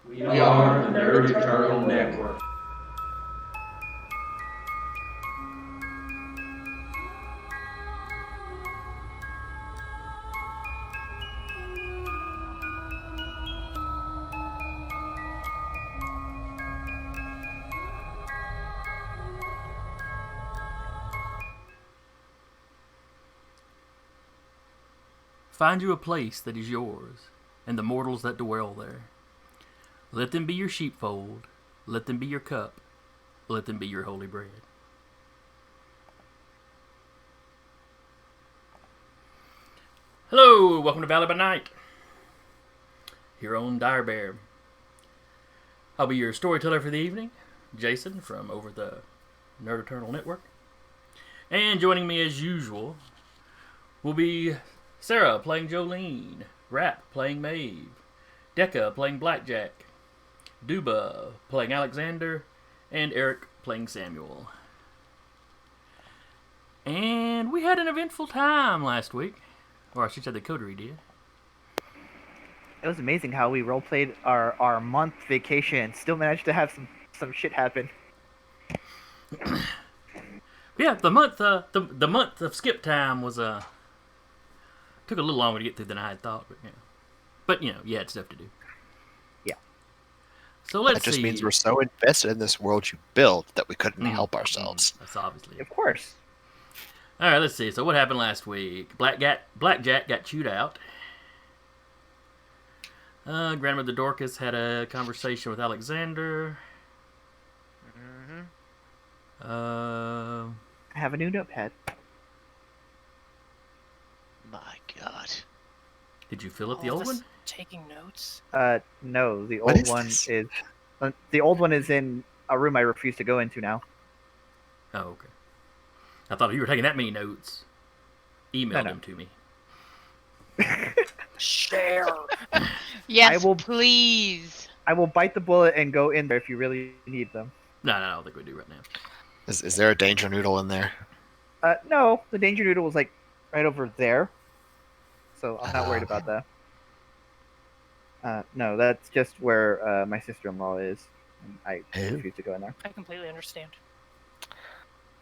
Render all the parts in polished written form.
We are the Nerd Eternal Network. Find you a place that is yours, and the mortals that dwell there. Let them be your sheepfold, let them be your cup, let them be your holy bread. Hello, welcome to Valley by Night, here on Dire Bear. I'll be your storyteller for the evening, Jason from over the Nerd Eternal Network. And joining me as usual will be Sarah playing Jolene, Rap playing Maeve, Decca playing Blackjack, Duba playing Alexander, and Eric playing Samuel. And we had an eventful time last week, or I should say the Coterie did. It was amazing how we roleplayed our month vacation and still managed to have some shit happen. Yeah, the month of skip time was took a little longer to get through than I had thought, but you had stuff to do. Yeah. So let's see. That just means we're so invested in this world you built that we couldn't help ourselves. That's obviously. Of course. All right, let's see. So what happened last week? Blackjack got chewed out. Grandmother Dorcas had a conversation with Alexander. I have a new notepad. My God. Did you fill up the old one? Taking notes? No, the What old is one this? is the old one is in a room I refuse to go into now. Oh, okay. I thought you were taking that many notes. Email them to me. Share. Yes, I will- please. I will bite the bullet and go in there if you really need them. No, I don't think we do right now. Is there a danger noodle in there? No, the danger noodle was like right over there, so I'm not worried about that. No, that's just where my sister-in-law is. And I Ew. refuse to go in there. I completely understand.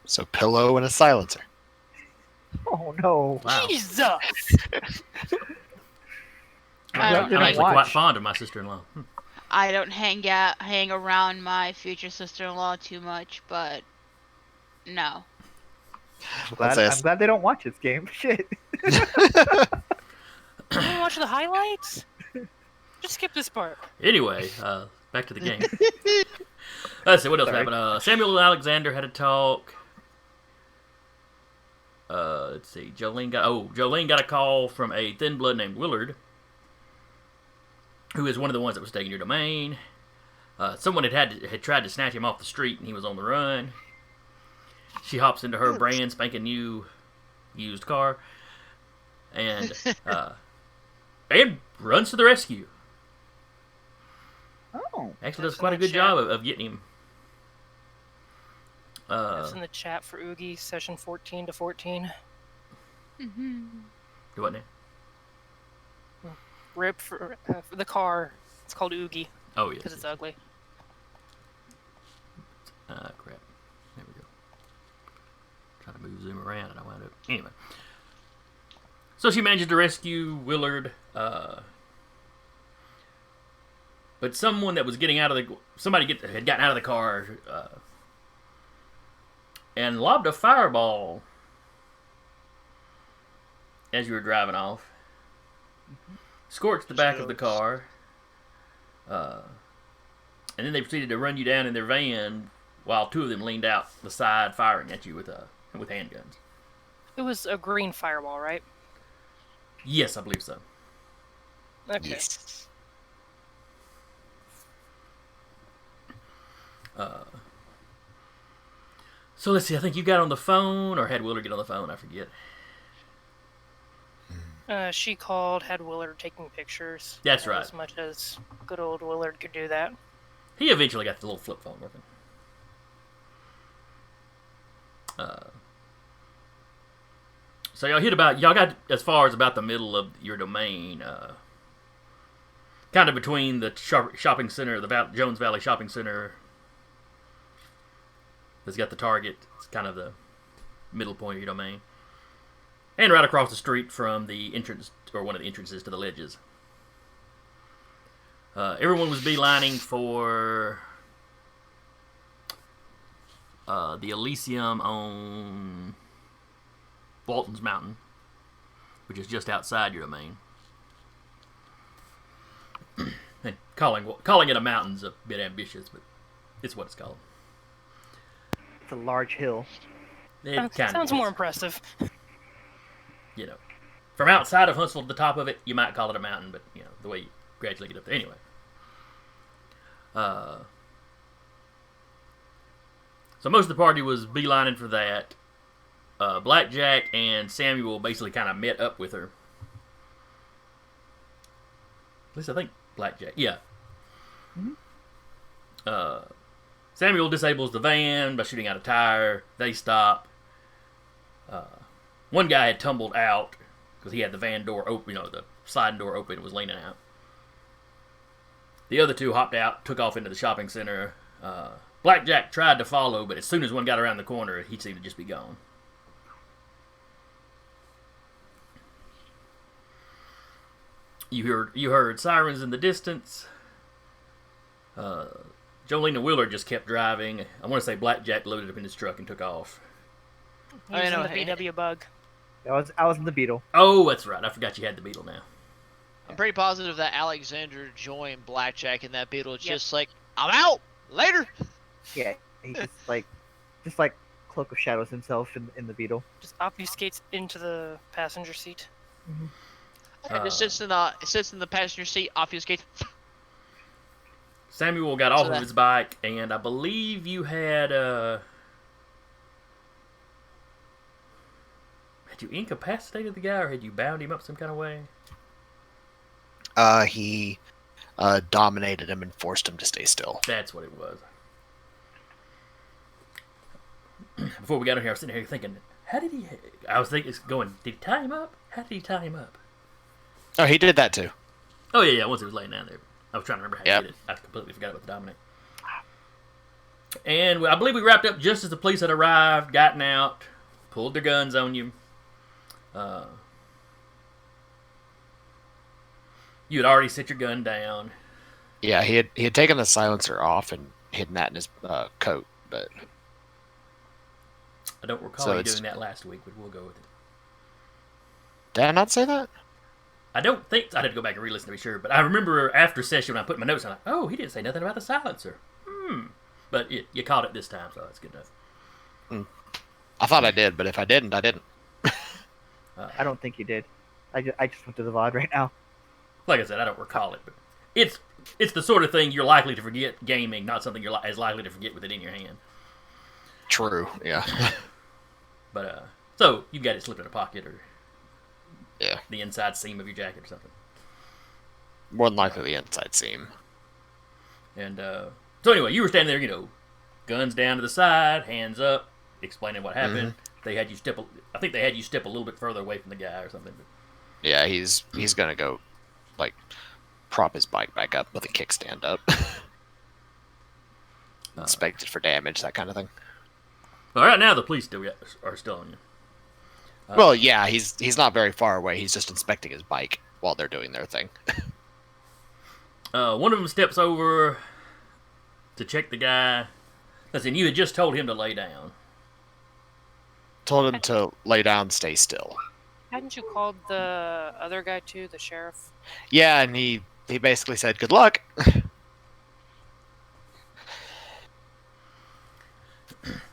So pillow and a silencer. Oh no! Wow. Jesus! I don't I'm didn't actually quite watch. fond of my sister-in-law. I don't hang around my future sister-in-law too much, but no. I'm glad they don't watch this game. Shit. You want to watch the highlights? Just skip this part. Anyway, back to the game. Let's see, what else Sorry. happened? Samuel and Alexander had a talk. Let's see. Jolene got a call from a thin blood named Willard, who is one of the ones that was taking your domain. Someone had tried to snatch him off the street, and he was on the run. She hops into her brand spanking new used car, and runs to the rescue. Oh. Actually, does quite a good job of getting him. That's in the chat for Oogie, session 14 to 14. Mm-hmm. Do what now? Rip for the car. It's called Oogie Oh, yes. because it's ugly. Crap. There we go. Trying to move zoom around and I wound up. Anyway. So she manages to rescue Willard, but someone that was getting out of the... had gotten out of the car, and lobbed a fireball as you were driving off. Scorched the back of the car. And then they proceeded to run you down in their van while two of them leaned out the side firing at you with handguns. It was a green fireball, right? Yes, I believe so. Okay. Yes. So let's see, I think you got on the phone, or had Willard get on the phone, I forget. She called, had Willard taking pictures. That's right. As much as good old Willard could do that. He eventually got the little flip phone working. So y'all got as far as about the middle of your domain. kind of between the shopping center, the Jones Valley Shopping Center. That's got the Target. It's kind of the middle point of your domain. And right across the street from the entrance, or one of the entrances to the ledges. Everyone was beelining for the Elysium on Walton's Mountain, which is just outside your domain. And calling it a mountain's a bit ambitious, but it's what it's called. It's a large hill. It Sounds more impressive. You know, from outside of Huntsville to the top of it, you might call it a mountain, but you know the way you gradually get up there. Anyway, so most of the party was beelining for that. Blackjack and Samuel basically kind of met up with her. At least I think Blackjack. Yeah. Mm-hmm. Samuel disables the van by shooting out a tire. They stop. One guy had tumbled out because he had the van door open, the sliding door open and was leaning out. The other two hopped out, took off into the shopping center. Blackjack tried to follow, but as soon as one got around the corner, he seemed to just be gone. You heard sirens in the distance. Jolene and Willard just kept driving. I want to say Blackjack loaded up in his truck and took off. He was in the VW bug. I was in the Beetle. Oh, that's right. I forgot you had the Beetle now. I'm pretty positive that Alexander joined Blackjack in that Beetle. It's just like, I'm out! Later! Yeah, he just like Cloak of Shadows himself in the Beetle. Just obfuscates into the passenger seat. Mm-hmm. And it sits in the passenger seat, obfuscates. Samuel got off of his bike, and I believe you had you incapacitated the guy, or had you bound him up some kind of way? He dominated him and forced him to stay still. That's what it was. Before we got in here, I was sitting here thinking, I was thinking, did he tie him up? How did he tie him up? Oh, he did that too. Oh, yeah, once he was laying down there. I was trying to remember how he did it. I completely forgot about the dominate. And I believe we wrapped up just as the police had arrived, gotten out, pulled their guns on you. You had already set your gun down. Yeah, he had taken the silencer off and hidden that in his coat, but I don't recall you doing that last week, but we'll go with it. Did I not say that? I don't think I'd have to go back and re-listen to be sure, but I remember after session when I put my notes, I'm like, oh, he didn't say nothing about the silencer. But you caught it this time, so that's good enough. I thought I did, but if I didn't, I didn't. I don't think you did. I just went to the VOD right now. Like I said, I don't recall it, but it's the sort of thing you're likely to forget gaming, not something you're as likely to forget with it in your hand. True, yeah. But so you got it slipped in a pocket or yeah, the inside seam of your jacket or something. More than likely the inside seam. And so anyway, you were standing there, guns down to the side, hands up, explaining what happened. Mm-hmm. They had you step. I think they had you step a little bit further away from the guy or something. But yeah, he's gonna go prop his bike back up with a kickstand up. Inspect it for damage, that kind of thing. Well, right now the police are still on you. Well, yeah, he's not very far away. He's just inspecting his bike while they're doing their thing. One of them steps over to check the guy. Listen, you had just told him to lay down. Told him to lay down, stay still. Hadn't you called the other guy too, the sheriff? Yeah, and he basically said, good luck.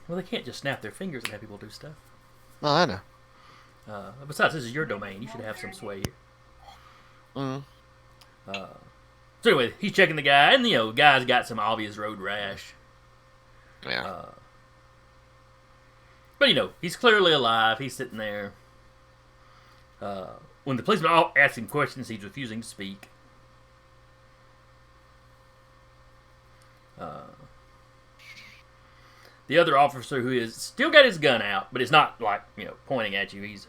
Well, they can't just snap their fingers and have people do stuff. Oh, I know. Besides, this is your domain. You should have some sway here. Mm. So anyway, he's checking the guy, and the guy's got some obvious road rash. Yeah. But he's clearly alive. He's sitting there. When the policeman asked him questions, he's refusing to speak. The other officer, who is still got his gun out, but it's not pointing at you. He's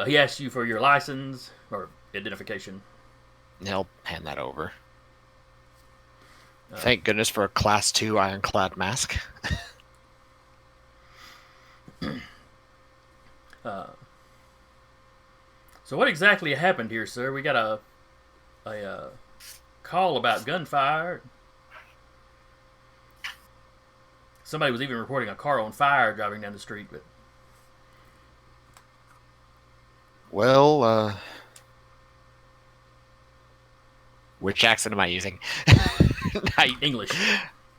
He asks you for your license or identification. He'll hand that over. Thank goodness for a Class 2 ironclad mask. So what exactly happened here, sir? We got a call about gunfire. Somebody was even reporting a car on fire driving down the street. But Well, which accent am I using? English.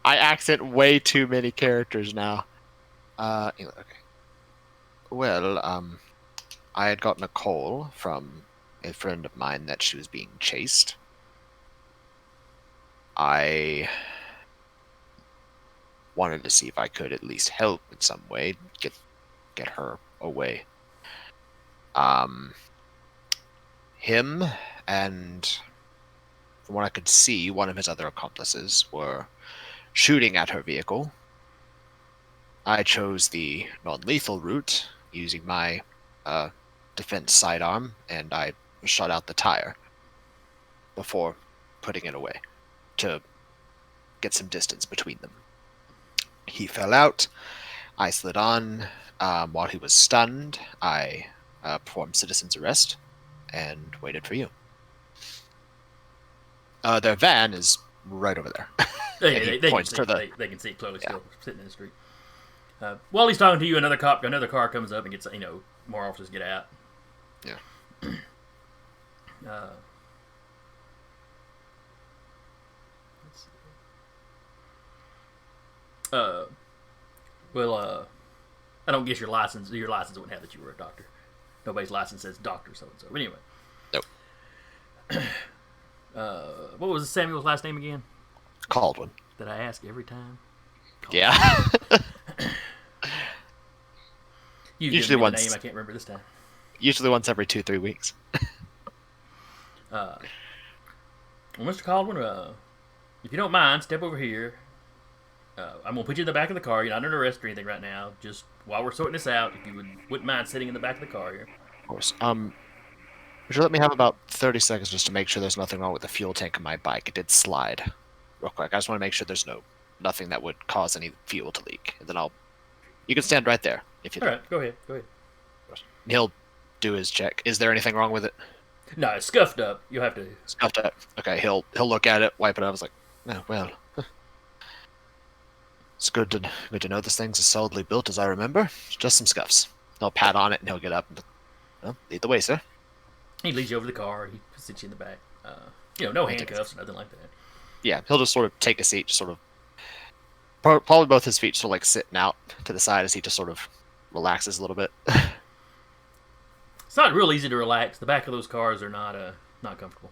I accent way too many characters now. Okay. Well, I had gotten a call from a friend of mine that she was being chased. I wanted to see if I could at least help in some way, get her away. Him and, from what I could see, one of his other accomplices were shooting at her vehicle. I chose the non-lethal route using my defense sidearm, and I shot out the tire before putting it away to get some distance between them. He fell out. I slid on. While he was stunned, I performed citizen's arrest and waited for you. Their van is right over there. They can points see, to the- they can see it clearly Yeah. still sitting in the street. While he's talking to you, another car comes up and gets, more officers get out. Yeah. Let's see. Well, I don't guess your license wouldn't have that you were a doctor. Nobody's license says doctor so and so. But anyway. Nope. What was Samuel's last name again? Caldwin. That I ask every time. Yeah. You've Usually given me the once. name I can't remember this time. Usually once every 2-3 weeks. Well, Mr. Caldwin, if you don't mind, step over here. I'm gonna put you in the back of the car. You're not under arrest or anything right now. Just while we're sorting this out, if you wouldn't mind sitting in the back of the car here. Of course. Would you let me have about 30 seconds just to make sure there's nothing wrong with the fuel tank of my bike? It did slide. Real quick. I just want to make sure there's nothing that would cause any fuel to leak. And then you can stand right there if you All like. right, go ahead. He'll do his check. Is there anything wrong with it? No, it's scuffed up. You'll have to. Scuffed up. Okay, he'll look at it, wipe it up. I was like, oh, well. It's good to know this thing's as solidly built as I remember. Just some scuffs. He'll pat on it and he'll get up and lead the way, sir. He leads you over the car. He sits you in the back. No handcuffs or nothing like that. Yeah, he'll just sort of take a seat, just sort of probably both his feet sort of like sitting out to the side as he just sort of relaxes a little bit. It's not real easy to relax. The back of those cars are not comfortable.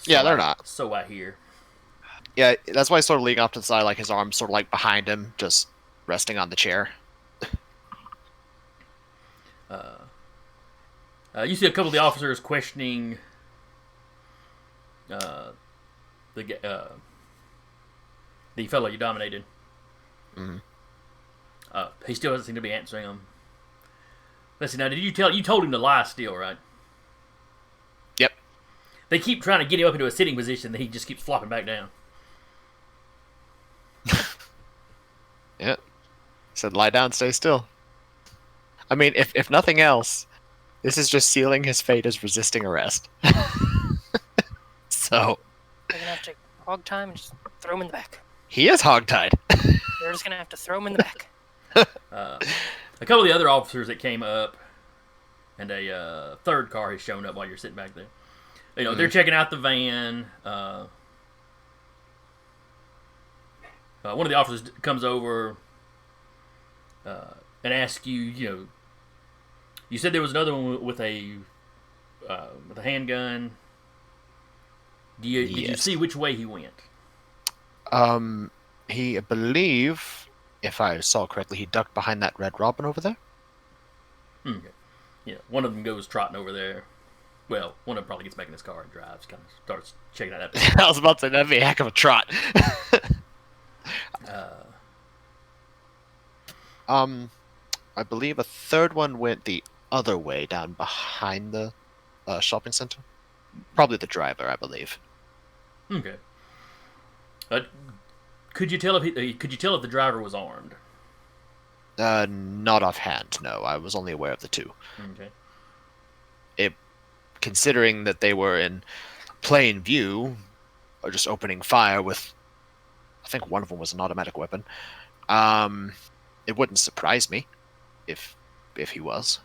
Yeah, they're not. So I hear. Yeah, that's why he's sort of leaning off to the side, like his arms sort of like behind him, just resting on the chair. You see a couple of the officers questioning the fellow you dominated. Mhm. He still doesn't seem to be answering them. Listen, now, you told him to lie still, right? Yep. They keep trying to get him up into a sitting position, then he just keeps flopping back down. Yeah. Said lie down, stay still. I mean, if nothing else, this is just sealing his fate as resisting arrest. So They're gonna have to hog time and just throw him in the back. he is hogtied. They're just gonna have to throw him in the back. A couple of the other officers that came up, and a third car has shown up while you're sitting back there. They're checking out the van. One of the officers comes over and asks you, you said there was another one with a handgun. Did you Yes. see which way he went? He, I believe, if I saw correctly, he ducked behind that Red Robin over there. Okay. Yeah, one of them goes trotting over there. Well, one of them probably gets back in his car and drives, kind of starts checking out that. I was about to say, that'd be a heck of a trot. I believe a third one went the other way down behind the shopping center. Probably the driver, I believe. Okay. Could you tell if the driver was armed? Not offhand, no. I was only aware of the two. Okay. Considering that they were in plain view, or just opening fire with, I think one of them was an automatic weapon. It wouldn't surprise me if he was.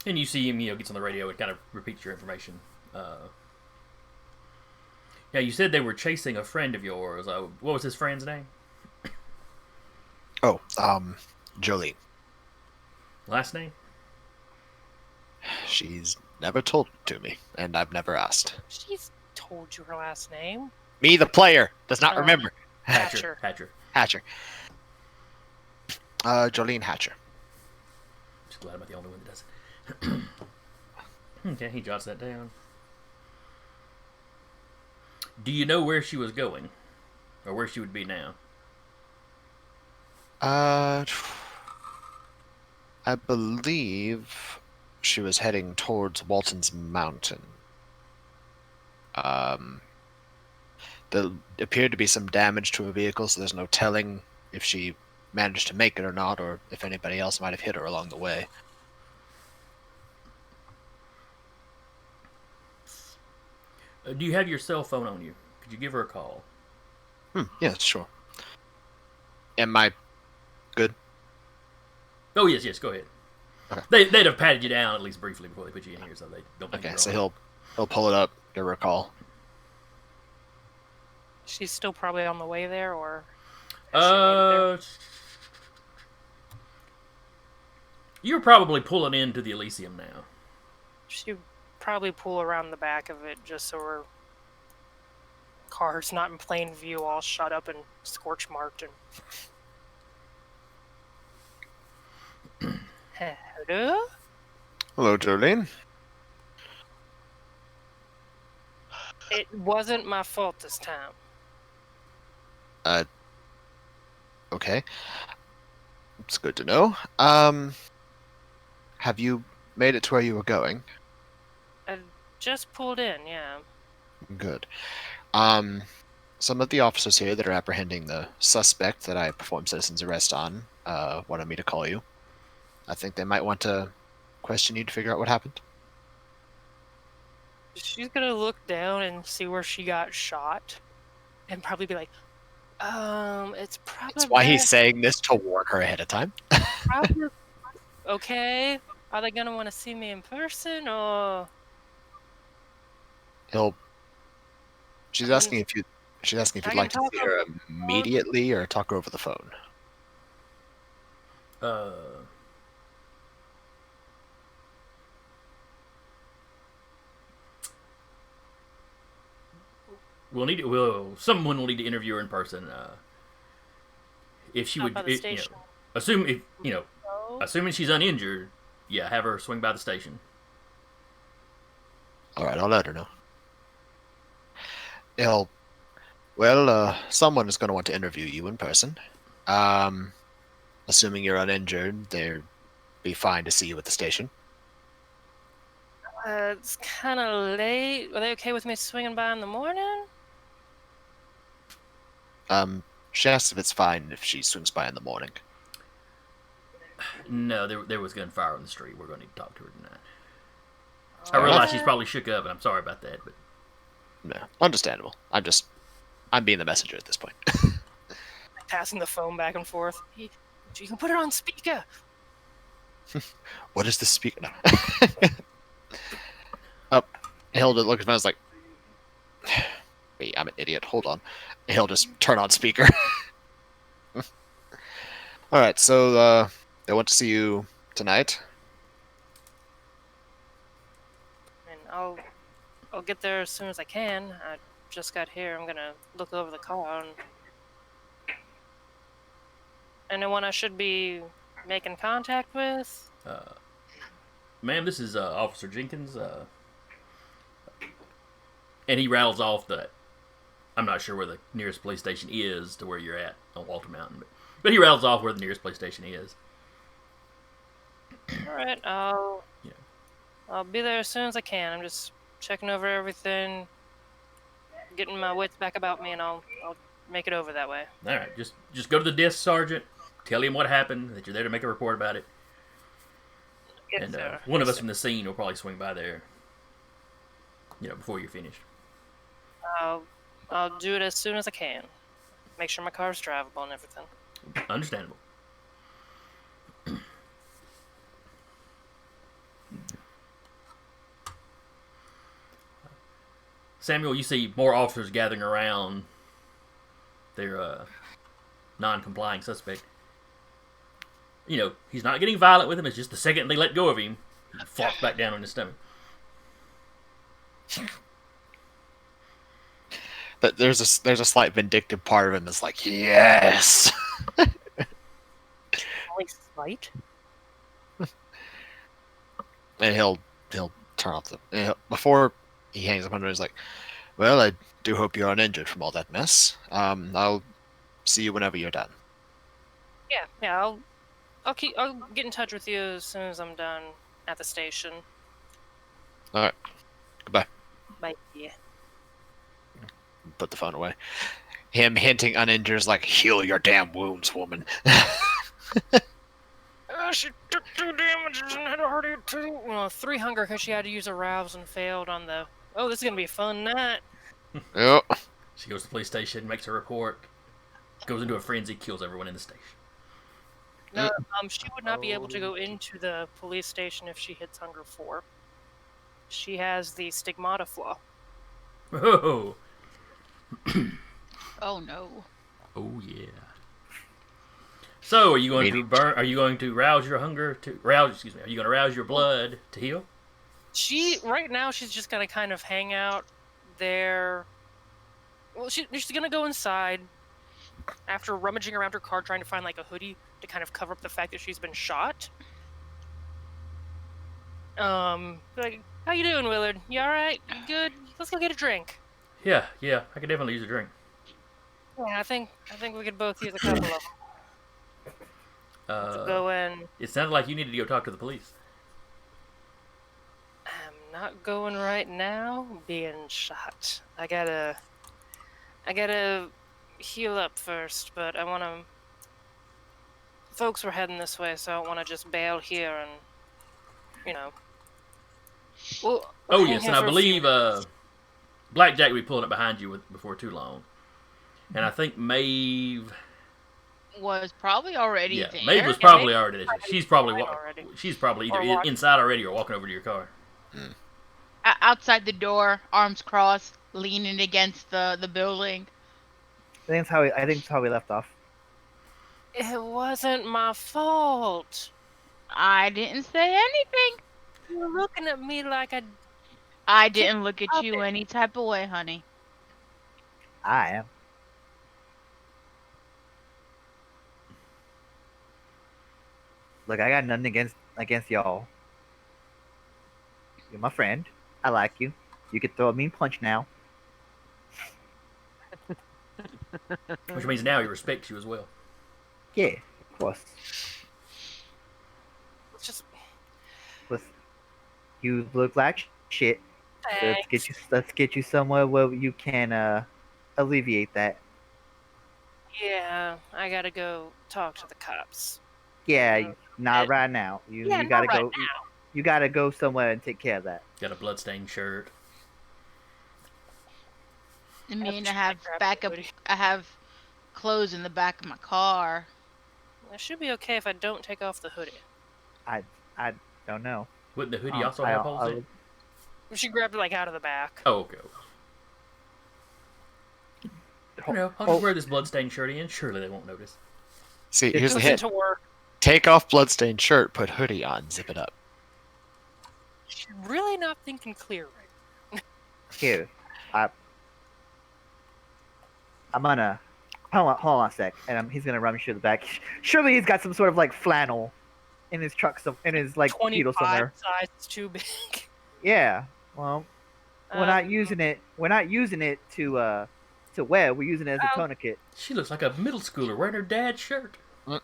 And you see him, gets on the radio and kind of repeats your information. Yeah, you said they were chasing a friend of yours. What was his friend's name? Oh, Jolene. Last name? She's never told it to me, and I've never asked. She's told you her last name. Me, the player, does not remember. Hatcher. Hatcher. Jolene Hatcher. Just glad I'm not the only one that does it. Okay, he jots that down. Do you know where she was going? Or where she would be now? I believe she was heading towards Walton's Mountain. There appeared to be some damage to her vehicle, so there's no telling if she managed to make it or not, or if anybody else might have hit her along the way. Do you have your cell phone on you? Could you give her a call? Yeah, sure. Am I good? Oh, yes, go ahead. Okay. They'd have patted you down at least briefly before they put you in here, so they don't think Okay, you're so wrong. he'll pull it up, give her a call. She's still probably on the way there, or... has she made it there? You're probably pulling into the Elysium now. She'd probably pull around the back of it just so her car's not in plain view, all shut up and scorch marked. And hello? Hello, Jolene. It wasn't my fault this time. Okay. It's good to know. Have you made it to where you were going? I just pulled in, yeah. Good. Some of the officers here that are apprehending the suspect that I performed citizen's arrest on, wanted me to call you. I think they might want to question you to figure out what happened. She's gonna look down and see where she got shot, and probably be like, it's probably... That's why he's saying this, to warn her ahead of time. probably... Okay, are they gonna want to see me in person, or... She's asking if you'd I like can to see talk her over the immediately or talk her over the phone. Someone will need to interview her in person. If she Out would, by the station. assuming she's uninjured, yeah, have her swing by the station. All right, I'll let her know. Someone is going to want to interview you in person. Assuming you're uninjured, they'd be fine to see you at the station. It's kind of late. Are they okay with me swinging by in the morning? She asked if it's fine if she swings by in the morning. No, there was gunfire on the street. We're going to need to talk to her tonight. I realize she's probably shook up, and I'm sorry about that, but... No, understandable. I'm being the messenger at this point. Passing the phone back and forth. You can put it on speaker. What is the speaker? No. He'll look at me. I was like, wait, I'm an idiot. Hold on. He'll just turn on speaker. All right, so they want to see you tonight. And I'll get there as soon as I can. I just got here. I'm gonna look over the car. Anyone I should be making contact with? Ma'am, this is Officer Jenkins. And he rattles off that I'm not sure where the nearest police station is to where you're at on Walter Mountain, but he rattles off where the nearest police station is. All right, I'll Yeah. I'll be there as soon as I can. I'm just checking over everything, getting my wits back about me, and I'll make it over that way. All right, just go to the desk sergeant, tell him what happened, that you're there to make a report about it, Yes, and sir. one of Yes, us sir. from the scene will probably swing by there, before you're finished. I'll do it as soon as I can. Make sure my car's drivable and everything. Understandable. Samuel, you see more officers gathering around their non-complying suspect. He's not getting violent with him. It's just the second they let go of him, he flops back down on his stomach. But there's a slight vindictive part of him that's like, yes. Only slight. And he'll turn off before he hangs up on it. He's like, well, I do hope you're uninjured from all that mess. I'll see you whenever you're done. Yeah. I'll get in touch with you as soon as I'm done at the station. All right. Goodbye. Bye. Yeah. Put the phone away. Him hinting uninjured is like, heal your damn wounds, woman. She took 2 damages and had a heart attack too. Well, 3 hunger because she had to use a rouse and failed on the. Oh, this is gonna be a fun night. Yep. She goes to the police station, makes a report, goes into a frenzy, kills everyone in the station. No, she would not be able to go into the police station if she hits hunger 4. She has the stigmata flaw. Oh, Oh no. oh yeah. So, are you going to burn? Are you going to rouse your hunger to rouse? Excuse me. Are you going to rouse your blood to heal? Right now she's just gonna kind of hang out there. Well, she's gonna go inside after rummaging around her car trying to find like a hoodie to kind of cover up the fact that she's been shot. Like, how you doing, Willard? You all right? You good? Let's go get a drink. Yeah. I could definitely use a drink. Yeah, I think we could both use a couple of them. To go in. It sounded like you needed to go talk to the police. I'm not going right now. Being shot. I gotta heal up first, but I wanna. Folks were heading this way, so I don't want to just bail here and, Well, Oh hang yes, here and I for a few believe minutes. Blackjack will be pulling up behind you before too long, and I think Maeve. Was probably already Yeah, there. Maeve was Yeah, probably Maeve already there. was She's probably already. she's probably either Or walking. inside already or walking over to your car. Outside the door, arms crossed, leaning against the building. I think that's how we left off. It wasn't my fault. I didn't say anything. You're looking at me like I didn't look at Stop you it. any type of way, honey. I am. Look, I got nothing against y'all. You're my friend. I like you. You could throw a mean punch now. Which means now he respects you as well. Yeah, of course. it's just. With you look like shit. Thanks. Let's get you somewhere where you can alleviate that. Yeah, I gotta go talk to the cops. Yeah, not right now. You not gotta right go. You gotta go somewhere and take care of that. Got a bloodstained shirt. I mean, to I have grab the backup. hoodie. I have clothes in the back of my car. It should be okay if I don't take off the hoodie. I don't know. Wouldn't the hoodie also I- have holes I'll- in it? She grabbed it like out of the back. Oh, okay. I'll Oh. just wear this bloodstained shirt in. Surely they won't notice. See, It here's the Goes hint. into work. Take off bloodstained shirt, put hoodie on, zip it up. She's really not thinking clear right. Here, I'm gonna hold on a sec, and he's gonna rummage through the back. Surely he's got some sort of like flannel in his truck, in his like beetle 25 somewhere. sizes too big. Yeah. Well, we're not using it. We're not using it to wear. We're using it as a Oh. tourniquet. She looks like a middle schooler wearing her dad's shirt. I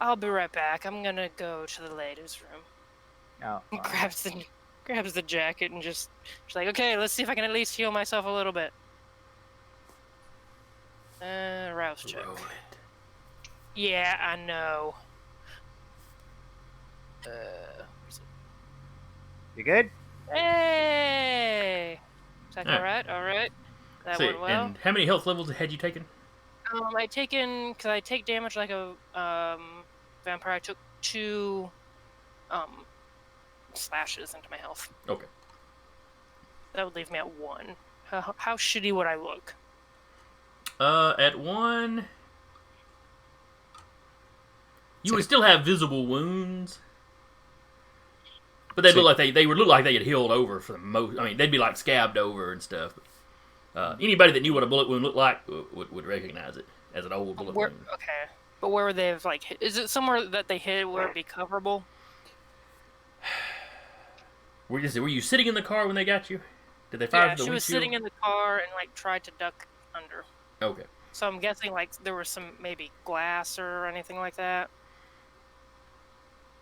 I'll be right back. I'm gonna go to the ladies' room. Oh, He alright. grabs the jacket and just like, okay, let's see if I can at least heal myself a little bit. Rouse check. Roll it. Yeah, I know. Where's it? You good? Hey! Is that Alright. alright? That See, went well. and how many health levels had you taken? Because I take damage like a vampire. I took 2 slashes into my health. Okay. That would leave me at 1. How shitty would I look? At 1, you would still have visible wounds, but they look like they would look like they had healed over for the most. I mean, they'd be like scabbed over and stuff. Anybody that knew what a bullet wound looked like would recognize it as an old bullet wound. Okay, but where would they have like? Is it somewhere that they hit where it'd be coverable? Were you sitting in the car when they got you? Did they fire Yeah, through the she was windshield? sitting in the car and like tried to duck under. Okay. So I'm guessing like there was some maybe glass or anything like that.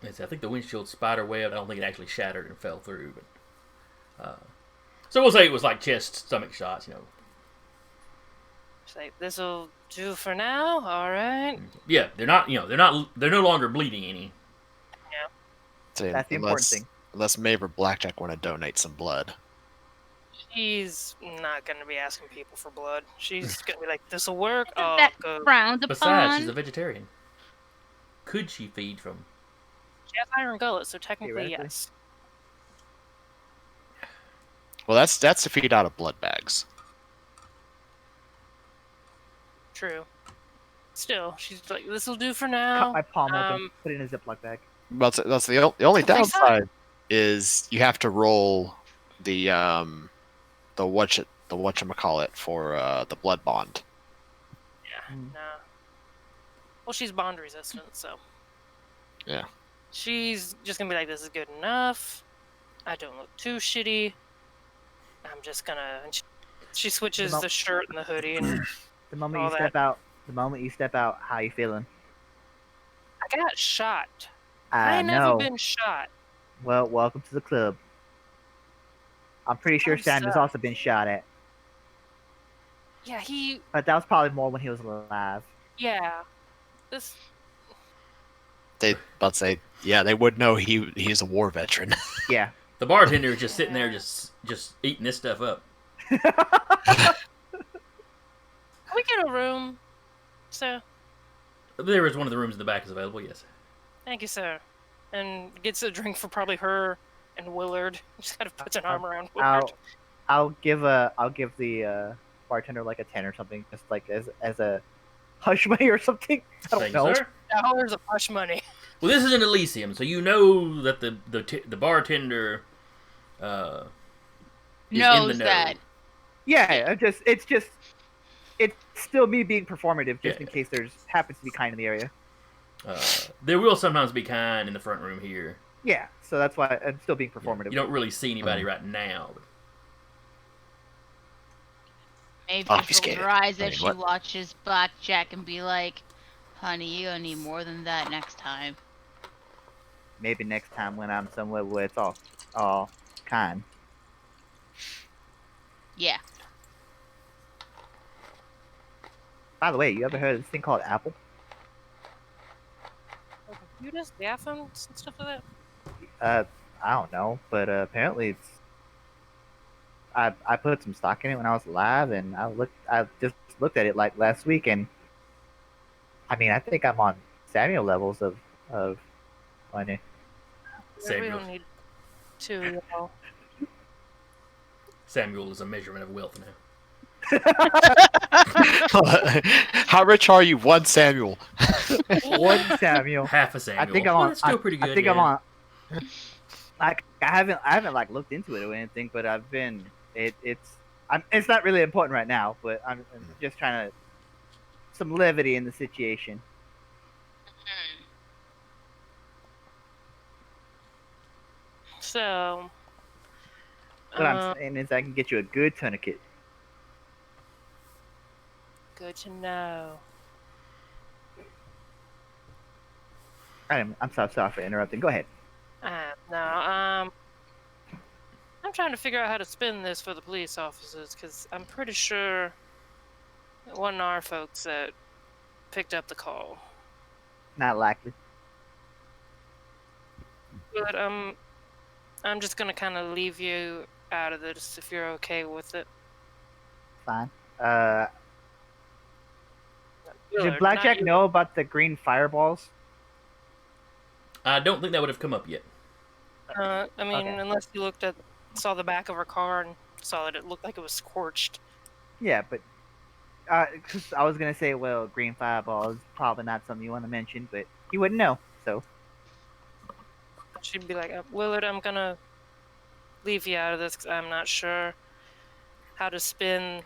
I think the windshield spider webbed. I don't think it actually shattered and fell through, but so we'll say it was like chest, stomach shots. She's like, this'll do for now. All right. Yeah, they're no longer bleeding any. That's the important thing. Unless Maeve or Blackjack want to donate some blood. She's not gonna be asking people for blood. She's gonna be like, this'll work. Isn't Oh, that good. frowned Besides, upon? she's a vegetarian. Could she feed from? She has iron gullet, so technically Theoretically. yes. Well, that's to feed out of blood bags. True. Still, she's like, this'll do for Cut now. my palm open. Put it in a Ziploc bag. That's the only downside is you have to roll the whatchamacallit for the blood bond. Yeah, nah. Well, she's bond resistant, so. Yeah. She's just gonna be like, this is good enough. I don't look too shitty. I'm just gonna. And she switches the shirt and the hoodie, and The moment all you step out, how you feeling? I got shot. I I never know. been shot. Well, welcome to the club. I'm pretty sure Sam has also been shot at, Yeah, but that was probably more when he was alive. yeah. This. They would know he's a war veteran. Yeah. The bartender is just sitting there, just eating this stuff up. Can we get a room, sir? There is one of the rooms in the back is available. Yes. Thank you, sir. And gets a drink for probably her and Willard. Just kind of puts an arm around Willard. I'll give the bartender like a 10 or something, just like as a hush money or something. I don't Thank know. you, sir. $1 of hush money. Well, this is an Elysium, so you know that the bartender is Knows in the know. that. Yeah, it's still me being performative, just Yeah. in case there's happens to be kind in the area. There will sometimes be kind in the front room here. Yeah, so that's why I'm still being performative. You don't really see anybody right now. But Maybe I'll be she'll scared. rise I as mean, she what? watches Blackjack and be like, honey, you're gonna need more than that next time. Maybe next time when I'm somewhere where it's all kind. Yeah. By the way, you ever heard of this thing called Apple? Computers, the iPhones, and stuff like that. I don't know, but apparently it's. I put some stock in it when I was alive, and I just looked at it like last week, and I mean I think I'm on Samuel levels of money. We Samuel. don't need to, y'all. Samuel is a measurement of wealth now. How rich are you? 1 Samuel. One Samuel. Half a Samuel. I think I'm Well, on. that's still pretty good. I think yeah. I'm on. Like I haven't like looked into it or anything, but I've been. It's not really important right now, but I'm just trying to some levity in the situation. So. What I'm saying is I can get you a good tourniquet. Good to know. I'm so sorry for interrupting. Go ahead. No, I'm trying to figure out how to spin this for the police officers, because I'm pretty sure it wasn't our folks that picked up the call. Not likely. But I'm just gonna kind of leave you out of this if you're okay with it. Fine. Willard, Did not Blackjack you. know about the green fireballs? I don't think that would have come up yet. I mean, Okay. unless you saw the back of her car and saw that it looked like it was scorched. Yeah, but 'cause I was gonna say, well, green fireballs probably not something you want to mention, but you wouldn't know. So She'd be like, Willard, I'm gonna leave you out of this because I'm not sure how to spin,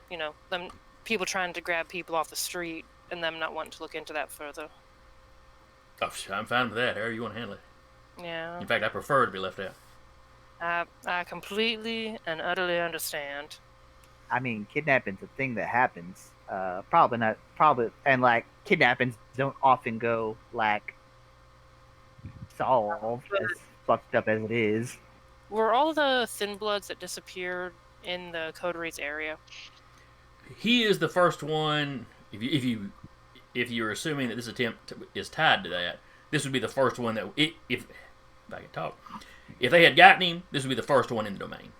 them people trying to grab people off the street and them not wanting to look into that further. Oh, I'm fine with that. However you want to handle it. Yeah. In fact, I prefer to be left out. I completely and utterly understand. I mean, kidnapping's a thing that happens. Probably not. Probably, and like kidnappings don't often go like solved as fucked up as it is. Were all the Thin Bloods that disappeared in the Coterie's area? He is the first one. If you're assuming that this attempt is tied to that, this would be the first one that if I could talk, if they had gotten him, this would be the first one in the domain.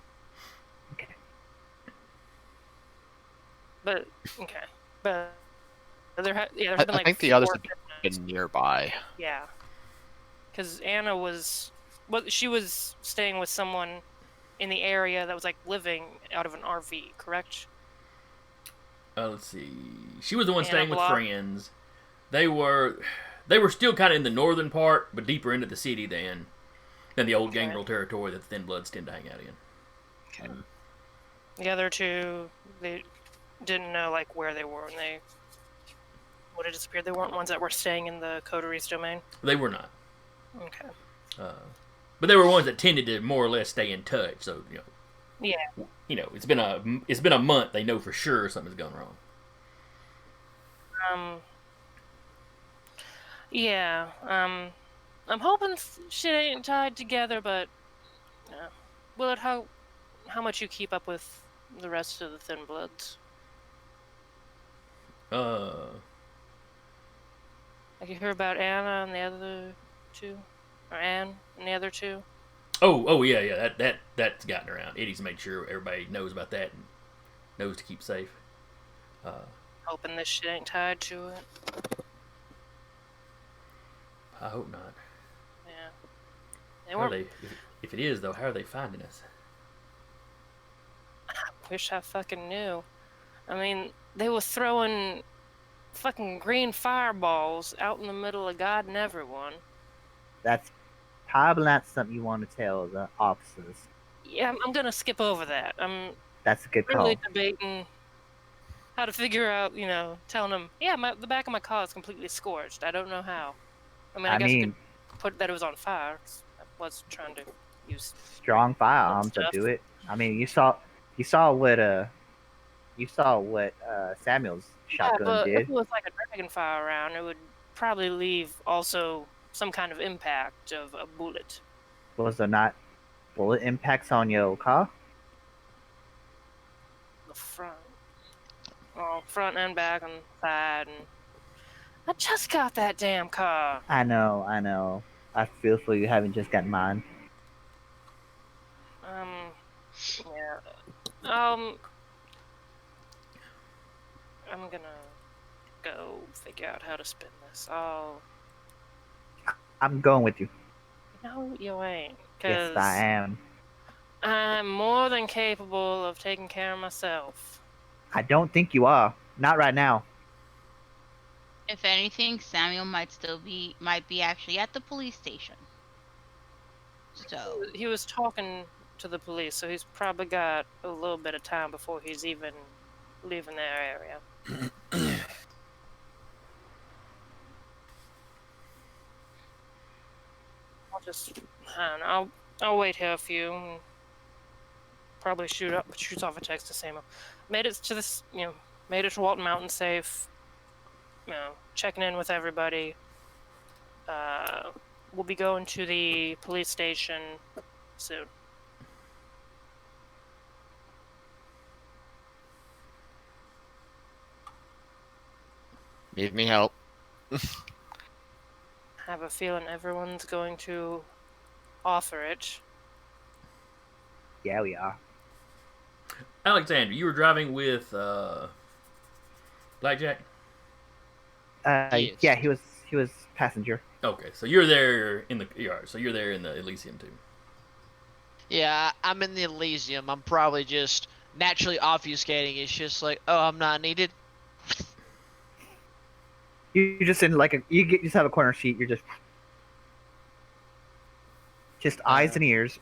Okay. But there have been I like think the others 4 have kidnaps. been nearby. Yeah, because Anna was she was staying with someone in the area that was like living out of an RV, correct? Let's see. She was the one Anna staying with Block. friends. They were still kind of in the northern part, but deeper into the city than the old Okay. gangrel territory that the Thin Bloods tend to hang out in. Okay. The other two, they didn't know like where they were when they would have disappeared. They weren't ones that were staying in the Coterie's domain. They were not, Okay. but they were ones that tended to more or less stay in touch. So Yeah. it's been a month. They know for sure something's gone wrong. Yeah. I'm hoping shit ain't tied together, but Willard, how much you keep up with the rest of the Thin Bloods? Like you hear about Anna and the other two, or Anne and the other two? Oh yeah. That's gotten around. Eddie's made sure everybody knows about that and knows to keep safe. Hoping this shit ain't tied to it. I hope not. Yeah. They How are weren't. if it is though, how are they finding us? Wish I fucking knew. I mean, they were throwing fucking green fireballs out in the middle of God and everyone. That's probably not something you want to tell the officers. Yeah, I'm gonna skip over that. I'm That's a good call. really debating how to figure out, telling them, yeah, the back of my car is completely scorched. I don't know how. I mean, I guess you could put that it was on fire. 'Cause I was trying to use. Strong firearms stuff. that do it. I mean, you saw what Samuel's Yeah, shotgun but if did. it was like a dragonfire round, it would probably leave also some kind of impact of a bullet. Was there not bullet impacts on your car? The front. Well, front and back and side, and I just got that damn car. I know. I feel for you having just gotten mine. Yeah. I'm gonna go figure out how to spin this. I'm going with you. No, you ain't. Yes, Cause I am. I'm more than capable of taking care of myself. I don't think you are. Not right now. If anything, Samuel might be actually at the police station. So He was talking to the police, so he's probably got a little bit of time before he's even leaving their area. I don't know. I'll wait here for you. And probably shoots off a text to Samuel. Made it to this, made it to Walton Mountain safe. Checking in with everybody. we'll be going to the police station soon. Need me help? I have a feeling everyone's going to offer it. Yeah, we are. Alexander, you were driving with Blackjack? Yes. Yeah, he was passenger. Okay, so you're there in the yard. So you're there in the Elysium too. Yeah, I'm in the Elysium. I'm probably just naturally obfuscating. It's just like, oh, I'm not needed. You just in like you just have a corner seat. You're just eyes and ears.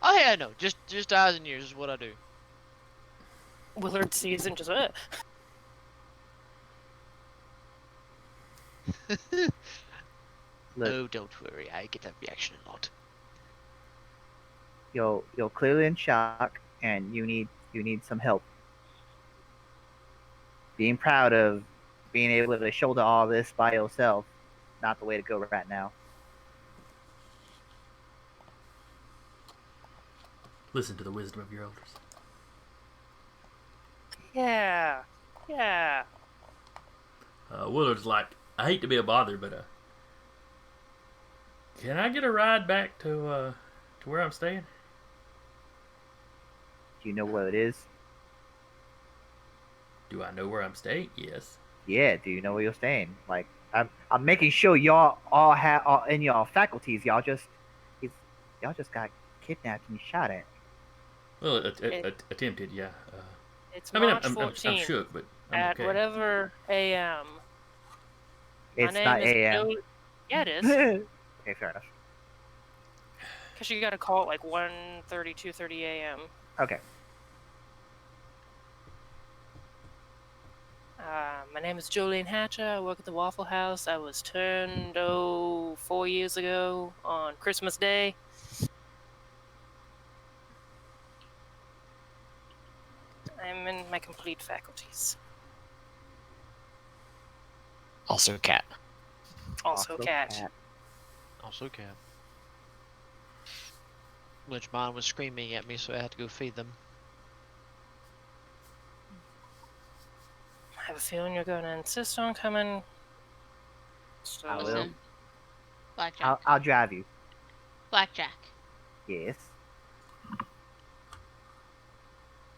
Oh yeah, no, just eyes and ears is what I do. Willard sees and just, Look, Oh, don't worry, I get that reaction a lot. you're clearly in shock, and you need some help. Being proud of being able to shoulder all this by yourself, not the way to go right now. Listen to the wisdom of your elders. yeah. Willard's like, I hate to be a bother, but can I get a ride back to where I'm staying? Do you know where it is? Do I know where I'm staying? Yes. Yeah. Do you know where you're staying? Like, I'm making sure y'all all have all in your faculties. Y'all just got kidnapped and shot at. Well, attempted, yeah. It's I mean, March I'm 14th shook, but I'm at okay. whatever a.m. It's My name not is AM. Yeah, it is. Okay, fair enough. Because you got to call it like 1:30, 2:30 a.m. Okay. My name is Jolene Hatcher. I work at the Waffle House. I was turned 4 years ago on Christmas Day. I'm in my complete faculties. Also, cat. Also, cat. Also, cat. Which mine was screaming at me, so I had to go feed them. I have a feeling you're going to insist on coming. So, I will. Listen, Blackjack. I'll drive you. Blackjack. Yes.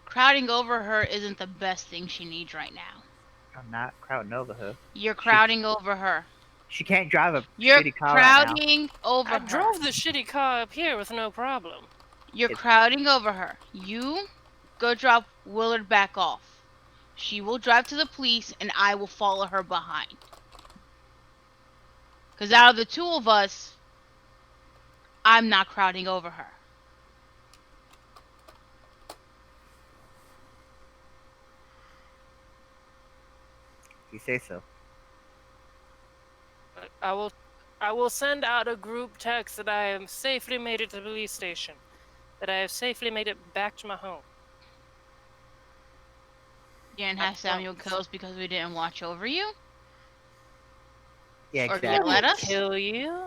Crowding over her isn't the best thing she needs right now. I'm not crowding over her. You're crowding over her. She can't drive a You're shitty car right now. crowding over I her. drove the shitty car up here with no problem. You're crowding over her. You go drop Willard back off. She will drive to the police and I will follow her behind. Because out of the two of us, I'm not crowding over her. You say so. I will send out a group text that I have safely made it to the police station. That I have safely made it back to my home. You didn't have Samuel kills because we didn't watch over you? Yeah, Or exactly. yell at us? Kill you?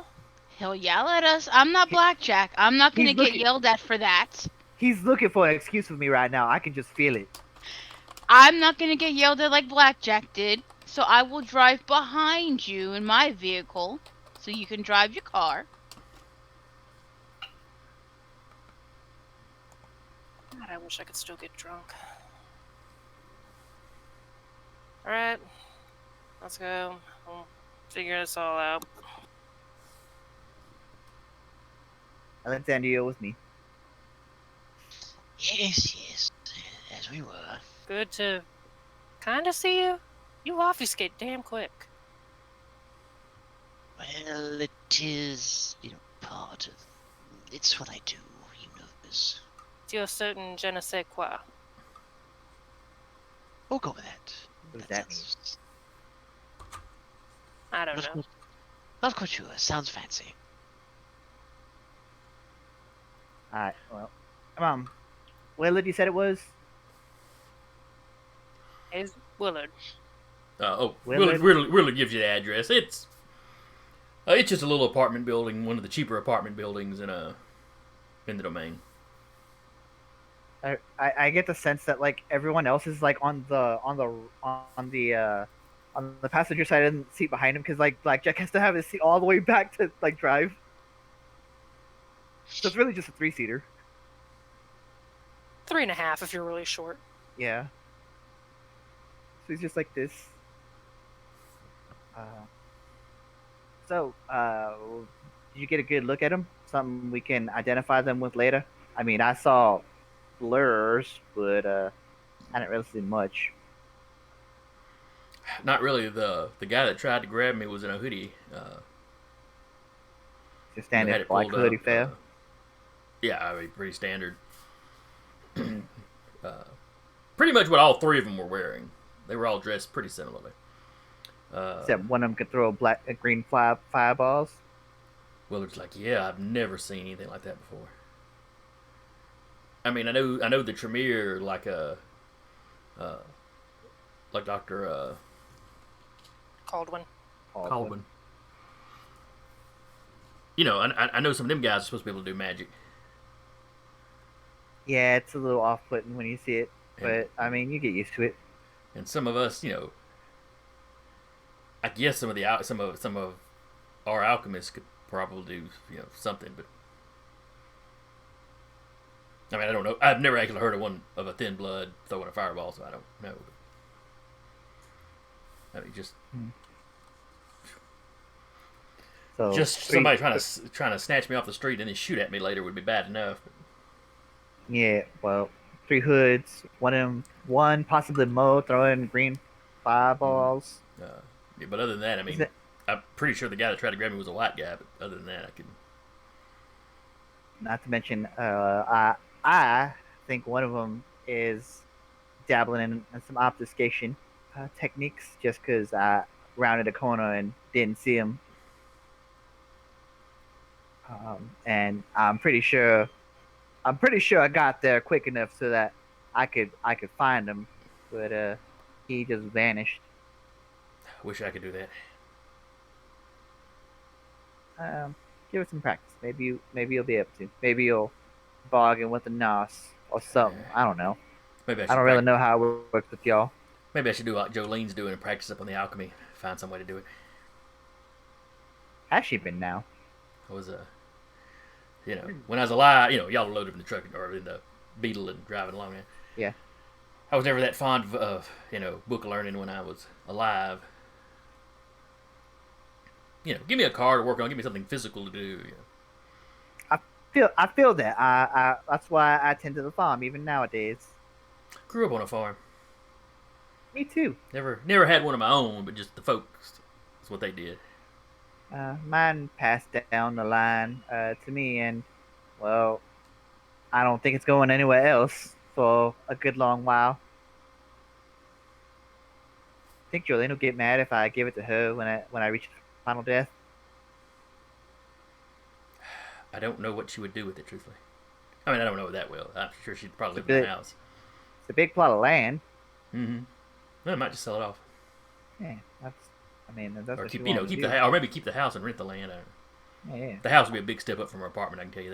He'll yell at us. I'm not Blackjack. I'm not gonna He's get looking- yelled at for that. He's looking for an excuse with me right now. I can just feel it. I'm not gonna get yelled at like Blackjack did. So I will drive behind you in my vehicle so you can drive your car. God, I wish I could still get drunk. Alright. Let's go. We'll figure this all out. Alexander, you're with me. Yes, as we were. Good to kinda see you. You obfuscate damn quick. Well, it is, part of. It's what I do, this. It's your certain je ne sais quoi. We'll go with that. What does that mean? sounds- I don't know. Not quite sure. Sounds fancy. Alright, well. Willard, you said it was? It's Willard. Willard gives you the address. It's It's just a little apartment building, one of the cheaper apartment buildings in the domain. I get the sense that like everyone else is like on the passenger side and the seat behind him because like Blackjack has to have his seat all the way back to like drive. So it's really just a 3-seater. 3.5 if you're really short. Yeah. So he's just like this. Did you get a good look at him? Something we can identify them with later? I mean, I saw blurs, but I didn't really see much. Not really. The guy that tried to grab me was in a hoodie. Just had standard it black pulled hoodie up, fair. Yeah, I mean, pretty standard. Pretty much what all three of them were wearing. They were all dressed pretty similarly. Except one of them could throw green fireballs. Willard's like, yeah, I've never seen anything like that before. I mean, I know the Tremere like Dr. Caldwin. Caldwin. You know, I know some of them guys are supposed to be able to do magic. Yeah, it's a little off-putting when you see it, but And- I mean, you get used to it. And some of us, you know, I guess some of our alchemists could probably do, you know, something, but I mean, I don't know. I've never actually heard of a thin blood throwing a fireball, so I don't know. I mean, So just somebody trying to snatch me off the street and then shoot at me later would be bad enough. Yeah, well, 3 hoods, one possibly Mo throwing green fireballs. Yeah, but other than that, I mean, I'm pretty sure the guy that tried to grab me was a white guy. But other than that, I could. Not to mention, I think one of them is dabbling in some obfuscation techniques, just because I rounded a corner and didn't see him. And I'm pretty sure I got there quick enough so that I could find him, but he just vanished. Wish I could do that. Give it some practice. Maybe you'll be able to. Maybe you'll bargain with the Nos or something. I don't know. Maybe I don't really know how it works with y'all. Maybe I should do what Jolene's doing and practice up on the alchemy. Find some way to do it. Has she been now? I was you know, when I was alive, you know, y'all were loaded in the truck or in the Beetle and driving along there. Yeah. I was never that fond of you know, book learning when I was alive. You know, give me a car to work on. Give me something physical to do. You know. I feel that. I that's why I tend to the farm even nowadays. Grew up on a farm. Me too. Never had one of my own, but just the folks. That's what they did. Mine passed down the line to me, and well, I don't think it's going anywhere else for a good long while. I think Jolene will get mad if I give it to her when I reach final death. I don't know what she would do with it, truthfully. I mean, I don't know it that well. I'm sure she'd probably live It's a in the bit- house. It's a big plot of land. Mm-hmm. Well, I might just sell it off, Yeah, that's or what keep you you know want to keep do. the house, or maybe keep the house and rent the land. Yeah, The house would be a big step up from her apartment. I can tell you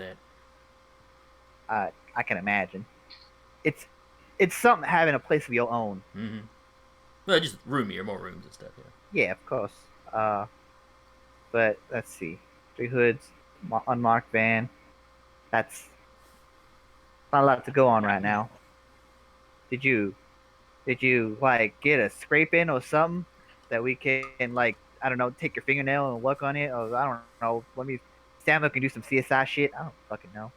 that. I can imagine. It's something having a place of your own. Mm-hmm. Well, just roomier, more rooms and stuff. Yeah. Yeah, of course. But let's see. 3 hoods, unmarked van. That's not a lot to go on right now. Did you like get a scrape in or something that we can like, I don't know, take your fingernail and work on it, or I don't know, Samuel can do some CSI shit. I don't fucking know.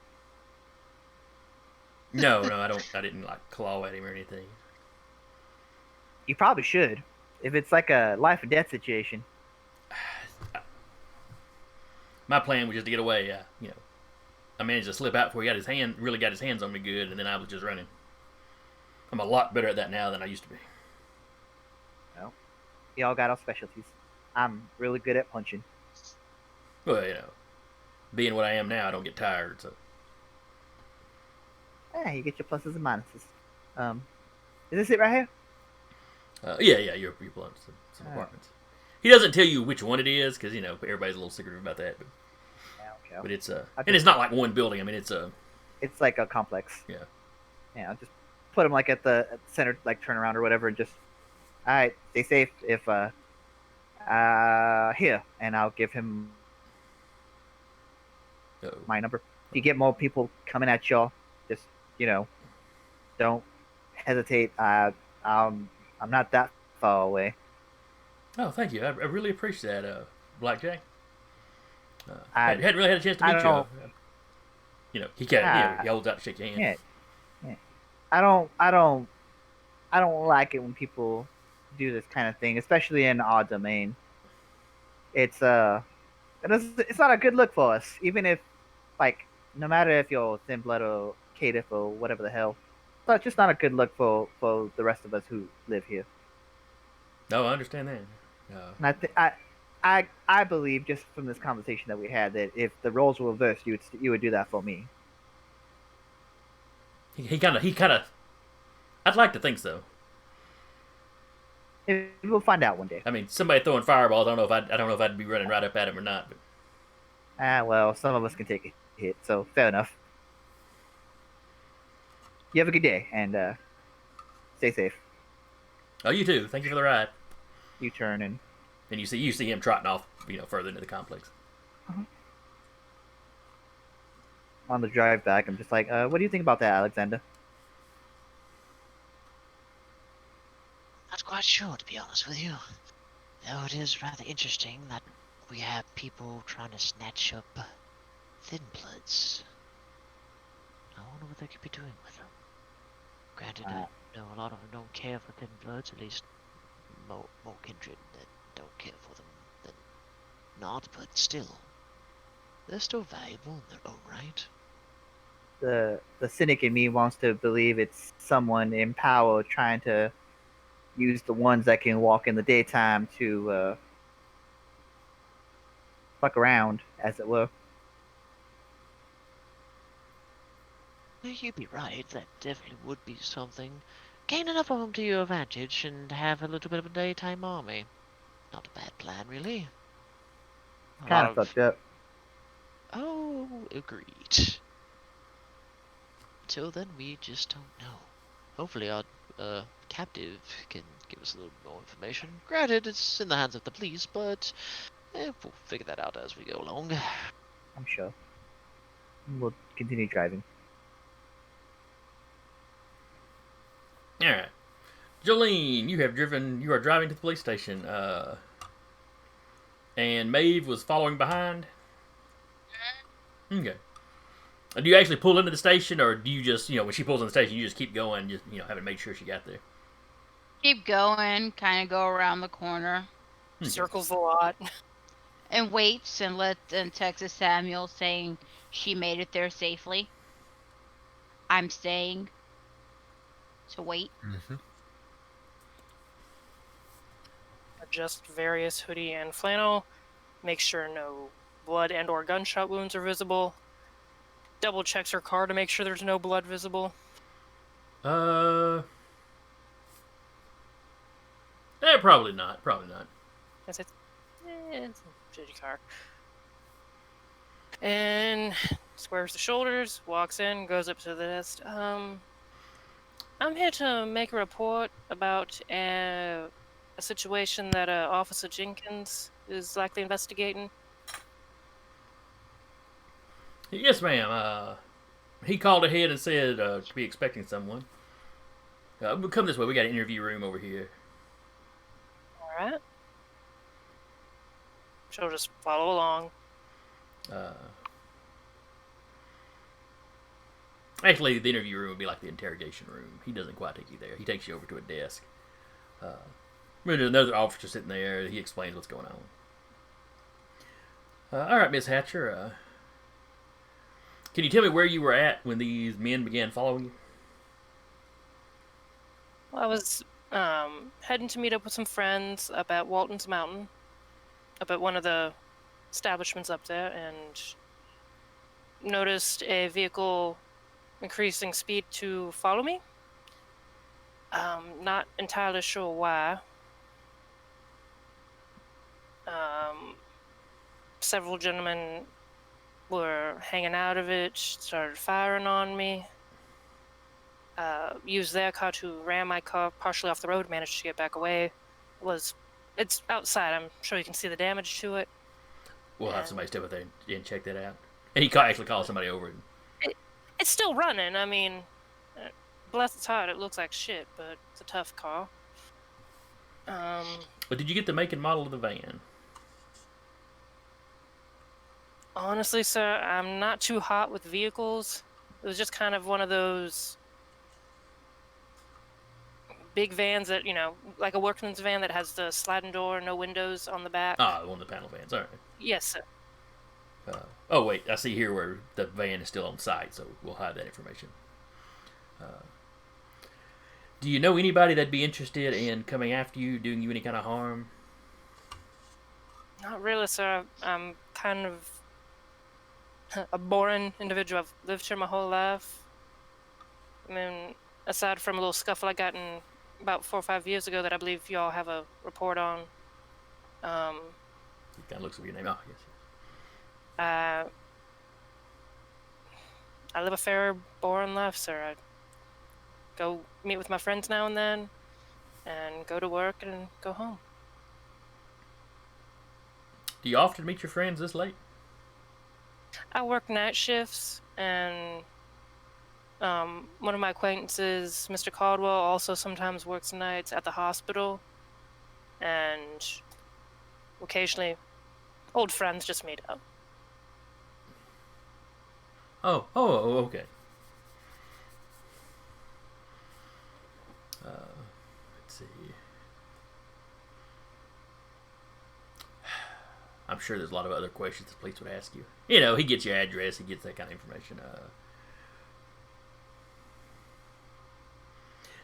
No, I don't. I didn't like claw at him or anything. You probably should, if it's like a life or death situation. My plan was just to get away. You know, I managed to slip out before he really got his hands on me good, and then I was just running. I'm a lot better at that now than I used to be. Well, y'all got our specialties. I'm really good at punching. Well, you know, being what I am now, I don't get tired. So You get your pluses and minuses. Is this it right here? yeah, you're blowing some Alright. apartments. He doesn't tell you which one it is because everybody's a little secretive about that. But it's and it's not like one building. I mean, it's It's like a complex. Yeah. Yeah. I'll just put him like at the center, like turn around or whatever, and just all right. Stay safe. If here, and I'll give him my number. If you get more people coming at y'all, just don't hesitate. I'm not that far away. Oh, thank you. I really appreciate that, Blackjack. Hadn't really had a chance to meet you. He can't. He holds out to shake your hand. Yeah. I don't like it when people do this kind of thing, especially in our domain. It's not a good look for us. Even if, like, no matter if you're thin blood or caitiff or whatever the hell, it's just not a good look for the rest of us who live here. No, I understand that. And I believe just from this conversation that we had that if the roles were reversed, you would do that for me. He kind of. I'd like to think so. We'll find out one day. I mean, somebody throwing fireballs. I don't know if I'd be running right up at him or not. But... well, some of us can take a hit, so fair enough. You have a good day and stay safe. Oh, you too. Thank you for the ride. You turn and you see him trotting off, further into the complex. On the drive back, I'm just like, what do you think about that, Alexander? Not quite sure, to be honest with you. Though it is rather interesting that we have people trying to snatch up thin bloods. I wonder what they could be doing with them. Granted, I know a lot of them don't care for thin bloods, at least more kindred that don't care for them than not, but still, they're still valuable in their own right. The cynic in me wants to believe it's someone in power trying to use the ones that can walk in the daytime to fuck around, as it were. You'd be right, that definitely would be something. Gain enough of them to your advantage and have a little bit of a daytime army. Not a bad plan, really. Kind of fucked up. Oh, agreed. Until then, we just don't know. Hopefully our captive can give us a little more information. Granted, it's in the hands of the police, but we'll figure that out as we go along. I'm sure. We'll continue driving. All right, Jolene, you are driving to the police station, and Maeve was following behind. Okay. Do you actually pull into the station, or do you just, when she pulls in the station, you just keep going, just having made sure she got there? Keep going, kind of go around the corner. Okay. Circles a lot. And waits and texts Samuel saying she made it there safely. I'm staying to wait. Mm-hmm. Adjust various hoodie and flannel. Make sure no blood and or gunshot wounds are visible. Double checks her car to make sure there's no blood visible. Probably not. It's a shitty car. And squares the shoulders, walks in, goes up to the desk. I'm here to make a report about a situation that Officer Jenkins is likely investigating. Yes, ma'am. He called ahead and said to be expecting someone. Come this way. We got an interview room over here. Alright. She'll just follow along. Actually, the interview room would be like the interrogation room. He doesn't quite take you there. He takes you over to a desk. There's another officer sitting there. He explains what's going on. All right, Miss Hatcher. Can you tell me where you were at when these men began following you? Well, I was heading to meet up with some friends up at Walton's Mountain, up at one of the establishments up there, and noticed a vehicle increasing speed to follow me. Not entirely sure why. Several gentlemen were hanging out of it, started firing on me. Used their car to ram my car partially off the road, managed to get back away. It's outside. I'm sure you can see the damage to it. We'll have And somebody step up there and check that out. And he actually call somebody over. it's still running. I mean, bless its heart, it looks like shit, but it's a tough car. But did you get the make and model of the van? Honestly, sir, I'm not too hot with vehicles. It was just kind of one of those big vans that, like a workman's van that has the sliding door, no windows on the back. Ah, one of the panel vans. All right. Yes, sir. Oh, wait. I see here where the van is still on site, so we'll hide that information. Do you know anybody that'd be interested in coming after you, doing you any kind of harm? Not really, sir. I'm kind of a boring individual. I've lived here my whole life. I mean, aside from a little scuffle I got in about 4 or 5 years ago that I believe y'all have a report on. He kind of looks over your name. Oh, yes. I live a fair, boring life, sir. I go meet with my friends now and then, and go to work and go home. Do you often meet your friends this late? I work night shifts, and one of my acquaintances, Mr. Caldwell, also sometimes works nights at the hospital, and occasionally old friends just meet up. Oh, okay. Let's see. I'm sure there's a lot of other questions the police would ask you. He gets your address, he gets that kind of information.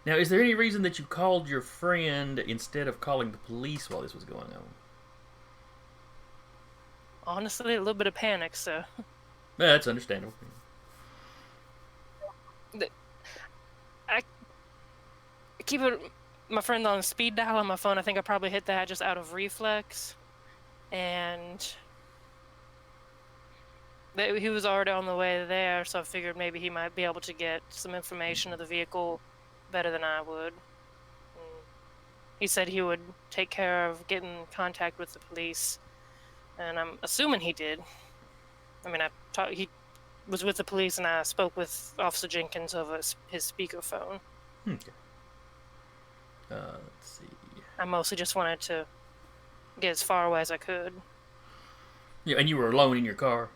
Now, is there any reason that you called your friend instead of calling the police while this was going on? Honestly, a little bit of panic, so. That's understandable. I keep my friend on speed dial on my phone. I think I probably hit that just out of reflex. And he was already on the way there, so I figured maybe he might be able to get some information of the vehicle better than I would. And he said he would take care of getting in contact with the police, and I'm assuming he did. I mean, he was with the police, and I spoke with Officer Jenkins over his speakerphone. Okay. Let's see. I mostly just wanted to get as far away as I could. Yeah, and you were alone in your car?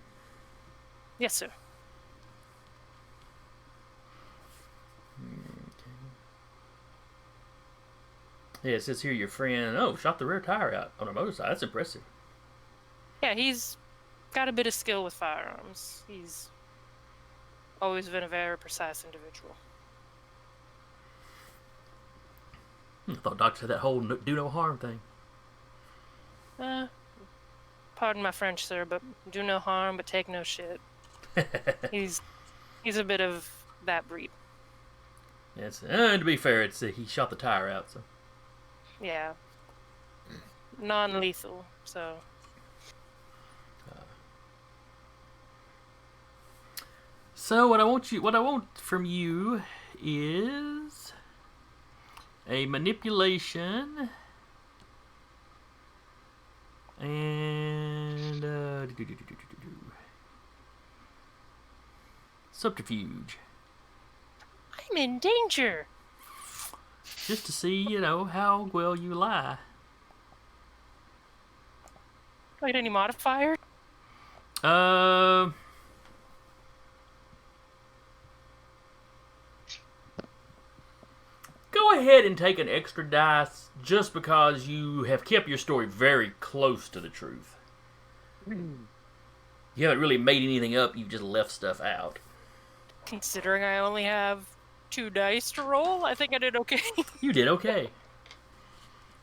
Yes, sir. Okay. Yeah, it says here your friend, shot the rear tire out on a motorcycle. That's impressive. Yeah, he's got a bit of skill with firearms. He's always been a very precise individual. I thought Doc said that whole do no harm thing. Pardon my French, sir, but do no harm, but take no shit. He's a bit of that breed. Yes, and to be fair, he shot the tire out, so. Yeah. Non-lethal, so. So what I want from you is a manipulation and subterfuge. I'm in danger. Just to see, how well you lie. Do I get any modifier? Go ahead and take an extra dice just because you have kept your story very close to the truth. You haven't really made anything up, you've just left stuff out. Considering I only have 2 dice to roll, I think I did okay. You did okay.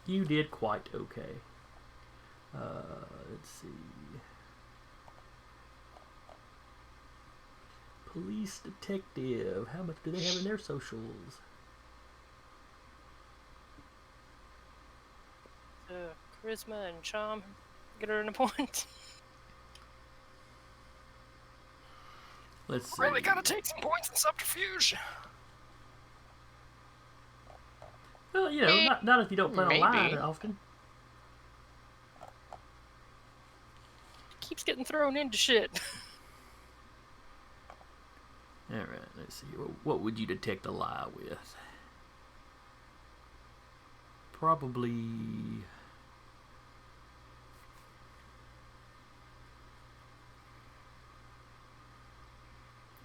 You did quite okay. Let's see. Police detective. How much do they have in their socials? Charisma and charm. Get her an appointment. Let's see. Really gotta take some points in subterfuge. Well, you know, not if you don't plan on lying Maybe. often. Keeps getting thrown into shit. All right, let's see. What would you detect a lie with? Probably.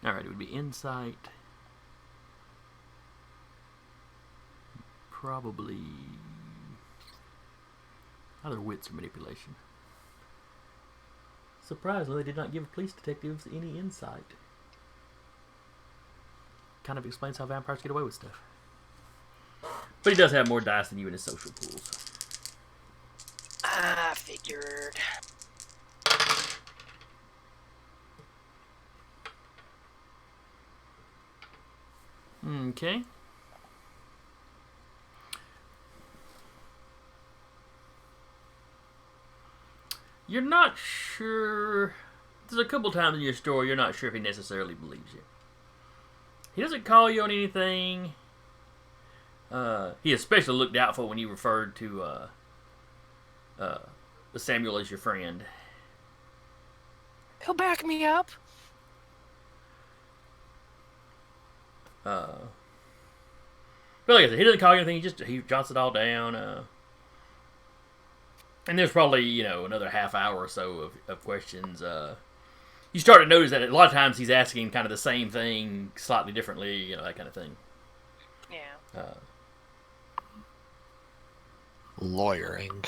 All right, it would be insight. Probably either wits or manipulation. Surprisingly, they did not give police detectives any insight. Kind of explains how vampires get away with stuff. But he does have more dice than you in his social pools. I figured. Okay. You're not sure. There's a couple times in your story you're not sure if he necessarily believes you. He doesn't call you on anything. He especially looked doubtful when you referred to Samuel as your friend. He'll back me up. But like I said, he doesn't call you anything. He jots it all down. And there's probably, another half hour or so of questions. You start to notice that a lot of times he's asking kind of the same thing slightly differently, that kind of thing. Yeah. Lawyering.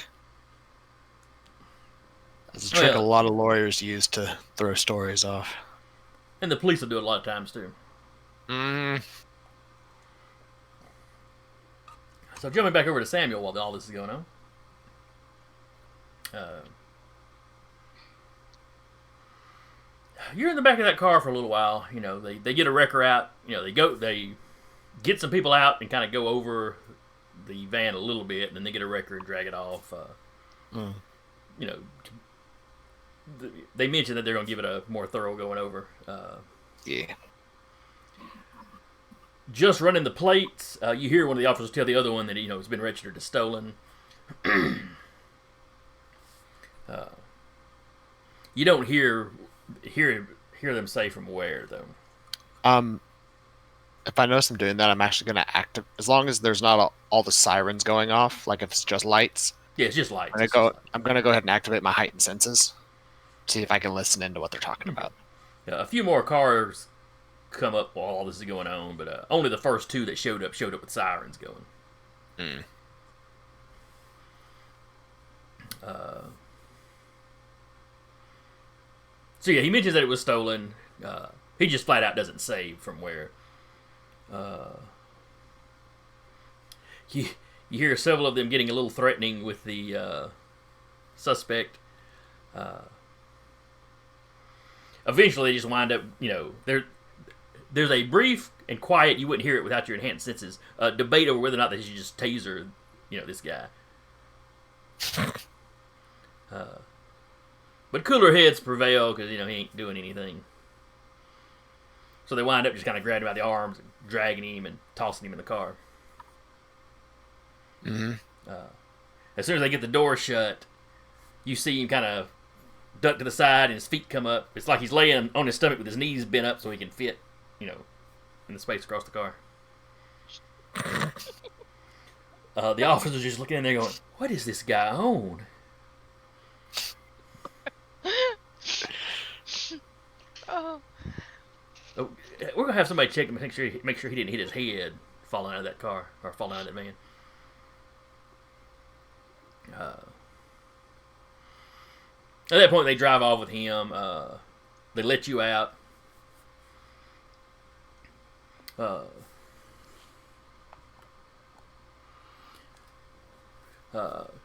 That's a trick a lot of lawyers use to throw stories off. And the police will do it a lot of times, too. So jumping back over to Samuel while all this is going on. You're in the back of that car for a little while. They get a wrecker out. They get some people out and kind of go over the van a little bit, and then they get a wrecker and drag it off. They mentioned that they're going to give it a more thorough going over. Yeah. Just running the plates, you hear one of the officers tell the other one that it's been registered as stolen. You don't hear them say from where, though. If I notice them doing that, I'm actually going to activate, as long as there's not all the sirens going off, like if it's just lights. Yeah, it's just lights. I'm going to go ahead and activate my heightened senses, see if I can listen into what they're talking about. A few more cars come up while all this is going on, but only the first two that showed up with sirens going. So yeah, he mentions that it was stolen. He just flat out doesn't say from where. You hear several of them getting a little threatening with the suspect. Eventually, they just wind up, there's a brief and quiet, you wouldn't hear it without your enhanced senses, debate over whether or not they should just taser, this guy. But cooler heads prevail because, he ain't doing anything. So they wind up just kind of grabbing him by the arms and dragging him and tossing him in the car. As soon as they get the door shut, you see him kind of duck to the side and his feet come up. It's like he's laying on his stomach with his knees bent up so he can fit, in the space across the car. The officer's just looking in there going, what is this guy on? Oh. We're gonna have somebody check him and make sure he didn't hit his head falling out of that car or falling out of that van. At that point, they drive off with him. They let you out.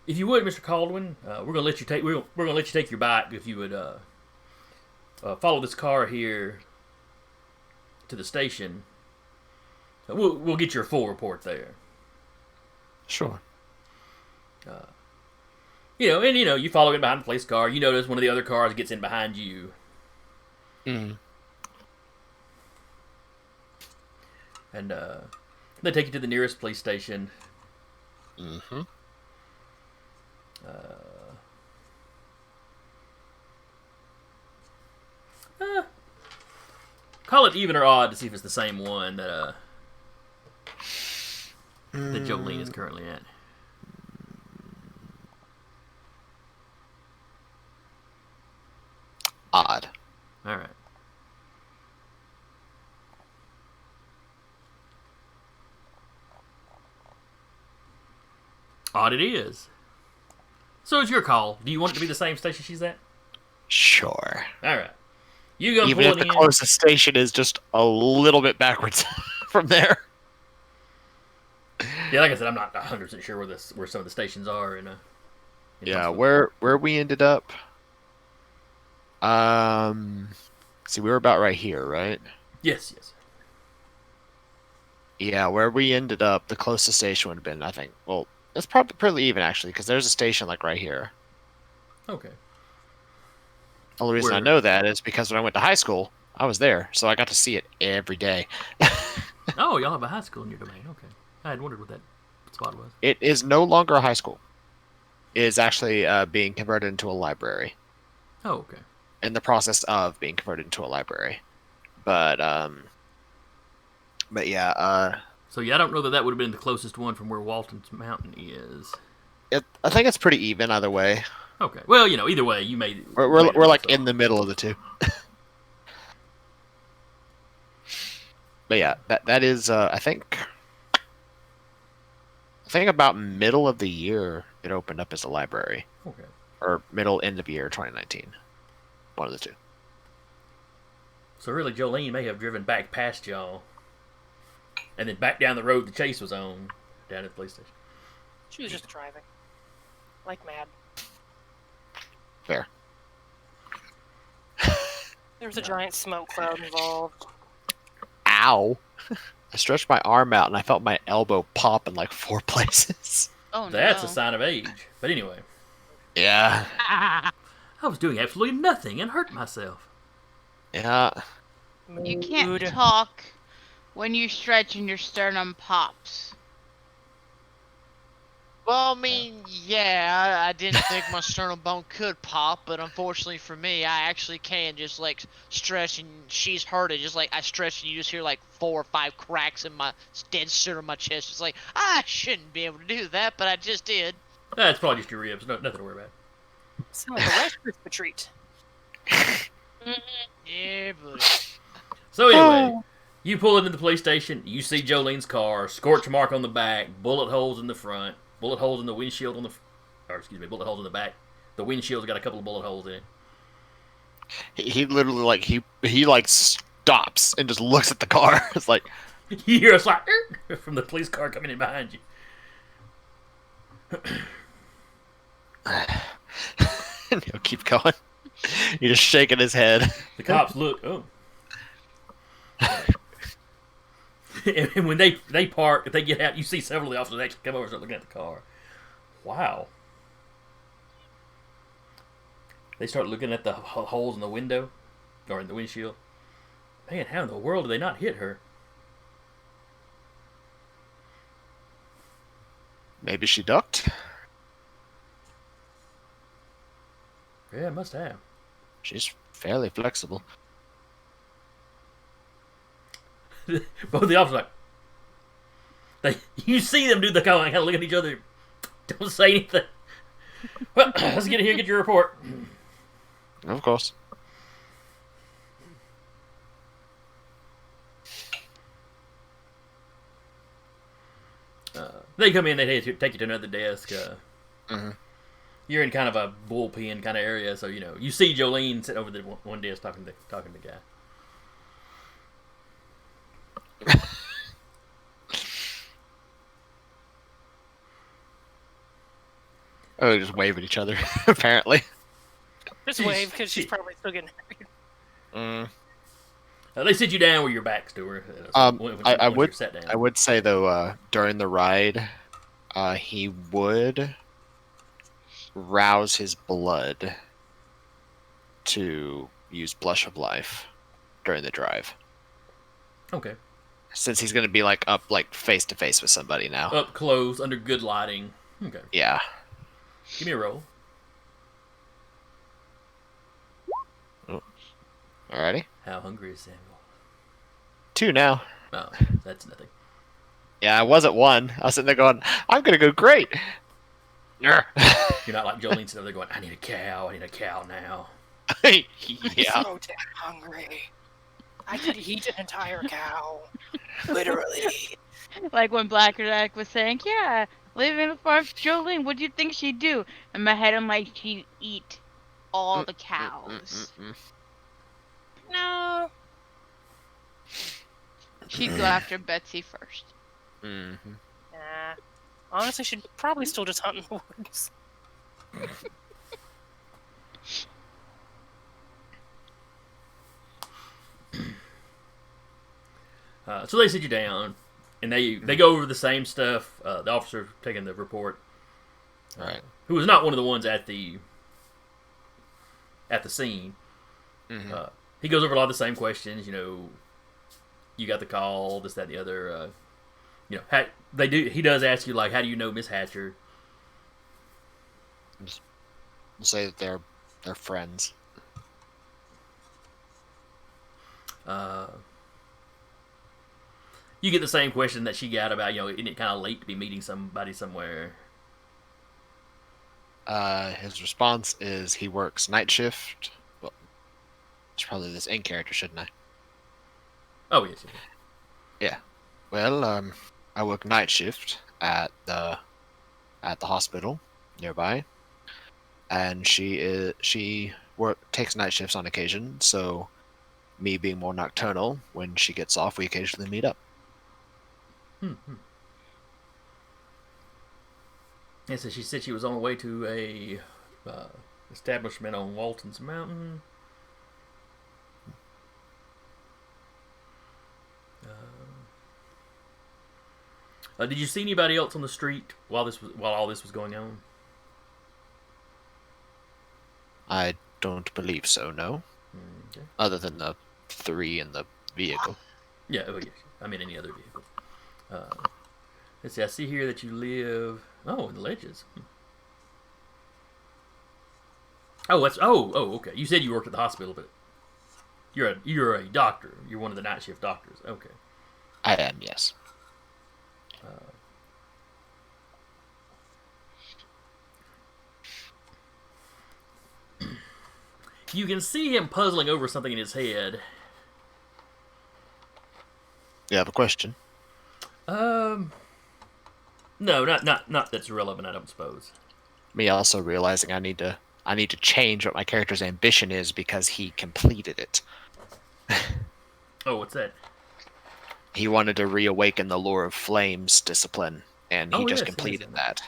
If you would, Mr. Caldwin, we're gonna let you take your bike. If you would follow this car here to the station, we'll get your full report there. Sure. You follow in behind the police car. You notice one of the other cars gets in behind you. Mm. And they take you to the nearest police station. Mm-hmm. Call it even or odd to see if it's the same one that Jolene is currently at. Odd. All right. Odd it is. So it's your call. Do you want it to be the same station she's at? Sure. All right. You go Even if pulling the in. closest station is just a little bit backwards from there. Yeah, like I said, I'm not 100% sure where some of the stations are. Yeah, where we ended up. See, we were about right here, right? Yes. Yeah, where we ended up, the closest station would have been, I think. Well, it's probably pretty even actually, because there's a station like right here. Okay. The only reason I know that is because when I went to high school, I was there, so I got to see it every day. Oh, y'all have a high school in your domain. Okay. I had wondered what that spot was. It is no longer a high school. It is actually being converted into a library. Oh, okay. In the process of being converted into a library. But yeah. So yeah, I don't know that would have been the closest one from where Walton's Mountain is. I think it's pretty even either way. Okay. Well, either way, you made. We're like in the middle of the two. But yeah, that is I think about middle of the year it opened up as a library. Okay. Or middle end of year 2019. One of the two. So really, Jolene may have driven back past y'all, and then back down the road the chase was on, down at the police station. She was just driving. Like mad. Fair. There was a giant smoke cloud involved. Ow! I stretched my arm out and I felt my elbow pop in like 4 places. Oh, That's no. a sign of age. But anyway. Yeah. I was doing absolutely nothing and hurt myself. Yeah. You can't talk when you stretch and your sternum pops. Well, I mean, yeah, I didn't think my sternum bone could pop, but unfortunately for me, I actually can just like stretch and she's hurting. Just like I stretch and you just hear like 4 or 5 cracks in my dead center of my chest. It's like, I shouldn't be able to do that, but I just did. That's probably just your ribs. Nothing to worry about. Sounds like a respiratory treat. Yeah, buddy. So anyway, you pull into the police station. You see Jolene's car, scorch mark on the back, bullet holes in the front, bullet holes in the windshield bullet holes in the back. The windshield's got a couple of bullet holes in it. He literally like he like stops and just looks at the car. It's like You hear a slap from the police car coming in behind you. He'll keep going. He's just shaking his head. The cops look. Oh. And when they park, if they get out, you see several of the officers actually come over and start looking at the car. Wow. They start looking at the holes in the window, or in the windshield. Man, how in the world did they not hit her? Maybe she ducked. Yeah, must have. She's fairly flexible. Both the officers you see them do the kind of look at each other. Don't say anything. Well, let's get in here and get your report. Of course. They come in, they take you to another desk. Mm-hmm. You're in kind of a bullpen kind of area, so you see Jolene sitting over the one desk talking to the guy. Oh, they just wave at each other, apparently. Just wave, because she's probably still getting married. They sit you down with your backs to her. I would say though, during the ride, he would rouse his blood to use Blush of Life during the drive. Okay. Since he's going to be up face to face with somebody now. Up close, under good lighting. Okay. Yeah. Give me a roll. Alrighty. How hungry is Samuel? 2 now. Oh, that's nothing. Yeah, I was at 1. I was sitting there going, I'm going to go great. You're not like Jolene sitting there going, I need a cow now. Yeah. I'm so damn hungry. I could eat an entire cow. Literally. Like when Blackjack was saying, yeah, living in the farm, Jolene, what do you think she'd do? In my head, I'm like, she'd eat all the cows. No. She'd go after Betsy first. Mm-hmm. Nah. Honestly, she'd probably still just hunt in the woods. So they sit you down, and they go over the same stuff. The officer taking the report, Right. who was not one of the ones at the scene. Mm-hmm. He goes over a lot of the same questions. You got the call, this, that, and the other. He does ask you how do you know Miss Hatcher? We'll say that they're friends. You get the same question that she got about, isn't it kind of late to be meeting somebody somewhere? His response is he works night shift. Well, it's probably this in character, shouldn't I? Oh, yes. Yeah. Well, I work night shift at the hospital nearby, and she takes night shifts on occasion. So, me being more nocturnal, when she gets off, we occasionally meet up. And so she said she was on her way to a establishment on Walton's Mountain. Did you see anybody else on the street while all this was going on? I don't believe so. No. Okay. Other than the 3 in the vehicle. Yeah. Oh, yeah. I mean, any other vehicle. Let's see. I see here that you live. Oh, in the Ledges. Oh, that's. Okay. You said you worked at the hospital, but you're a doctor. You're one of the night shift doctors. Okay. I am, yes. You can see him puzzling over something in his head. You have a question? No, not that's relevant. I don't suppose. Me also realizing I need to change what my character's ambition is because he completed it. Oh, what's that? He wanted to reawaken the Lure of Flames discipline, and he just yes, completed yes. that.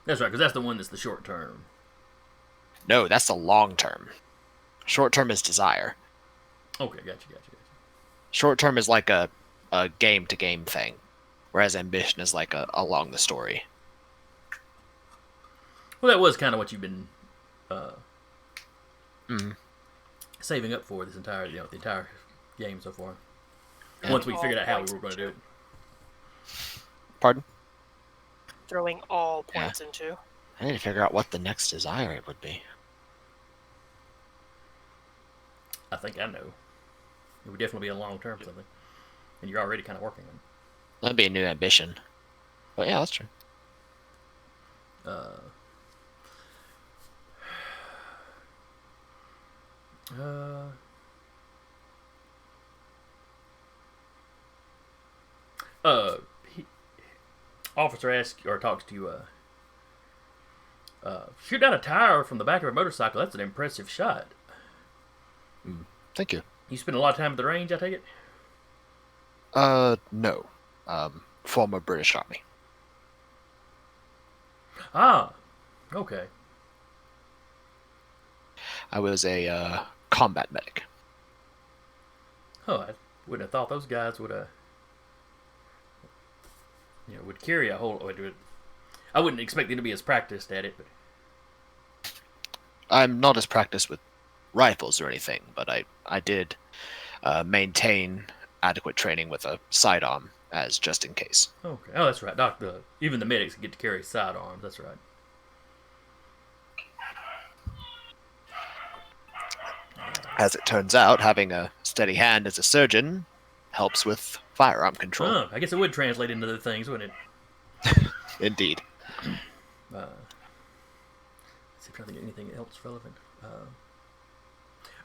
That's right, because that's the one that's the short term. No, that's the long term. Short term is desire. Okay, gotcha. Short term is like a game to game thing, whereas ambition is like along the story. Well, that was kind of what you've been Mm-hmm. saving up for this entire, the entire game so far. Once we figured out how we were going to do it. Pardon? Throwing all points into. I need to figure out what the next desire it would be. I think I know. It would definitely be a long term something, and you're already kind of working on it. That'd be a new ambition. But yeah, that's true. Officer asks or talks to you. Shoot down a tire from the back of a motorcycle. That's an impressive shot. Thank you. You spend a lot of time at the range, I take it? No. Former British Army. Ah, okay. I was a combat medic. Oh, I wouldn't have thought those guys would would carry a whole. I wouldn't expect them to be as practiced at it, but I'm not as practiced with rifles or anything, but I did maintain adequate training with a sidearm as just in case. Okay. Oh, that's right. Even the medics get to carry sidearms. That's right. As it turns out, having a steady hand as a surgeon helps with firearm control. Oh, I guess it would translate into other things, wouldn't it? Indeed. Let's see if I think of anything else relevant.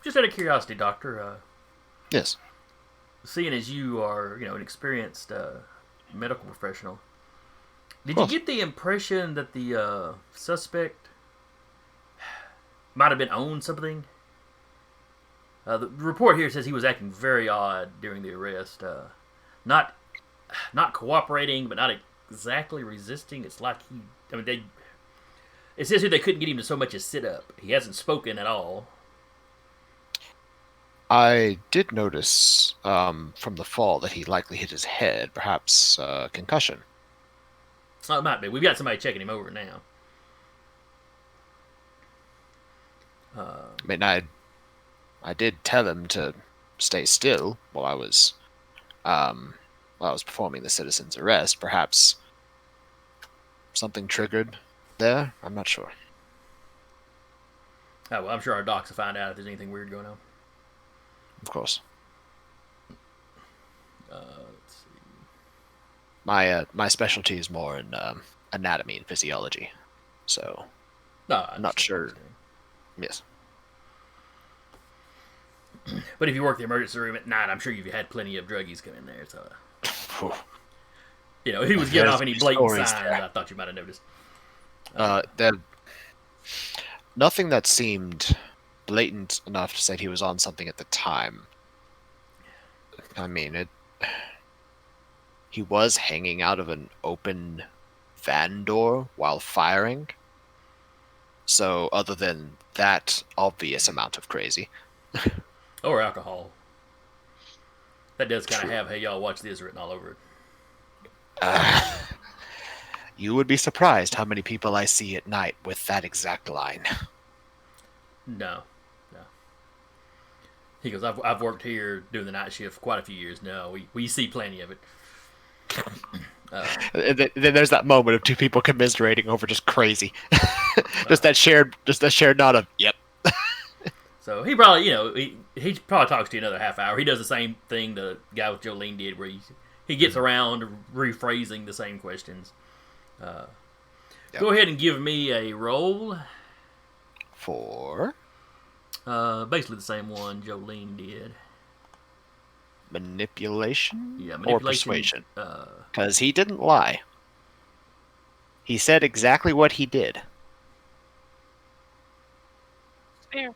Just out of curiosity, Doctor. Yes. Seeing as you are, an experienced medical professional, did you get the impression that the suspect might have been on something? The report here says he was acting very odd during the arrest. Not cooperating, but not exactly resisting. It's like it says here they couldn't get him to so much as sit up. He hasn't spoken at all. I did notice from the fall that he likely hit his head, perhaps concussion. Oh, it might be. We've got somebody checking him over now. I mean, I did tell him to stay still while I was performing the citizen's arrest. Perhaps something triggered there. I'm not sure. Oh, well, I'm sure our docs will find out if there's anything weird going on. Of course. Let's see. My specialty is more in anatomy and physiology, so I'm not sure. Yes. But if you work the emergency room at night, I'm sure you've had plenty of druggies come in there. So, if he was giving off any blatant signs, I thought you might have noticed. Nothing that seemed blatant enough to say he was on something at the time. I mean, he was hanging out of an open van door while firing. So, other than that obvious amount of crazy. Or alcohol. That does kind of have, hey, y'all, watch this written all over it. You would be surprised how many people I see at night with that exact line. No. He goes, I've worked here doing the night shift for quite a few years. No, we see plenty of it. Then there's that moment of two people commiserating over just crazy. just that shared nod of, yep. So he probably, he probably talks to you another half hour. He does the same thing the guy with Jolene did, where he gets around to rephrasing the same questions. Yep. Go ahead and give me a roll. For? Basically the same one Jolene did. Manipulation? Yeah, or persuasion? Because he didn't lie. He said exactly what he did. Fair.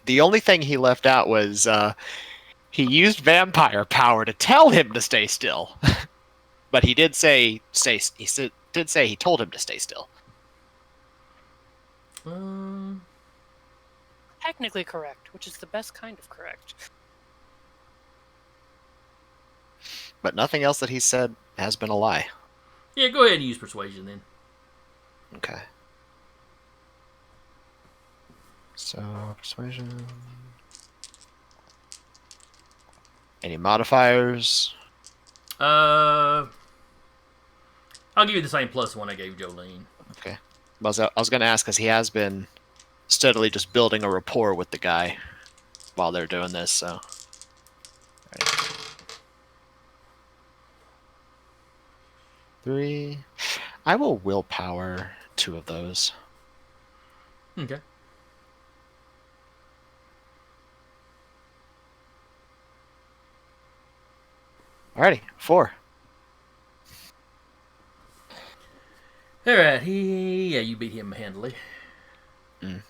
The only thing he left out was he used vampire power to tell him to stay still. But he did say he told him to stay still. Technically correct, which is the best kind of correct. But nothing else that he said has been a lie. Yeah, go ahead and use persuasion then. Okay. So, persuasion. Any modifiers? I'll give you the same plus one I gave Jolene. Okay. I was going to ask, because he has been steadily just building a rapport with the guy while they're doing this, so. Right. 3. I will willpower 2 of those. Okay. Alrighty, 4. Alright, you beat him handily. Have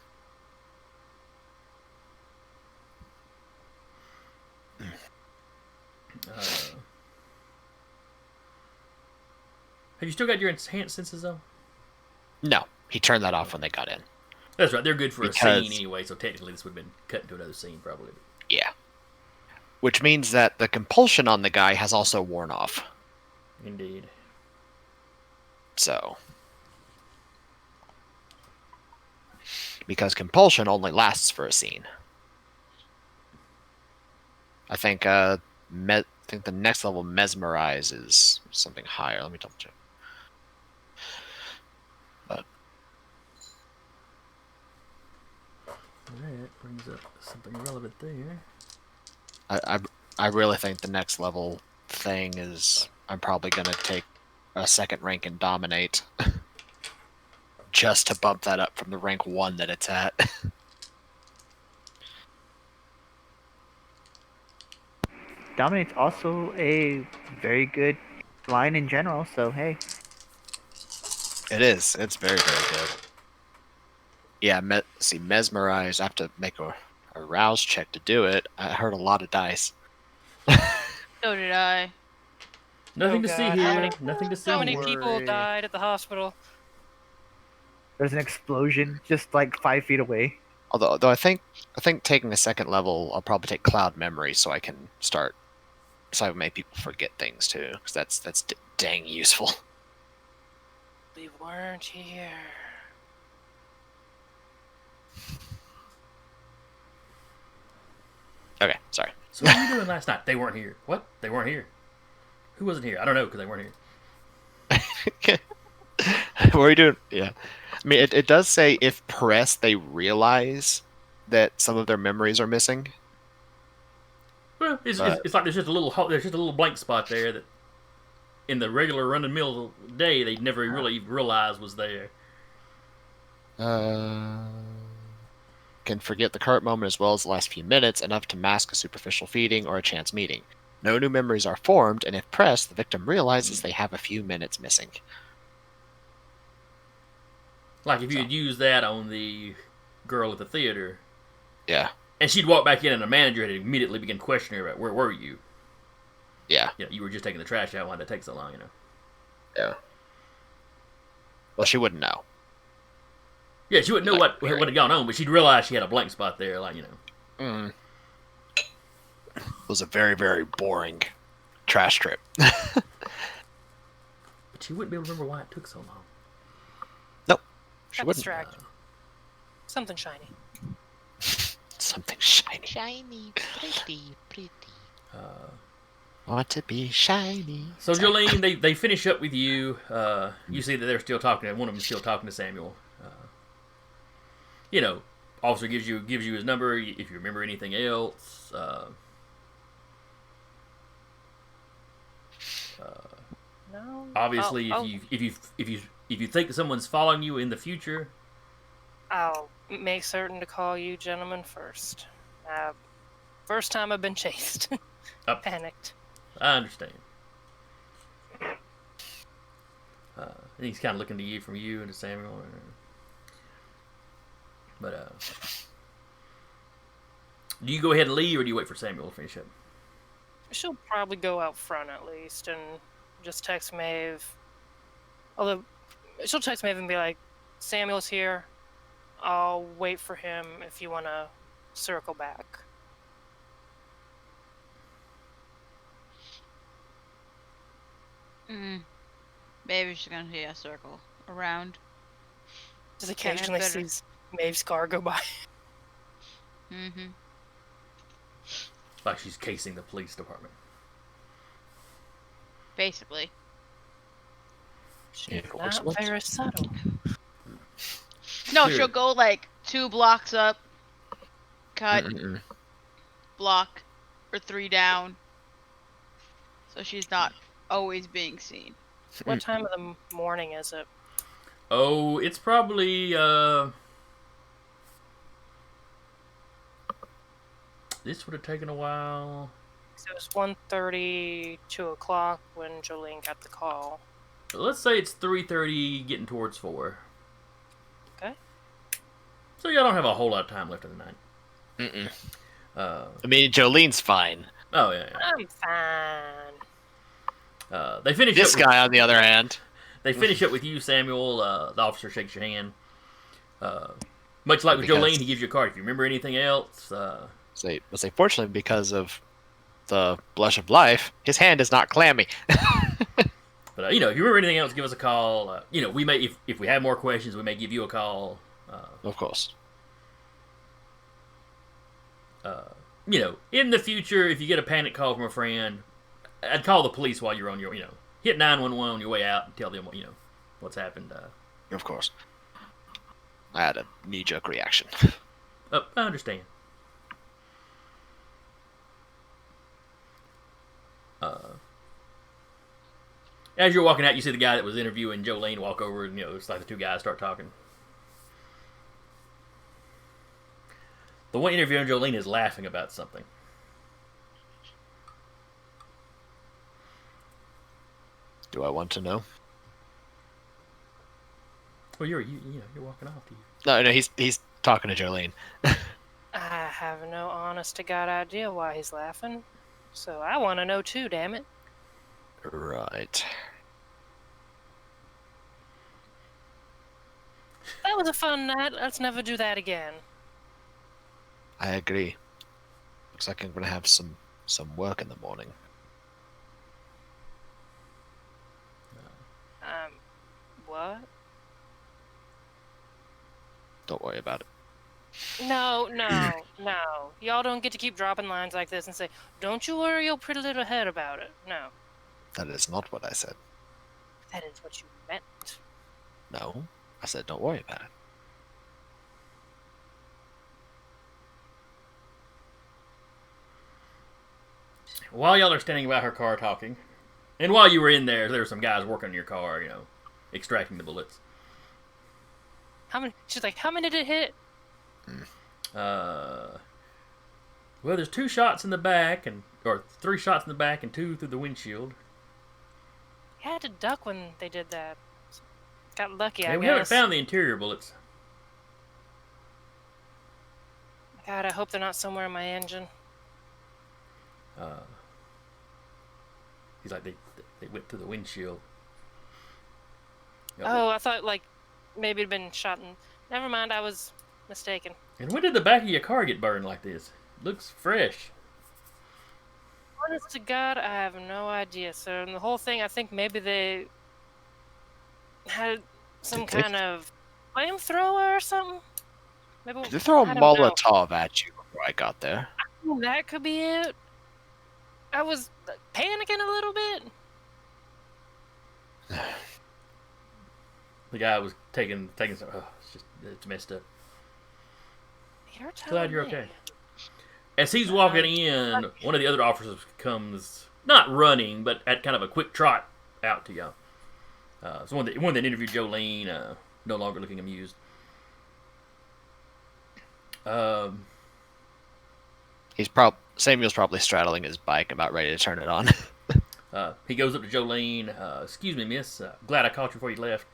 you still got your enhanced senses, though? No, he turned that off when they got in. That's right, they're good for a scene anyway, so technically this would have been cut into another scene, probably. Yeah. Which means that the compulsion on the guy has also worn off. Indeed. So. because compulsion only lasts for a scene. I think the next level, mesmerize, is something higher. Let me double check. But That brings up something relevant there. I really think the next level thing is I'm probably gonna take a second rank in dominate, just to bump that up from the rank 1 that it's at. Dominate's also a very good line in general, so hey. It is. It's very, very good. Yeah, mesmerize. I have to make a rouse check to do it. I heard a lot of dice. So did I. Nothing Oh to see God, how here. many- Nothing to see How many here. people worry. died at the hospital? There's an explosion just like 5 feet away. Although I think taking the second level, I'll probably take cloud memory so I can start. So I make people forget things too, because that's dang useful. We weren't here. Okay, sorry. So what were you doing last night? They weren't here. What? They weren't here. Who wasn't here? I don't know because they weren't here. What are you doing? Yeah. I mean, it does say if pressed, they realize that some of their memories are missing. Well, it's like there's just a little blank spot there that in the regular run-of-the-mill day they never really realized was there. Can forget the current moment as well as the last few minutes, enough to mask a superficial feeding or a chance meeting. No new memories are formed, and if pressed, the victim realizes they have a few minutes missing. Like if you had used that on the girl at the theater, Yeah. and she'd walk back in and the manager had immediately begin questioning her about where were you? Yeah. You know, you were just taking the trash out. Why did it take so long? You know. Yeah. Well, she wouldn't know. Yeah, she wouldn't know what had gone on, but she'd realize she had a blank spot there. Like, you know. It was a very, very boring trash trip. But she wouldn't be able to remember why it took so long. Nope. She Got wouldn't. distracted. Something shiny. Something shiny. Shiny, pretty. Want to be shiny. So Jolene, they finish up with you. You see that they're still talking. One of them is still talking to Samuel. You know, officer gives you his number if you remember anything else. No. Obviously, I'll, if you think that someone's following you in the future, I'll make certain to call you gentlemen first. First time I've been chased. Panicked. I understand. And he's kind of looking to you from you and to Samuel. But do you go ahead and leave, or do you wait for Samuel to finish up? She'll probably go out front at least and just text Maeve. Although, she'll text Maeve and be like, Samuel's here. I'll wait for him if you want to circle back. Maybe she's gonna circle around. Just occasionally sees Maeve's car go by. Mm-hmm. Like she's casing the police department. Basically. She's not very subtle. No, Dude. she'll go like 2 blocks up, cut, block, or 3 down. So she's not always being seen. What time of the morning is it? Oh, it's probably this would have taken a while. So it was 1:30, 2 o'clock when Jolene got the call. Let's say it's 3:30, getting towards 4. Okay. So y'all don't have a whole lot of time left of the night. I mean, Jolene's fine. Oh yeah. I'm fine. They finish This up guy, on the other hand. They finish up with you, Samuel. The officer shakes your hand. Much like with Because- Jolene, he gives you a card. If you remember anything else, Say, fortunately, because of the blush of life, his hand is not clammy. but you know, if you remember anything else, give us a call. You know, we may, if we have more questions, we may give you a call. Of course. in the future, if you get a panic call from a friend, I'd call the police while you're on your, hit 911 on your way out and tell them, what's happened. Of course. I had a knee-jerk reaction. I understand. As you're walking out, you see the guy that was interviewing Jolene walk over, and it's like the two guys start talking. The one interviewing Jolene is laughing about something. Do I want to know? Well, you're walking off. No, he's talking to Jolene. I have no honest to God idea why he's laughing. So I want to know too, damn it. Right. That was a fun night. Let's never do that again. I agree. Looks like I'm gonna have some work in the morning. What? Don't worry about it. No. Y'all don't get to keep dropping lines like this and say, "Don't you worry your pretty little head about it." No. That is not what I said. That is what you meant. No, I said don't worry about it. While y'all are standing by her car talking, and while you were in there were some guys working on your car, extracting the bullets. How many? She's like, how many did it hit? Well, there's 2 shots in the back, or 3 shots in the back and 2 through the windshield. You had to duck when they did that. Got lucky, I And we guess. haven't found the interior bullets. God, I hope they're not somewhere in my engine. He's like, they went through the windshield. Oh, I thought like maybe it'd been shot in. Never mind, I was mistaken. And when did the back of your car get burned like this? Looks fresh. Honest to God, I have no idea, sir. And the whole thing, I think maybe they had some kind of flamethrower or something. Maybe Did they throw a I don't know. Molotov at you before I got there? That could be it. I was panicking a little bit. The guy was taking some. Oh, it's messed up. You're Glad you're telling me. okay. As he's walking in, one of the other officers comes, not running, but at kind of a quick trot out to y'all. So one that interviewed Jolene, no longer looking amused. Samuel's probably straddling his bike, about ready to turn it on. He goes up to Jolene. Excuse me, miss. Glad I caught you before you left.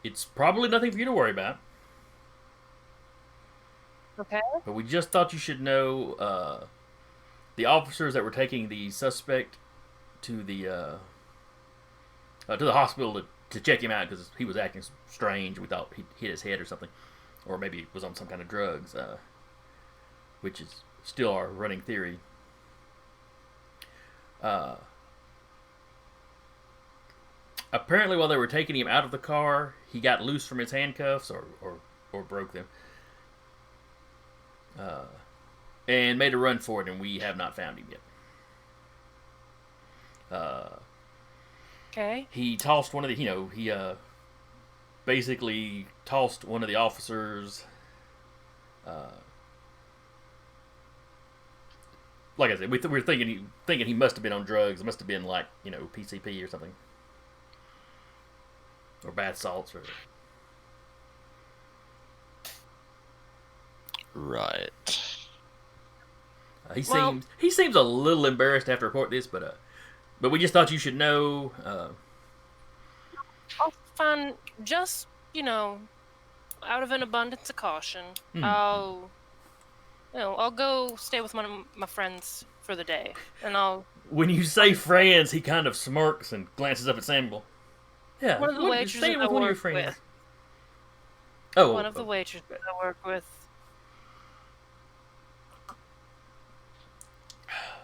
It's probably nothing for you to worry about. Okay. But we just thought you should know the officers that were taking the suspect to the hospital to check him out because he was acting strange. We thought he hit his head or something, or maybe he was on some kind of drugs, which is still our running theory. Apparently, while they were taking him out of the car, he got loose from his handcuffs or broke them. And made a run for it, and we have not found him yet. Okay. He tossed one of the, he basically tossed one of the officers. Like I said, we were thinking he must have been on drugs. It must have been like PCP or something, or bath salts or. Right. He seems a little embarrassed to have to report this, but we just thought you should know. I'll find just out of an abundance of caution. I'll go stay with one of my friends for the day, and I'll. When you say friends, he kind of smirks and glances up at Samuel. Yeah, One of the waitresses staying I with one of your work friends. with. Oh, One of the waitresses I work with.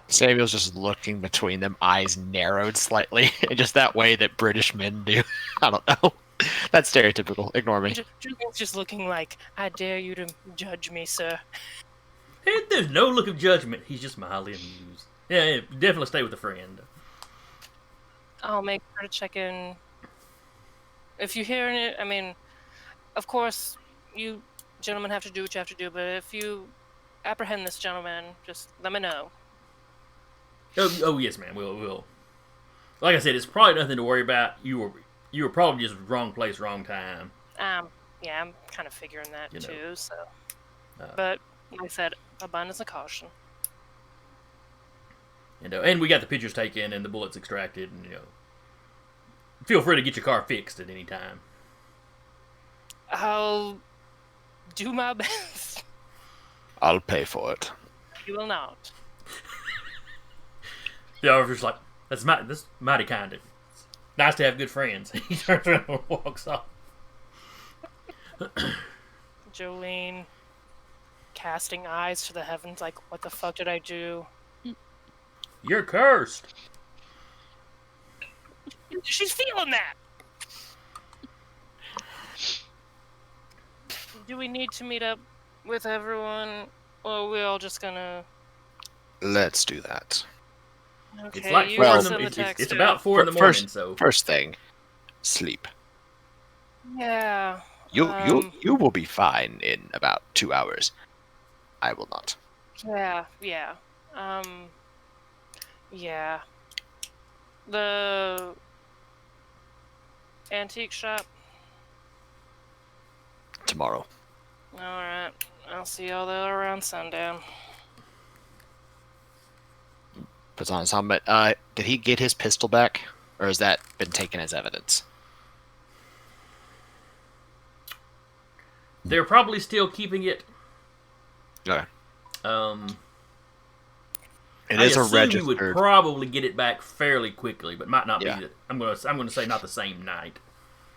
Samuel's just looking between them, eyes narrowed slightly, just that way that British men do. I don't know. That's stereotypical. Ignore me. Julian's just looking like, I dare you to judge me, sir. There's no look of judgment. He's just mildly amused. Yeah, definitely stay with a friend. I'll make sure to check in. If you hear it, I mean, of course, you gentlemen have to do what you have to do, but if you apprehend this gentleman, just let me know. Oh yes, ma'am. We'll. Like I said, it's probably nothing to worry about. You were probably just wrong place, wrong time. Yeah, I'm kind of figuring that You know. too. So, but like I said, abundance of caution. And we got the pictures taken and the bullets extracted, and feel free to get your car fixed at any time. I'll do my best. I'll pay for it. You will not. The officer's like, that's mighty kind of. Nice to have good friends. He turns around and walks off. Jolene, casting eyes to the heavens, like, what the fuck did I do? You're cursed. She's feeling that. Do we need to meet up with everyone, or are we all just gonna? Let's do that. Okay, It's like you 4 in send the the text it's out. about 4 in the morning. So First thing, sleep. Yeah. You will be fine in about 2 hours. I will not. Yeah. Yeah. The antique shop. Tomorrow. All right. I'll see y'all there around sundown. Puts on his helmet. Did he get his pistol back, or has that been taken as evidence? they're probably still keeping it. Okay. It I is a assume registered. you would probably get it back fairly quickly, but might not Yeah. be. I'm gonna say not the same night.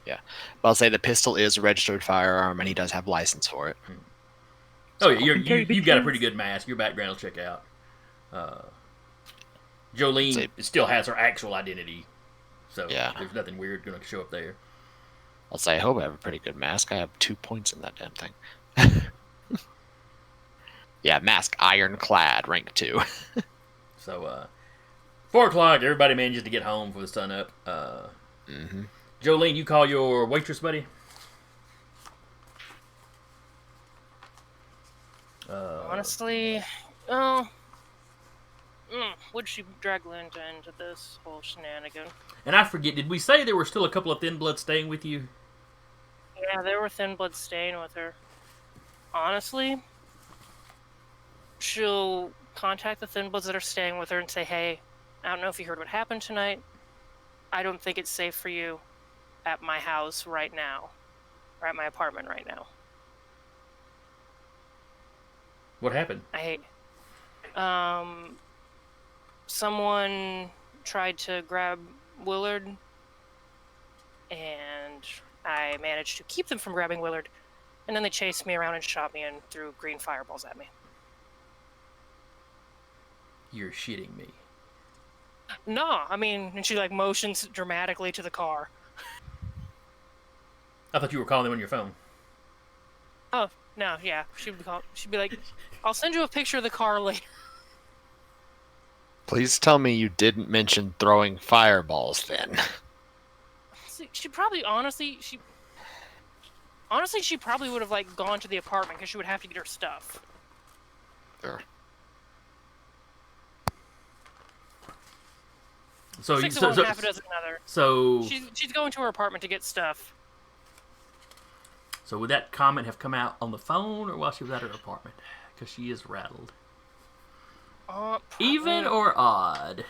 Yeah, but I'll say the pistol is a registered firearm, and he does have license for it. Oh yeah, Okay, you've got a bitches. pretty good mask. Your background will check out. Jolene Say- still has her actual identity, so Yeah. there's nothing weird going to show up there. I'll say I hope I have a pretty good mask. I have 2 points in that damn thing. Yeah, mask ironclad, rank 2. So 4 o'clock, everybody manages to get home for the sun up. Mm-hmm. Jolene, you call your waitress buddy. Honestly, would she drag Linda into this whole shenanigan? And I forget, did we say there were still a couple of thin bloods staying with you? Yeah, there were thin bloods staying with her. Honestly, she'll contact the thin bloods that are staying with her and say, hey, I don't know if you heard what happened tonight. I don't think it's safe for you at my house right now, or at my apartment right now. What happened? Someone tried to grab Willard, and I managed to keep them from grabbing Willard, and then they chased me around and shot me and threw green fireballs at me. You're shitting me. No, I mean, and she like motions dramatically to the car. I thought you were calling them on your phone. Oh, no, yeah. She'd be like, I'll send you a picture of the car later. Please tell me you didn't mention throwing fireballs then. She probably, honestly, she probably would have like gone to the apartment because she would have to get her stuff. Sure. So, Six of one, half a dozen another. So She's going to her apartment to get stuff. would that comment have come out on the phone or while she was at her apartment? Because she is rattled. Even or odd?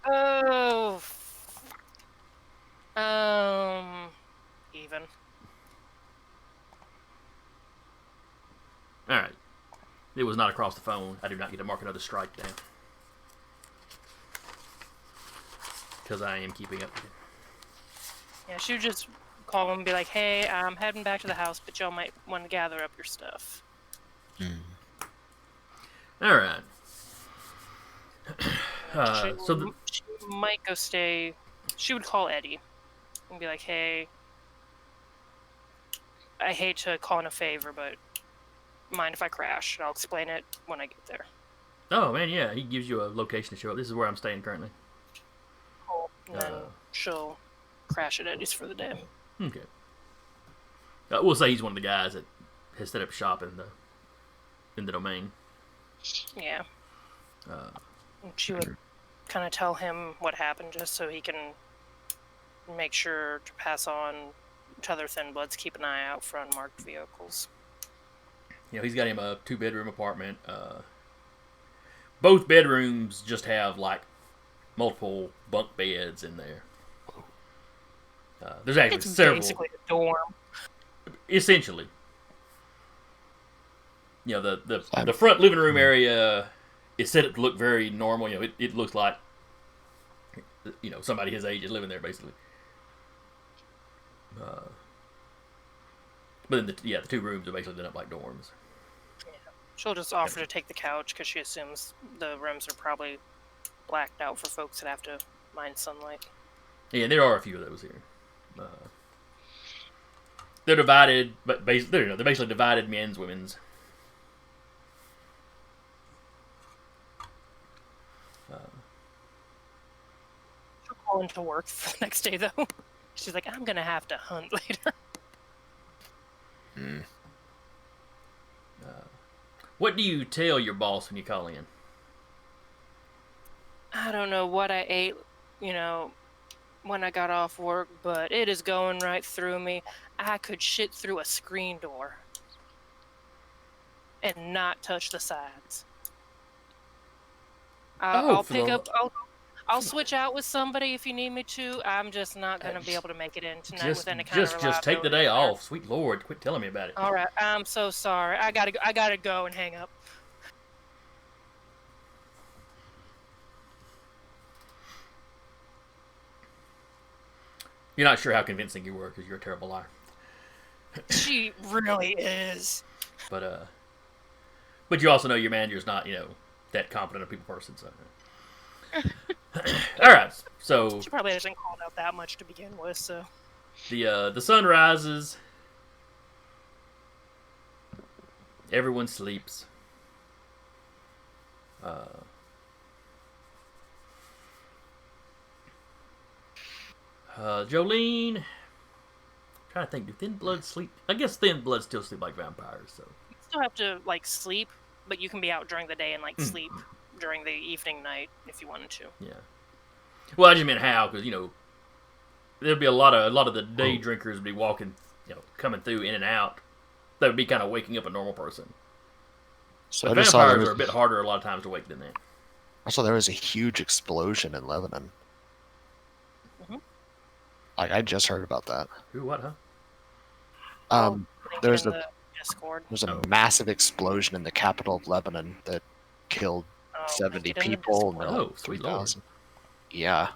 Oh. Even. All right. It was not across the phone. I do not get to mark another strike down. Because I am keeping up with it. Yeah, she would just call him and be like, hey, I'm heading back to the house, but y'all might want to gather up your stuff. All right. She might go stay. She would call Eddie and be like, hey, I hate to call in a favor, but mind if I crash? And I'll explain it when I get there. Oh man, yeah, he gives you a location to show up. This is where I'm staying currently. Cool. And then she'll crash at Eddie's for the day. Okay. We'll say he's one of the guys that has set up shop in the domain. Yeah. Uh, And she would kind of tell him what happened just so he can make sure to pass on to other Thin Bloods, keep an eye out for unmarked vehicles. he's got him a 2-bedroom apartment. Both bedrooms just have like multiple bunk beds in there. There's actually It's several. basically a dorm. Essentially, the front living room area is set up to look very normal. It looks like somebody his age is living there basically. But then the 2 rooms are basically done up like dorms. She'll just offer to take the couch because she assumes the rooms are probably blacked out for folks that have to mine sunlight. Yeah, there are a few of those here. They're divided, but they're basically divided men's, women's. She'll call into work for the next day, though. She's like, I'm going to have to hunt later. What do you tell your boss when you call in? I don't know what I ate, when I got off work, but it is going right through me. I could shit through a screen door and not touch the sides. I'll switch out with somebody if you need me to. I'm just not going to be able to make it in tonight with any kind of reliability. Just take the day off. Sweet Lord, quit telling me about it. All right, I'm so sorry. I gotta go and hang up. You're not sure how convincing you were because you're a terrible liar. She really is. But you also know your manager's not, that competent a people person. So, all right. So She probably hasn't called out that much to begin with. So the sun rises. Everyone sleeps. Jolene. I'm trying to think. Do Thin Bloods sleep? I guess Thin Bloods still sleep like vampires. So you still have to sleep, but you can be out during the day and sleep during the evening night if you wanted to. Yeah. Well, I just meant how, because there'd be a lot of the day drinkers would be walking, coming through in and out. That would be kind of waking up a normal person. So But I just saw vampires are a bit harder a lot of times to wake than that. I saw there was a huge explosion in Lebanon. Mhm. I just heard about that. Ooh, what, huh? There's in the Discord. a massive explosion in the capital of Lebanon that killed Oh, 70 get in the people. And Discord. there were like Sweet 3,000. Yeah.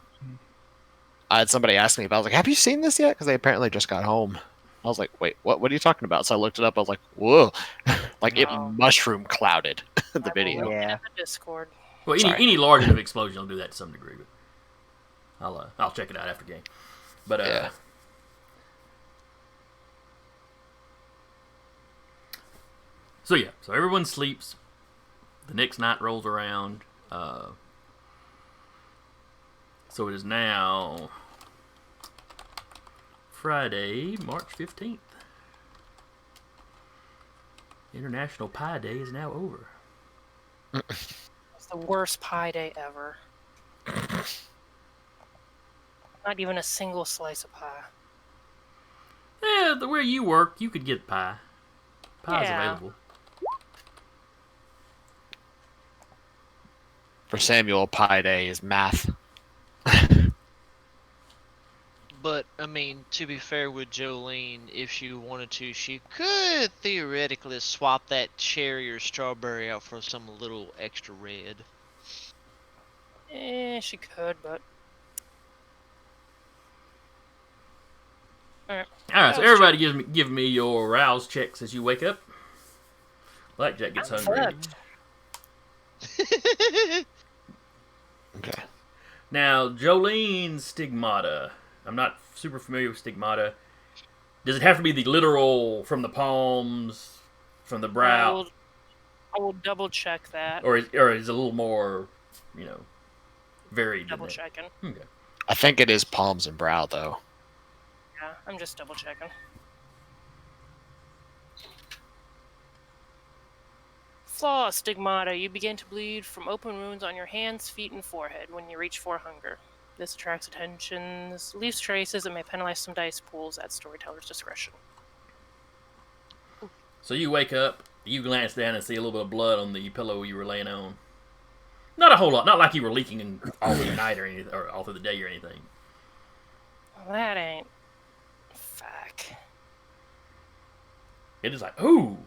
I had somebody ask me about. I was like, "Have you seen this yet?" Because they apparently just got home. I was like, "Wait, what? What are you talking about?" So I looked it up. I was like, "Whoa!" It Oh. mushroom clouded the I will video. link it Yeah. in the Discord. Well, Sorry. any large enough explosion will do that to some degree, but I'll check it out after game. But Yeah. So everyone sleeps. The next night rolls around. So it is now Friday, March 15th. International Pie Day is now over. It's the worst pie day ever. Not even a single slice of pie. Yeah, where you work, you could get pie. Pie's Yeah. available. For Samuel, Pi Day is math. But, I mean, to be fair with Jolene, if she wanted to, she could theoretically swap that cherry or strawberry out for some little extra red. She could, but... Alright. Alright, so Rouse everybody give me your rouse checks as you wake up. Blackjack gets I'm hungry. fucked. Okay. Now, Jolene's stigmata. I'm not super familiar with stigmata. Does it have to be the literal from the palms from the brow, I will double check that. or is it a little more, varied than Double that? checking. Okay. I think it is palms and brow, though. Yeah, I'm just double checking. Flaw, stigmata. You begin to bleed from open wounds on your hands, feet, and forehead when you reach for hunger. This attracts attentions, leaves traces, and may penalize some dice pools at storyteller's discretion. So you wake up, you glance down and see a little bit of blood on the pillow you were laying on. Not a whole lot. Not like you were leaking all through the night or anything, or all through the day or anything. Well, that ain't... Fuck. It is like, ooh.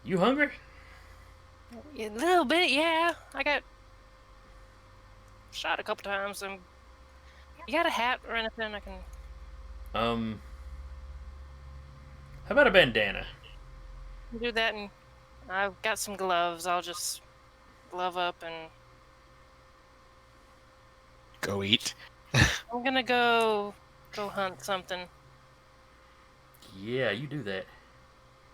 You hungry? A little bit, yeah. I got shot a couple times. You got a hat or anything I can... How about a bandana? do that, and I've got some gloves. I'll just glove up, and Go eat. I'm gonna go hunt something. Yeah, you do that.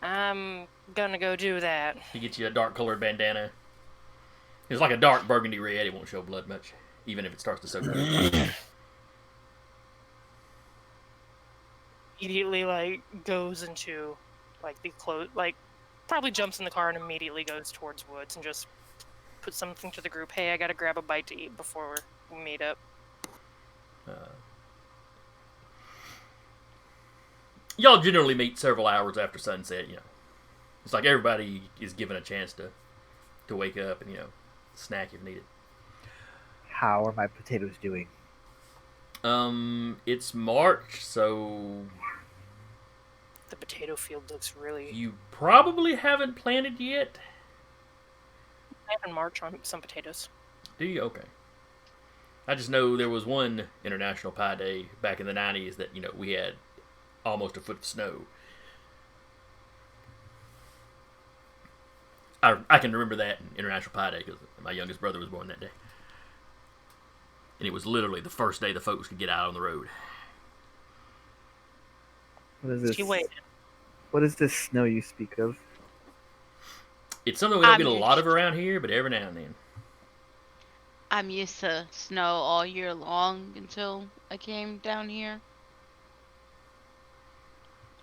I'm gonna go do that. He gets you a dark colored bandana. It's like a dark burgundy red. It won't show blood much, even if it starts to soak up. Immediately, goes into, the clothes, probably jumps in the car and immediately goes towards Woods and just puts something to the group. Hey, I gotta grab a bite to eat before we meet up. Y'all generally meet several hours after sunset, It's like everybody is given a chance to wake up and, snack if needed. How are my potatoes doing? It's March, so The potato field looks really... you probably haven't planted yet. I can march on some potatoes. Do you? Okay. I just know there was one International Pie Day back in the 90s that, we had almost a foot of snow. I can remember that International Pie Day because my youngest brother was born that day. And it was literally the first day the folks could get out on the road. What is this? She waited. What is this snow you speak of? It's something we don't get a I'm lot of around here, but every now and then. I'm used to snow all year long until I came down here.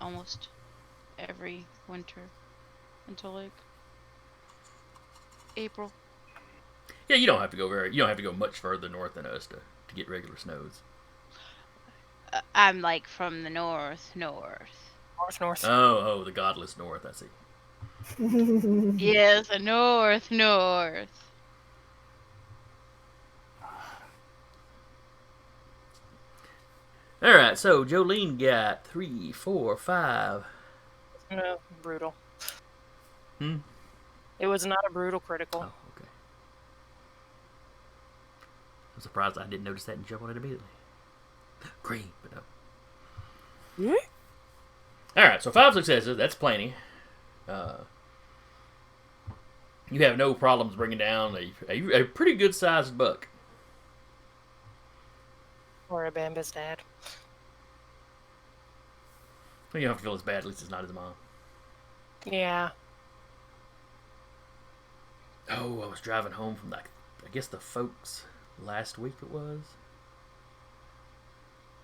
Almost every winter until April. Yeah, you don't have to go much further north than us to get regular snows. I'm from the north. North. Oh, the godless north, I see. Yes, the north. Alright, so Jolene got 3, 4, 5. No, brutal. Hmm? It was not a brutal critical. Oh, okay. I'm surprised I didn't notice that and jump on it immediately. Green, but no. Yeah? Alright, so 5 successes, that's plenty. You have no problems bringing down a pretty good sized buck. Or a Bamba's dad. You don't have to feel as bad, at least it's not his mom. Yeah. Oh, I was driving home from, I guess the folks last week it was.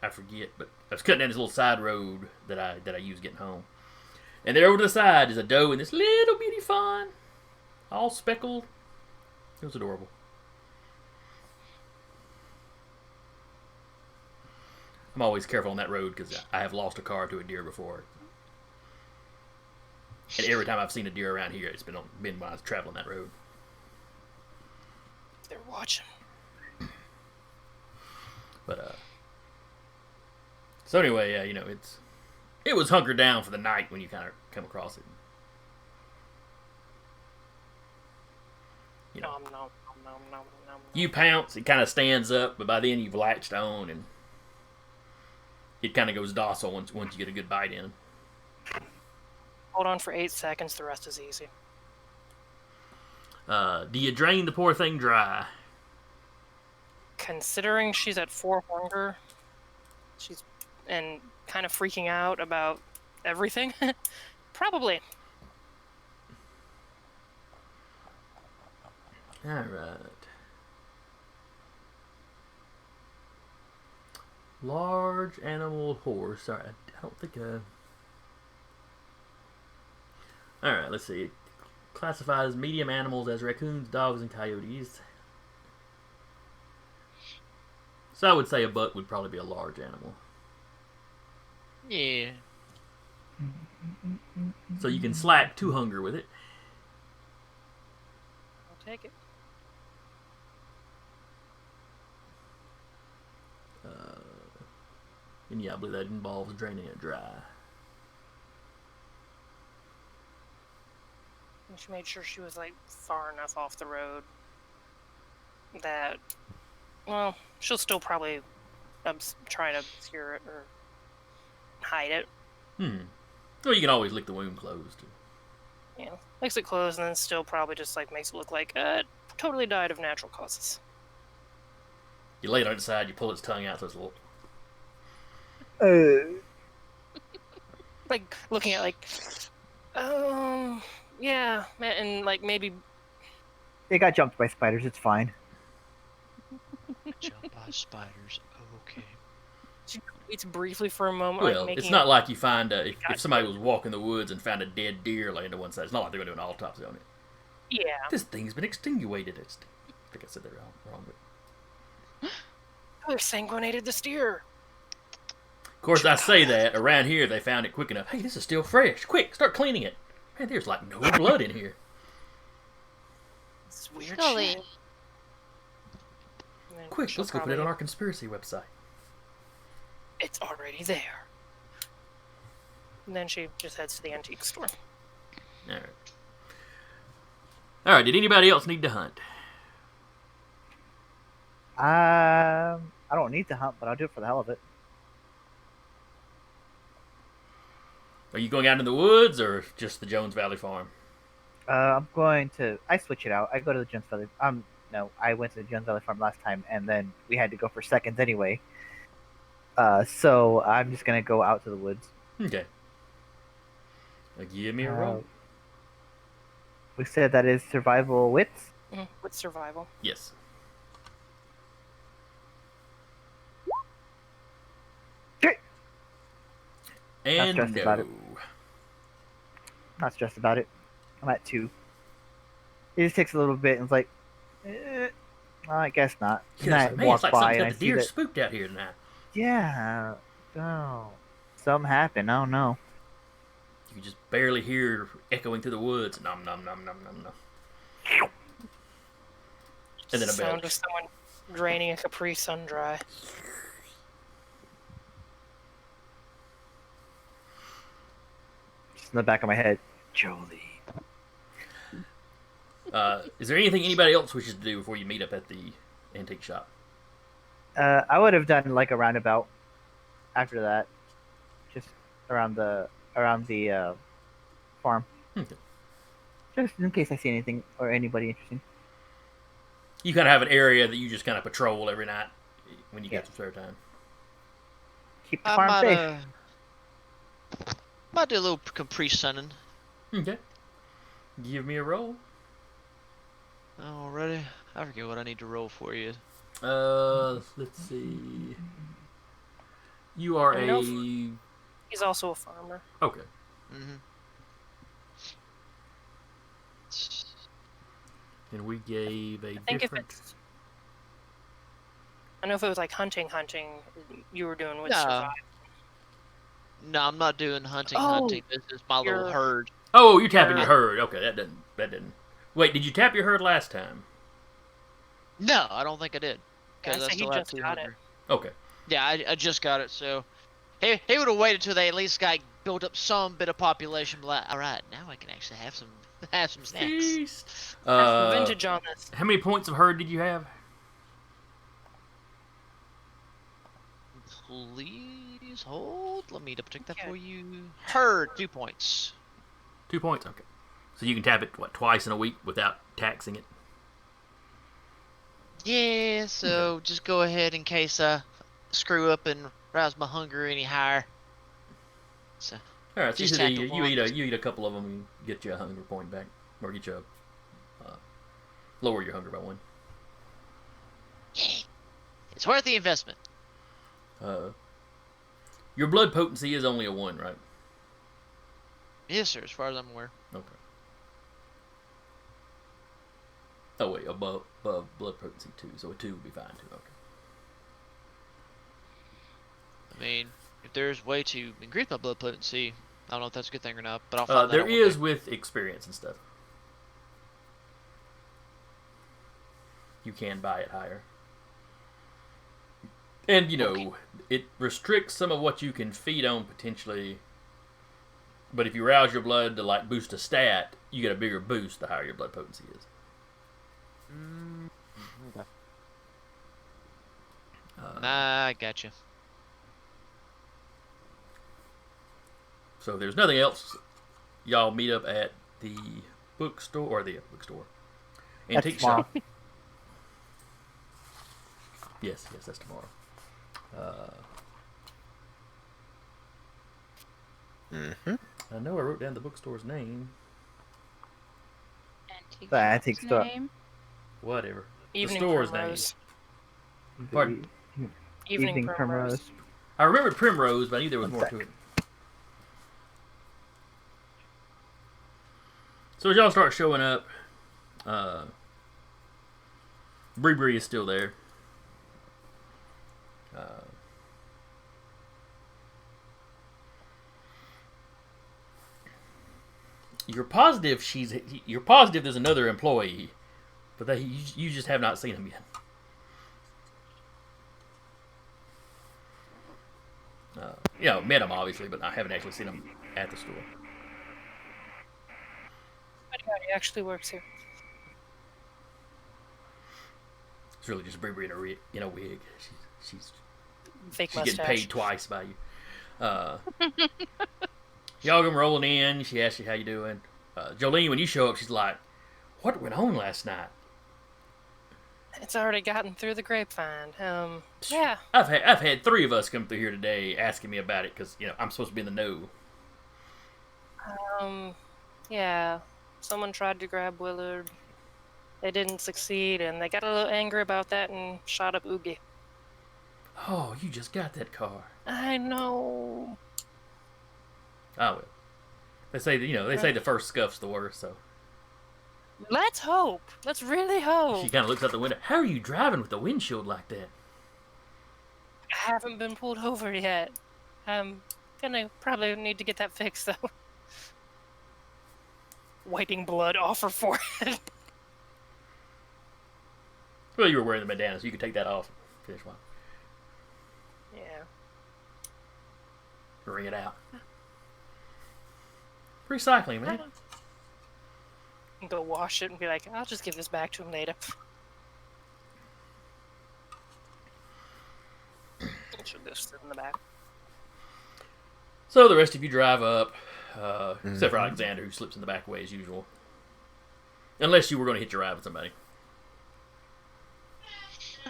I forget, but I was cutting down this little side road that I use getting home. And there over to the side is a doe and this little bitty fawn, all speckled. It was adorable. I'm always careful on that road because I have lost a car to a deer before. And every time I've seen a deer around here, it's been when I was traveling that road. They're watching. But so anyway, it was hunkered down for the night when you kind of come across it. Nom. You pounce, it kind of stands up, but by then you've latched on and it kind of goes docile once you get a good bite in. Hold on for 8 seconds. The rest is easy. Do you drain the poor thing dry? Considering she's at 4 hunger, and kind of freaking out about everything, Probably. All right. Large animal horse. Sorry, I don't think. All right. Let's see. Classified as medium animals as raccoons, dogs, and coyotes. So I would say a buck would probably be a large animal. Yeah. So you can slack 2 hunger with it. I'll take it. And yeah, I believe that involves draining it dry. And she made sure she was like far enough off the road that, well, she'll still probably try to obscure it or hide it. Well, you can always lick the wound closed. Yeah, makes it closed and then still probably just like makes it look like it totally died of natural causes. You lay it on its side, you pull its tongue out, so it's a little. Like looking at like, yeah, and like maybe They got jumped by spiders. It's fine. Jump by spiders. Okay. she waits briefly for a moment. Well, like, it's making not it, like you find if somebody was walking the woods and found a dead deer laying to one side. It's not like they're going to do an autopsy on it. yeah. This thing's been extenuated. I think I said that wrong, but They're sanguinated the steer. of course I say that around here they found it quick enough. Hey, this is still fresh. Quick, start cleaning it. Man, there's like no blood in here. This is weird Scully, shit. And then Quick, she'll let's go put it on our conspiracy website. It's already there. And then she just heads to the antique store. All right. All right. Did anybody else need to hunt? I don't need to hunt, but I'll do it for the hell of it. Are you going out in the woods or just the Jones Valley farm? I'm going to. I switch it out. I go to the Jones Valley. No, I went to the Jones Valley farm last time, and then we had to go for seconds anyway. So I'm just gonna go out to the woods. Okay. Give me a roll. We said that is survival wits. With survival. Yes. Okay. And stressed no. about it. Not stressed about it. I'm at 2. It just takes a little bit, and it's like, well, I guess not. And Yeah, I it's like, man, walk it's like by something and I got the see deer that. spooked out here tonight. Yeah. Oh, something happened. I don't know. You can just barely hear echoing through the woods. Nom nom nom nom nom nom. And then a sound bell. of someone draining a Capri Sun dry. Just in the back of my head, Jolene. Is there anything anybody else wishes to do before you meet up at the antique shop? I would have done like a roundabout after that, just around the farm, Okay. just in case I see anything or anybody interesting. You kind of have an area that you just kind of patrol every night when you Yeah. get some spare time. Keep the I farm might, safe. might do a little Capri Sunning. Okay. Give me a roll. Already? I forget what I need to roll for you. Let's see. You are I a... know He's also a farmer. Okay. Mm-hmm. And we gave a I think if different... it's, I know if it was like hunting, you were doing with No. survival. No, I'm not doing hunting. Oh, This is my little you're- herd. Oh, you're tapping your herd. Okay, that didn't... Wait, did you tap your herd last time? No, I don't think I did. Yeah, Because so I he still have just got 200. Okay. Yeah, I just got it, so... He would have waited till they at least got built up some bit of population. But like, all right, now I can actually have some snacks. Feast. That's vintage on this. How many points of herd did you have? Please hold. Let me double check that Okay. for you. Herd, 2 points. 2 points? Okay. So you can tap it, what, twice in a week without taxing it? Yeah, so just go ahead in case I screw up and rouse my hunger any higher. So All right, so Just you, had to you eat a couple of them, and get you a hunger point back, or get you lower your hunger by one. It's worth the investment. Your blood potency is only a 1, right? Yes, sir. As far as I'm aware. Okay. Oh wait, above blood potency 2, so a 2 would be fine too. Okay. I mean, if there's a way to increase my blood potency, I don't know if that's a good thing or not, but I'll find that There out one is day. with experience and stuff. You can buy it higher. And, it restricts some of what you can feed on potentially. But if you rouse your blood to, like, boost a stat, you get a bigger boost the higher your blood potency is. Okay. I gotcha. So if there's nothing else, y'all meet up at the bookstore, antique tomorrow. shop. Yes, that's tomorrow. I know I wrote down the bookstore's name. Antique The shop's antique store. name? Whatever. Evening the store's Primrose. name. Pardon? Evening Primrose. I remembered Primrose, but I knew there was One more sec. to it. So as y'all start showing up, Bree is still there. You're positive there's another employee, but you just have not seen him yet. Met him obviously, but I haven't actually seen him at the store. He actually works here. It's really just Bree in a wig. She's Fake getting mustache. paid twice by you. Y'all come rolling in. She asks you how you doing. Jolene, when you show up, she's like, "What went on last night?" It's already gotten through the grapevine. Yeah. I've had 3 of us come through here today asking me about it because I'm supposed to be in the know. Yeah. Someone tried to grab Willard. They didn't succeed, and they got a little angry about that and shot up Oogie. Oh, you just got that car. I know. Oh well. They say the first scuff's the worst. So Let's hope. Let's really hope. she kind of looks out the window. How are you driving with the windshield like that? I haven't been pulled over yet. I'm gonna probably need to get that fixed, though. Wiping blood off her forehead. Well, you were wearing the bandana, so you could take that off and finish one. Yeah. Wring it out. Recycling, man. And go wash it and be like, I'll just give this back to him later. She'll go sit in the back. So the rest of you drive up, except for Alexander, who slips in the back way as usual. Unless you were going to hit your ride with somebody.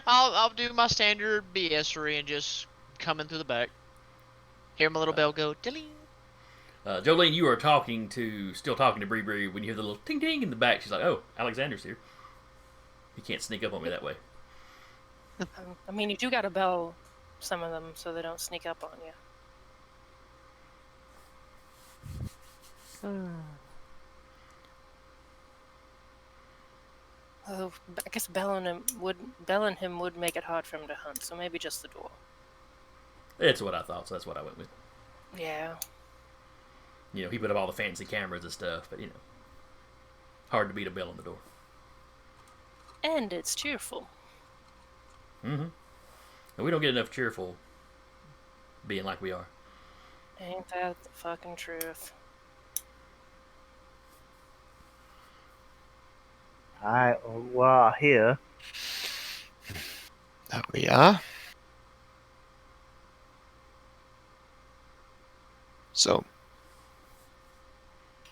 I'll do my standard BS-ery and just come in through the back. Hear my little bell go, ding. Jolene, you are still talking to Bree when you hear the little ting ting in the back. She's like, "Oh, Alexander's here. He can't sneak up on me that way." I mean, you do gotta bell some of them so they don't sneak up on you. Oh, I guess belling him would make it hard for him to hunt, so maybe just the door. That's what I thought, so that's what I went with. Yeah. He put up all the fancy cameras and stuff, but hard to beat a bell on the door. And it's cheerful. And we don't get enough cheerful being like we are. Ain't that the fucking truth? Alright, well, here. There we are. So,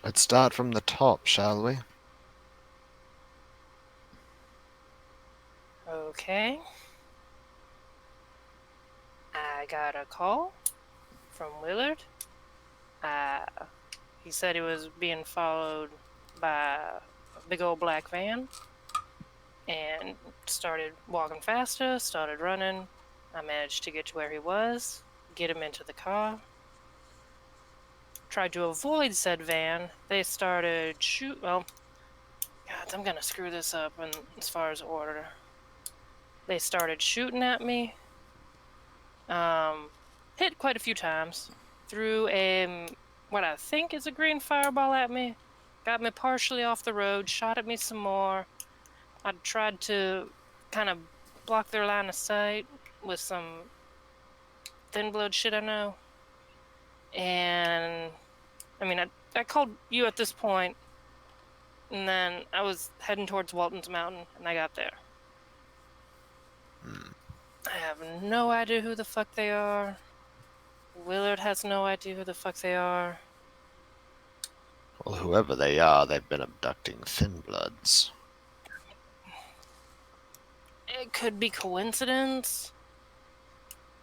let's start from the top, shall we? Okay. I got a call from Willard. He said he was being followed by a big old black van and started walking faster, started running. I managed to get to where he was, get him into the car. Tried to avoid said van. They started well, God, I'm gonna screw this up as far as order. They started shooting at me. Hit quite a few times. Threw what I think is a green fireball at me. Got me partially off the road. Shot at me some more. I tried to kind of block their line of sight with some thin blood shit I know. And I mean, I called you at this point, and then I was heading towards Walton's Mountain, and I got there. I have no idea who the fuck they are. Willard has no idea who the fuck they are. Well, whoever they are, they've been abducting Thin Bloods. It could be coincidence.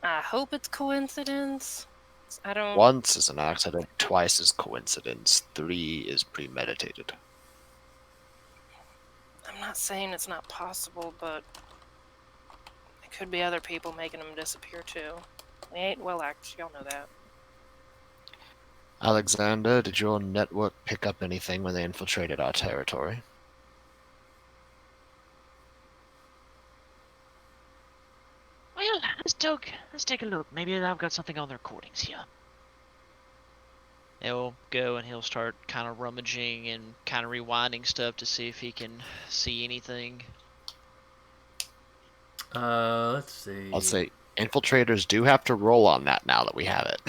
I hope it's coincidence. I don't. Once is an accident, twice is coincidence, 3 is premeditated. I'm not saying it's not possible, but it could be other people making them disappear too. They ain't well acted, y'all know that. Alexander, did your network pick up anything when they infiltrated our territory? Well, let's take a look. Maybe I've got something on the recordings here. He'll go and he'll start kind of rummaging and kind of rewinding stuff to see if he can see anything. Let's see. I'll say infiltrators do have to roll on that now that we have it.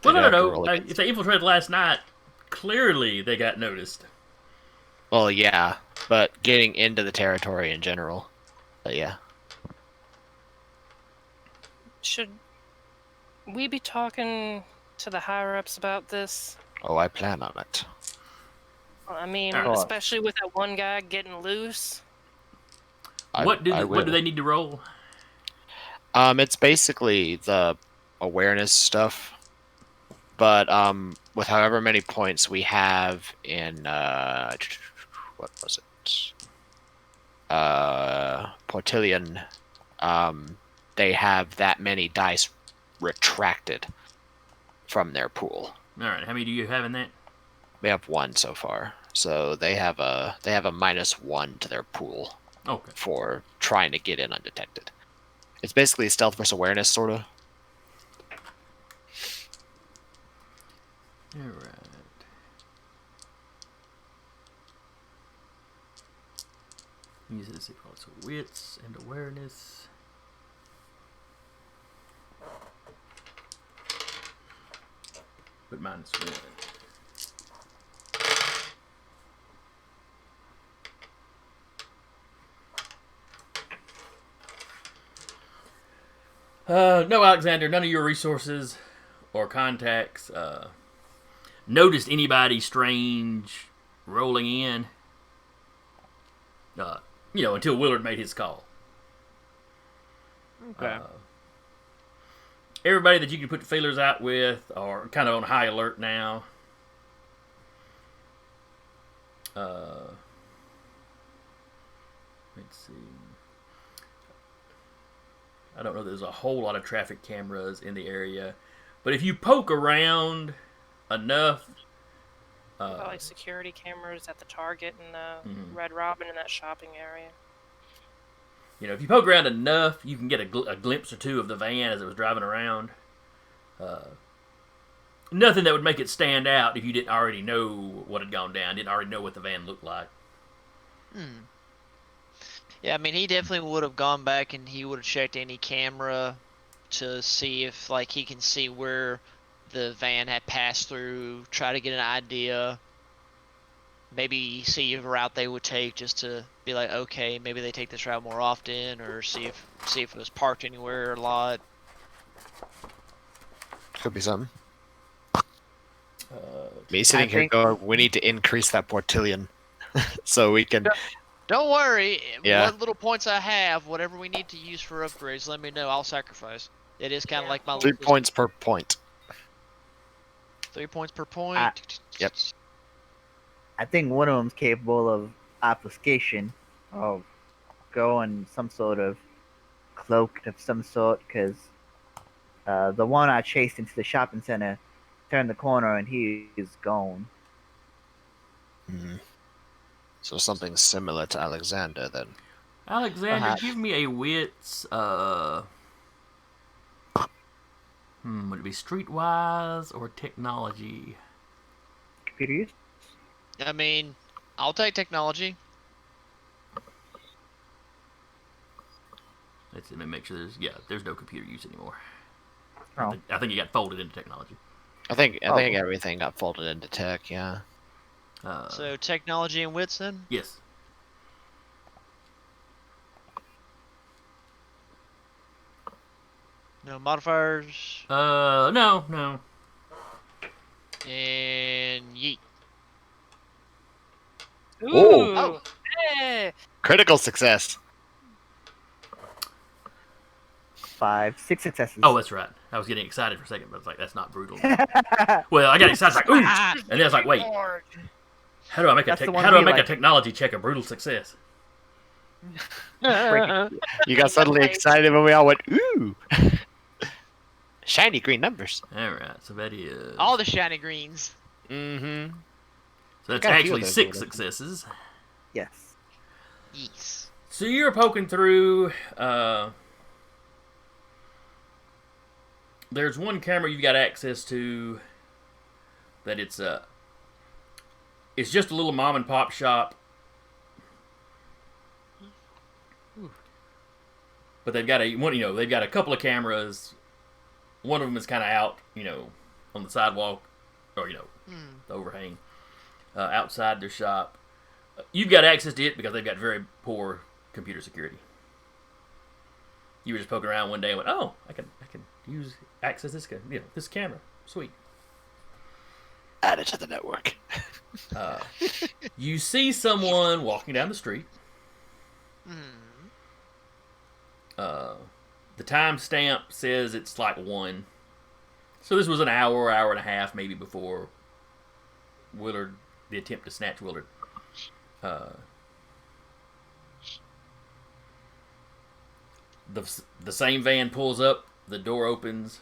Well, They'd have to no. roll against If they infiltrated last night, clearly they got noticed. Well, yeah, but getting into the territory in general. But yeah. Should we be talking to the higher-ups about this? Oh, I plan on it. I mean, Of course. especially with that one guy getting loose. What do will. they need to roll? It's basically the awareness stuff, but with however many points we have in what was it? Portillion, they have that many dice retracted from their pool. All right, how many do you have in that? They have 1 so far, so they have a -1 to their pool Okay. for trying to get in undetected. It's basically stealth versus awareness, sort of. All right. Use this equals wits and awareness. But -1. No, Alexander, none of your resources or contacts noticed anybody strange rolling in. Until Willard made his call. Okay. Everybody that you can put the feelers out with are kind of on high alert now. Let's see. I don't know there's a whole lot of traffic cameras in the area, but if you poke around enough, Like security cameras at the Target and the Red Robin in that shopping area. if you poke around enough, you can get a glimpse or two of the van as it was driving around. Nothing that would make it stand out if you didn't already know what had gone down, didn't already know what the van looked like. Yeah, I mean, he definitely would have gone back and he would have checked any camera to see if, like, he can see where the van had passed through, try to get an idea, maybe see a route they would take just to be like, okay, maybe they take this route more often, or see if it was parked anywhere a lot. Could be something. Me sitting here think- going, we need to increase that Portillion so we can. Don't worry, Yeah. what little points I have, whatever we need to use for upgrades, let me know, I'll sacrifice. It is kind of like my 3 little points per point. 3 points per point. Yep. I think one of them's capable of obfuscation, or going some sort of cloak of some sort, because the one I chased into the shopping center turned the corner and he is gone. Hmm. So something similar to Alexander, then. Alexander, Perhaps. give me a wits. Would it be streetwise or technology? Computer use? I mean, I'll take technology. Let's let me make sure there's no computer use anymore. Oh. I think it got folded into technology. I think everything got folded into tech, yeah. So technology and wits then? Yes. No modifiers. No. And yeet. Ooh. Oh. Hey. Critical success. 5, 6 successes. Oh, that's right. I was getting excited for a second, but it's like that's not brutal. Well, I got excited, like ooh, and then I was like, wait, how do I make That's the one how do I we make a like. technology check a brutal success? You got suddenly excited when we all went, ooh! Shiny green numbers. All right, so that is All the shiny greens. Mm-hmm. so that's got a few actually of those 6 little- successes. Yes. Yes. So you're poking through. There's one camera you've got access to. That it's just a little mom and pop shop. But they've got they've got a couple of cameras. One of them is kind of out, on the sidewalk, or the overhang, outside their shop. You've got access to it because they've got very poor computer security. You were just poking around one day and went, "Oh, I can access this camera. Sweet." Add it to the network. You see someone walking down the street. The timestamp says it's like 1. So this was an hour and a half maybe before Willard, the attempt to snatch Willard. The same van pulls up, the door opens.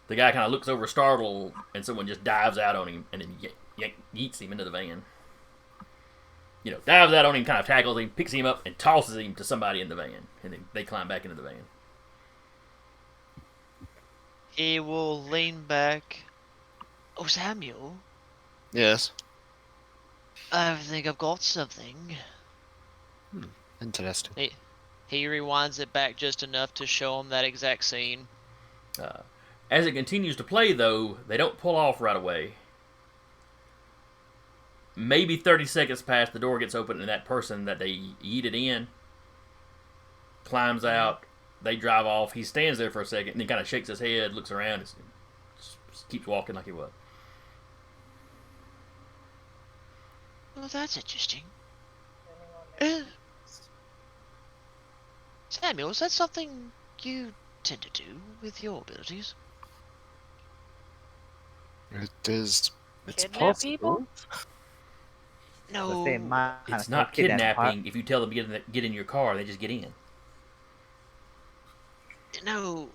The guy kind of looks over startled, and someone just dives out on him and then yeets him into the van. Dives out on him, kind of tackles him, picks him up, and tosses him to somebody in the van. And then they climb back into the van. He will lean back. Oh, Samuel, Yes. I think I've got something. Interesting. He rewinds it back just enough to show him that exact scene. As it continues to play, though, they don't pull off right away. Maybe 30 seconds pass, the door gets open, and that person that they yeeted in climbs out. They drive off. He stands there for a second, and then kind of shakes his head, looks around, and just keeps walking like he was. Well, that's interesting. Samuel, is that something you tend to do with your abilities? It is. It's Kidnap possible. people? No. It's not kidnapping. If you tell them to get in your car, they just get in. No.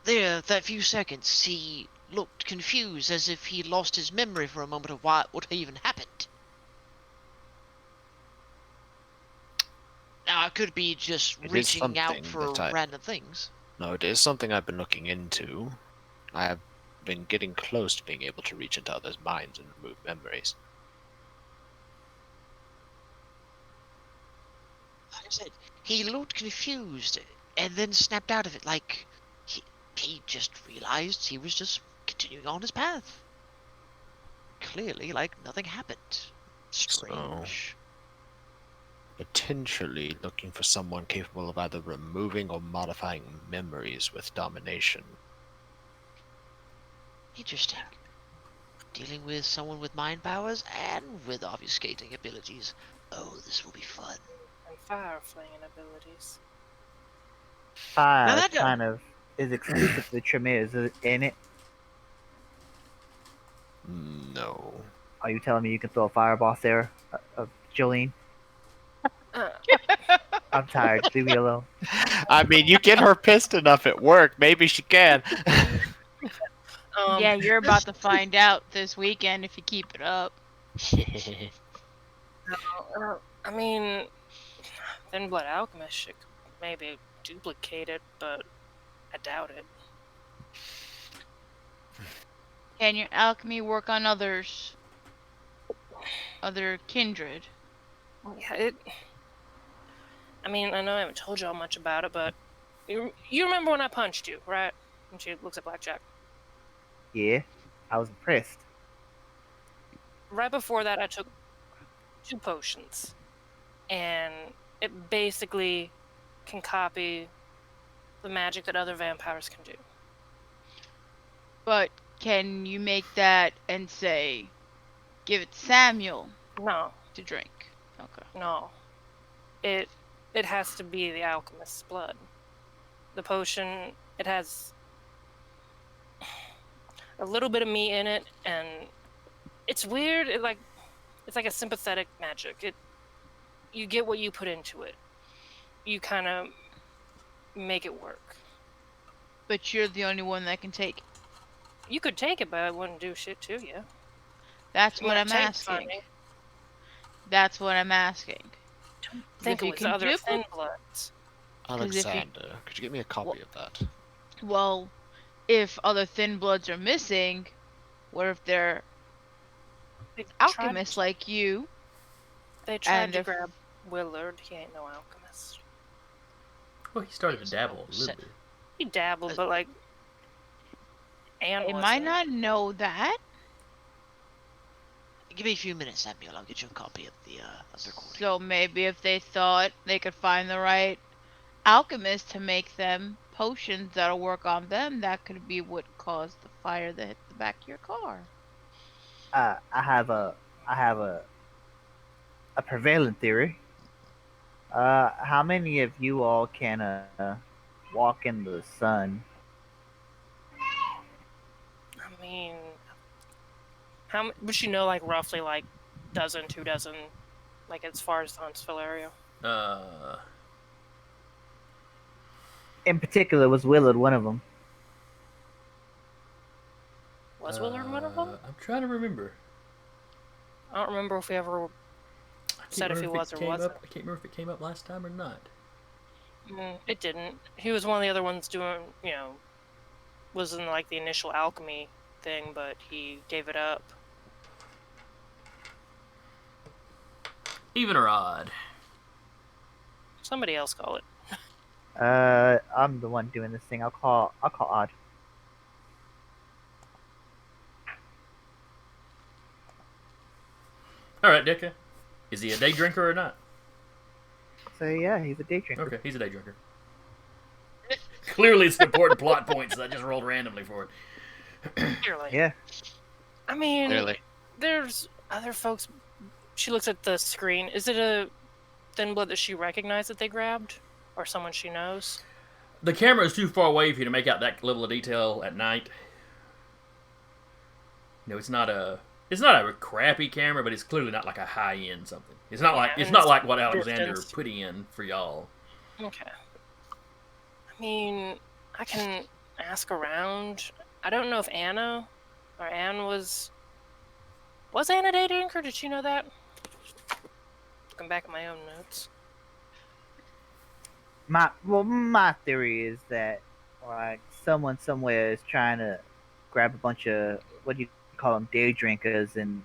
There, that few seconds, he looked confused as if he lost his memory for a moment of what even happened. Now, I could be just It is reaching out something for that random things. No, it is something I've been looking into. I have been getting close to being able to reach into others' minds and remove memories. Like I said, he looked confused and then snapped out of it like he just realized he was just continuing on his path. Clearly, like nothing happened. Strange. Potentially looking for someone capable of either removing or modifying memories with domination. Interesting. Dealing with someone with mind powers and with obfuscating abilities. Oh, this will be fun. And fire flinging abilities. 5 that- kind of is exclusive to Tremere, isn't it? No. Are you telling me you can throw a fireball, Sarah? Jolene? Uh, I'm tired. Leave me alone. I mean, you get her pissed enough at work, maybe she can. Yeah, you're about to find out this weekend if you keep it up. I mean, Thin Blood Alchemist should maybe duplicate it, but I doubt it. Can your alchemy work on others? Other kindred? Yeah, I mean, I know I haven't told y'all much about it, but you remember when I punched you, right? And she looks at Blackjack. Yeah, I was impressed. Right before that, I took 2 potions, and it basically can copy the magic that other vampires can do. But can you make that and say, give it Samuel No, to drink? Okay. no. It has to be the alchemist's blood. The potion, it has a little bit of me in it, and it's weird. It's like a sympathetic magic. You get what you put into it. You kind of make it work. But you're the only one that can take it. You could take it, but I wouldn't do shit to you. That's It what might I'm taste asking. funny. That's what I'm asking. Think if it you was can other dupli- thin bloods. if you- Alexander, could you get me a copy of that? Well, if other thin bloods are missing, what if they're They alchemists like you? They tried and to if- grab Willard. He ain't no alchemist. Well, he started to dabble a little bit. He dabbled, but like, Anne They wasn't. might not know that. Give me a few minutes, Samuel. I'll get you a copy of the recording. So maybe if they thought they could find the right alchemist to make them potions that'll work on them, that could be what caused the fire that hit the back of your car. I have a prevailing theory. How many of you all can walk in the sun? I mean, would you know, like roughly, like 2 dozen, like as far as the Huntsville area? In particular, was Willard one of them? Was Willard one of them? I'm trying to remember. I don't remember if we ever I can't said if he remember was it or came wasn't. up. I can't remember if it came up last time or not. It didn't. He was one of the other ones doing, was in like the initial alchemy thing, but he gave it up. Even or odd? Somebody else call it. I'm the one doing this thing. I'll call Odd. All right, Dicka. Is he a day drinker or not? So yeah, he's a day drinker. Okay, he's a day drinker. Clearly, it's an important plot point, so I just rolled randomly for it. Clearly. Yeah. I mean, Clearly. there's other folks. She looks at the screen. Is it a thin blood that she recognized that they grabbed, or someone she knows? The camera is too far away for you to make out that level of detail at night. No, it's not a crappy camera, but it's clearly not like a high end something. It's not like what Alexander distance. put in for y'all. Okay. I mean, I can ask around. I don't know if Anne was Anne a day drinker? Did she know that? Looking back at my own notes. My theory is that like someone somewhere is trying to grab a bunch of what do you call them, day drinkers, and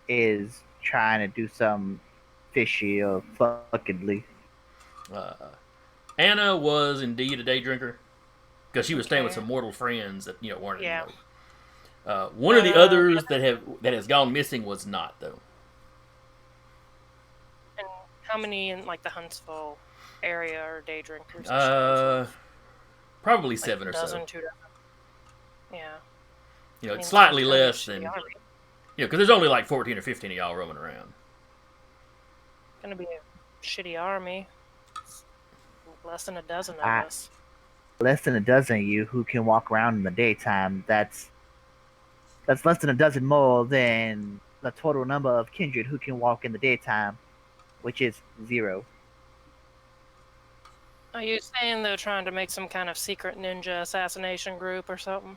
is trying to do some fishy or fuckedly. Anna was indeed a day drinker because she was staying with some mortal friends that weren't. Yeah. One of the others that has gone missing was not though. And how many in like the Huntsville area are day drinkers? Probably Like 7 or 2 so. dozen. Yeah. It's I mean, slightly it's kind of less shitty than army. because there's only like 14 or 15 of y'all roaming around. Gonna be a shitty army. Less than a dozen of Ah. us. Less than a dozen of you who can walk around in the daytime. That's That's less than a dozen more than the total number of kindred who can walk in the daytime, which is 0. Are you saying they're trying to make some kind of secret ninja assassination group or something?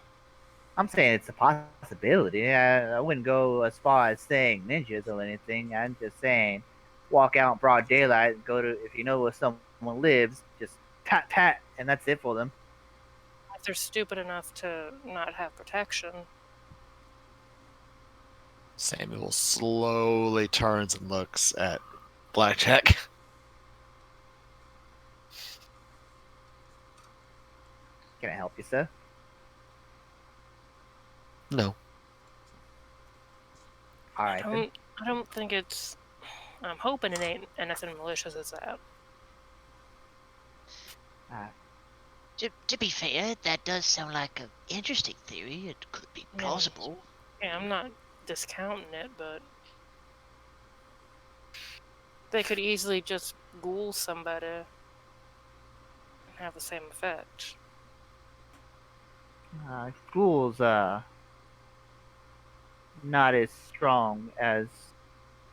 I'm saying it's a possibility. I wouldn't go as far as saying ninjas or anything. I'm just saying walk out in broad daylight and go to, if you know where someone lives, just tat tat, and that's it for them. If they're stupid enough to not have protection. Samuel slowly turns and looks at Blackjack. Can I help you, sir? No. All right. Then. I don't think it's. I'm hoping it ain't anything malicious as that. To be fair, that does sound like an interesting theory. It could be plausible. Yeah, I'm not discounting it, but they could easily just ghoul somebody and have the same effect. Ghouls not as strong as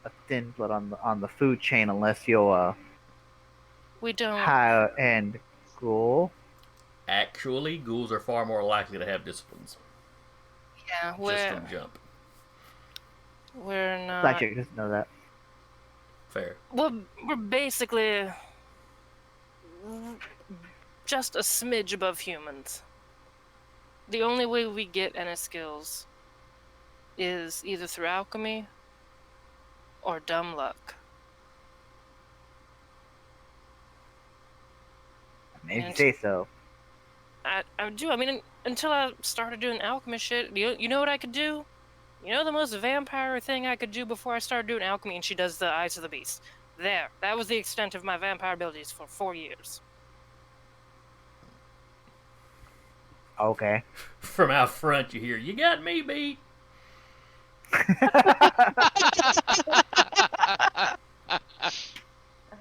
a thin blood on the food chain unless you're We don't. high end ghoul. Actually, ghouls are far more likely to have disciplines. Yeah, Just from jump. we're not. Blackjack doesn't know that. Fair. We're basically just a smidge above humans. The only way we get any skills is either through alchemy or dumb luck. Maybe And- say so. I do. I mean, until I started doing alchemy shit, you know what I could do? You know the most vampire thing I could do before I started doing alchemy, and she does the Eyes of the Beast. There. That was the extent of my vampire abilities for 4 years. Okay. From out front, you hear, "You got me beat."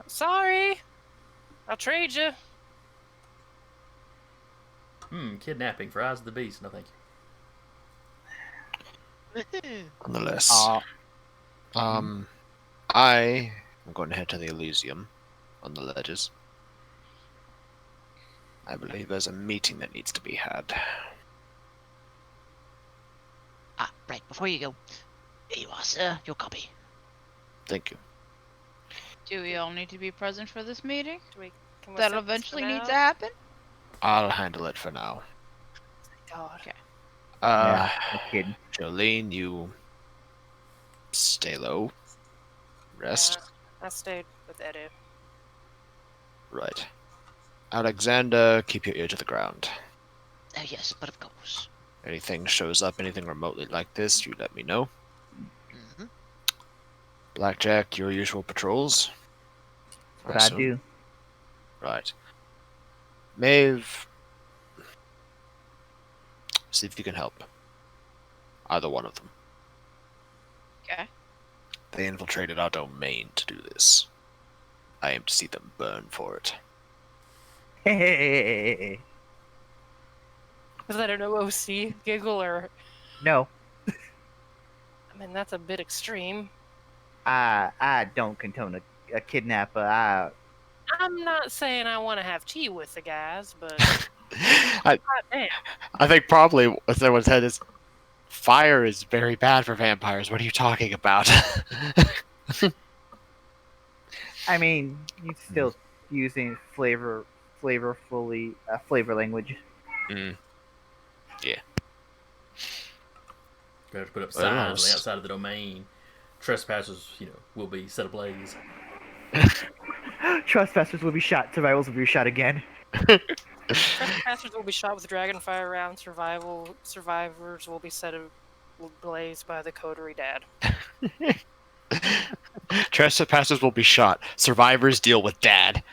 Sorry. I'll trade you. Kidnapping for Eyes of the Beast. No, thank you. Nonetheless, Uh, I am going to head to the Elysium on the ledges. I believe there's a meeting that needs to be had. Right, before you go, here you are, sir, your copy. Thank you. Do we all need to be present for this meeting? Can we That'll set this eventually for need now? to happen? I'll handle it for now. God. Okay. yeah, no kidding. Jolene, you stay low. Rest. I stayed with Eddie. Right. Alexander, keep your ear to the ground. Oh yes, but of course. Anything shows up, anything remotely like this, you let me know. Mm-hmm. Blackjack, your usual patrols. What I assume. do. Right. Maeve, see if you can help. Either one of them. Okay. They infiltrated our domain to do this. I aim to see them burn for it. Hey. Was that an OOC giggle or? No, I mean, that's a bit extreme. I don't condone a kidnapper. I'm not saying I want to have tea with the guys, but I damn. I think probably what someone said is, fire is very bad for vampires. What are you talking about? I mean, he's still using flavor language. Got to put up Well, signs on the it's- outside of the domain. Trespassers, will be set ablaze. Trespassers will be shot. Survivors will be shot again. Trespassers will be shot with dragonfire rounds. Survivors will be set ablaze by the Coterie dad. Trespassers will be shot. Survivors deal with dad.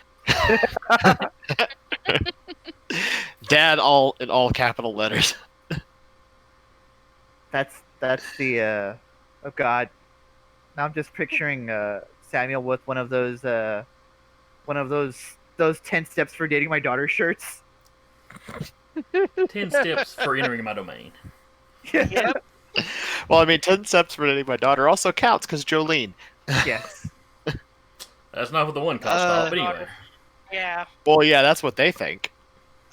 Dad, all in all capital letters. That's the oh god. Now I'm just picturing Samuel with one of those 10 steps for dating my daughter shirts. 10 steps for entering my domain. Yeah. Well, I mean, 10 steps for dating my daughter also counts because Jolene. Yes. That's not what the one cost off, but anyway. Yeah. Well, yeah, that's what they think.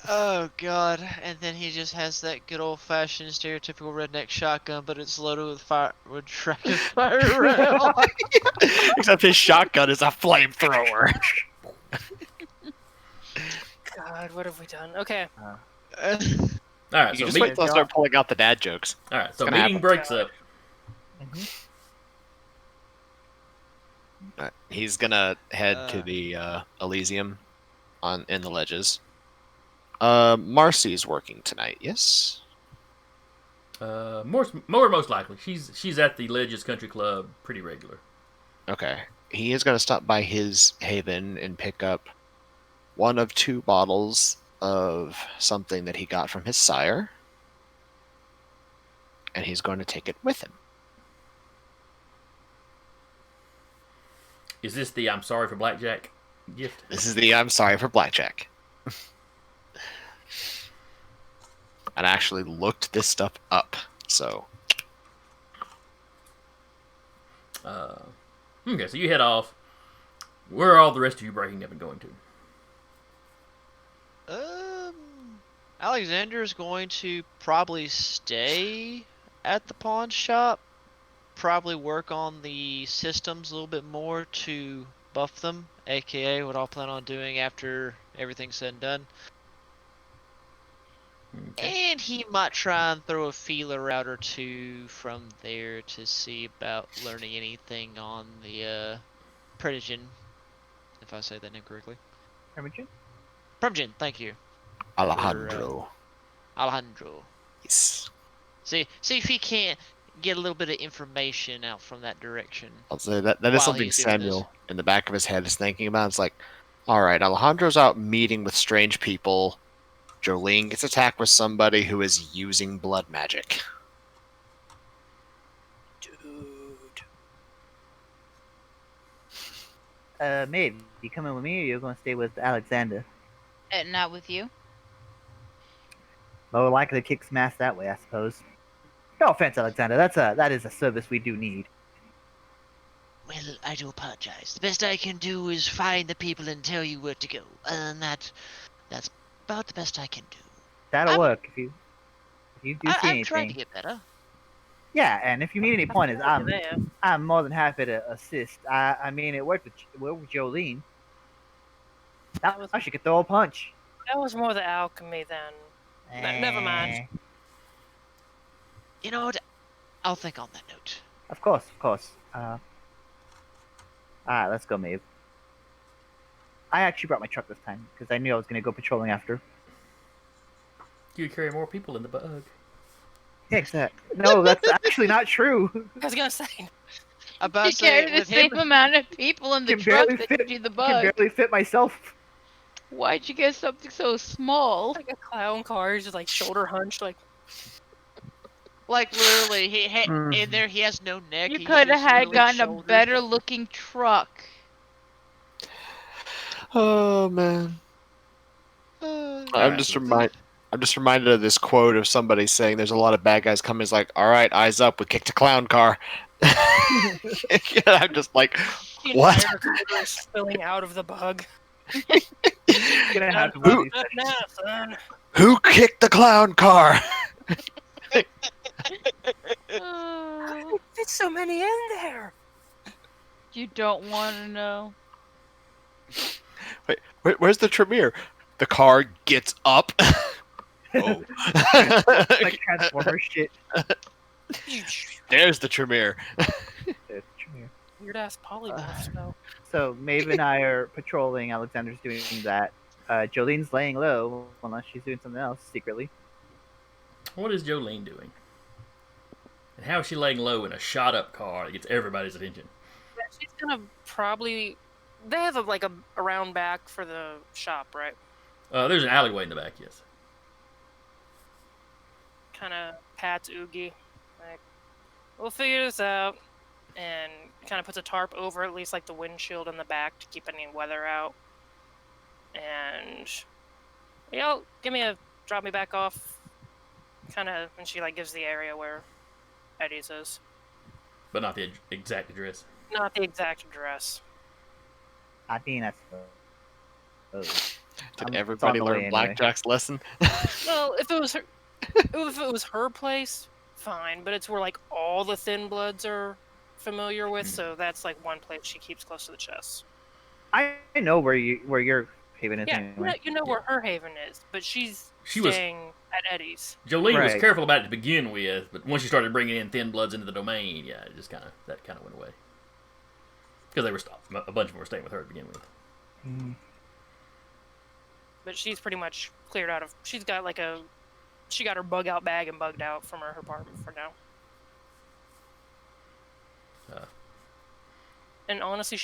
Oh god! And then he just has that good old-fashioned stereotypical redneck shotgun, but it's loaded with tracking fire round. Except his shotgun is a flamethrower. God, what have we done? Okay. All right, You so just wait till I start pulling out the dad jokes. All right, so gonna meeting happen. breaks up. He's gonna head to the Elysium in the ledges. Marcy's working tonight, yes? Most likely, she's at the Ledges Country Club pretty regular. Okay. He is gonna stop by his haven and pick up one of 2 bottles of something that he got from his sire. And he's going to take it with him. Is this the "I'm sorry for blackjack" gift? This is the I'm sorry for blackjack. And I actually looked this stuff up, so. Okay, so you head off. Where are all the rest of you breaking up and going to? Alexander's going to probably stay at the pawn shop. Probably work on the systems a little bit more to buff them, aka what I'll plan on doing after everything's said and done. Okay. And he might try and throw a feeler out or 2 from there to see about learning anything on the Predigen, if I say that name correctly. Predigen, thank you. Alejandro. Alejandro. Yes. See if he can't get a little bit of information out from that direction. I'll say that is While something he's doing Samuel in the back of his head is thinking about. It's like, alright, Alejandro's out meeting with strange people. Jolene gets attacked with somebody who is using blood magic. Maeve, you coming with me, or you're gonna stay with Alexander? Not with you. More likely to kick some ass that way, I suppose. No offense, Alexander. That is a service we do need. Well, I do apologize. The best I can do is find the people and tell you where to go. And that's about the best I can do. That'll work if you do see anything. I'm trying to get better. Yeah, and if you need any pointers, There. I'm more than happy to assist. I mean, it worked with Jolene. Now she could throw a punch. That was more the alchemy than. Never mind. You know what? I'll think on that note. Of course. Alright, let's go, Maeve. I actually brought my truck this time because I knew I was going to go patrolling after. You carry more people in the bug. Yeah, exactly. No, that's actually not true. I was gonna say. About You to say, carry the with him, same amount of people in the Can truck barely that fit- you do the I can bug. barely fit myself. Why'd you get something so small? Like a clown car, he's just like shoulder hunched, like. like literally, in there he has no neck. You he's could have just had literally gotten a shoulders. better looking truck. Oh, man. I'm just reminded of this quote of somebody saying there's a lot of bad guys coming. It's like, all right, eyes up, we kicked a clown car. I'm just like, The what? entire computer is spilling out of the bug. Gonna have to Now, run these now, son. Who kicked the clown car? There's so many in there. You don't want to know. Wait, where's the Tremere? The car gets up. Oh. like Transformer shit. There's the Tremere. Weird ass polymorphs though. So Maeve and I are patrolling. Alexander's doing that. Jolene's laying low, unless she's doing something else secretly. What is Jolene doing? And how is she laying low in a shot-up car that gets everybody's attention? Yeah, she's gonna probably. They have a round back for the shop, right? There's an alleyway in the back, yes. Kind of pats Oogie, like, we'll figure this out, and kind of puts a tarp over at least like the windshield in the back to keep any weather out. And drop me back off, kind of, and she like gives the area where Eddie's is. But not the exact address. Not the exact address. I think that's. Did everybody learn Blackjack's lesson? Well, if it was her place, fine. But it's where like all the Thin Bloods are familiar with, so that's like one place she keeps close to the chest. I know where your haven is. Yeah, anyway. you know where her haven is, but she's staying at Eddie's. Jolene was Right. careful about it to begin with, but once you started bringing in Thin Bloods into the domain, yeah, it just kind of went away. Because a bunch of them were staying with her to begin with. But she's pretty much cleared out of. She got her bug out bag and bugged out from her apartment for now. And honestly,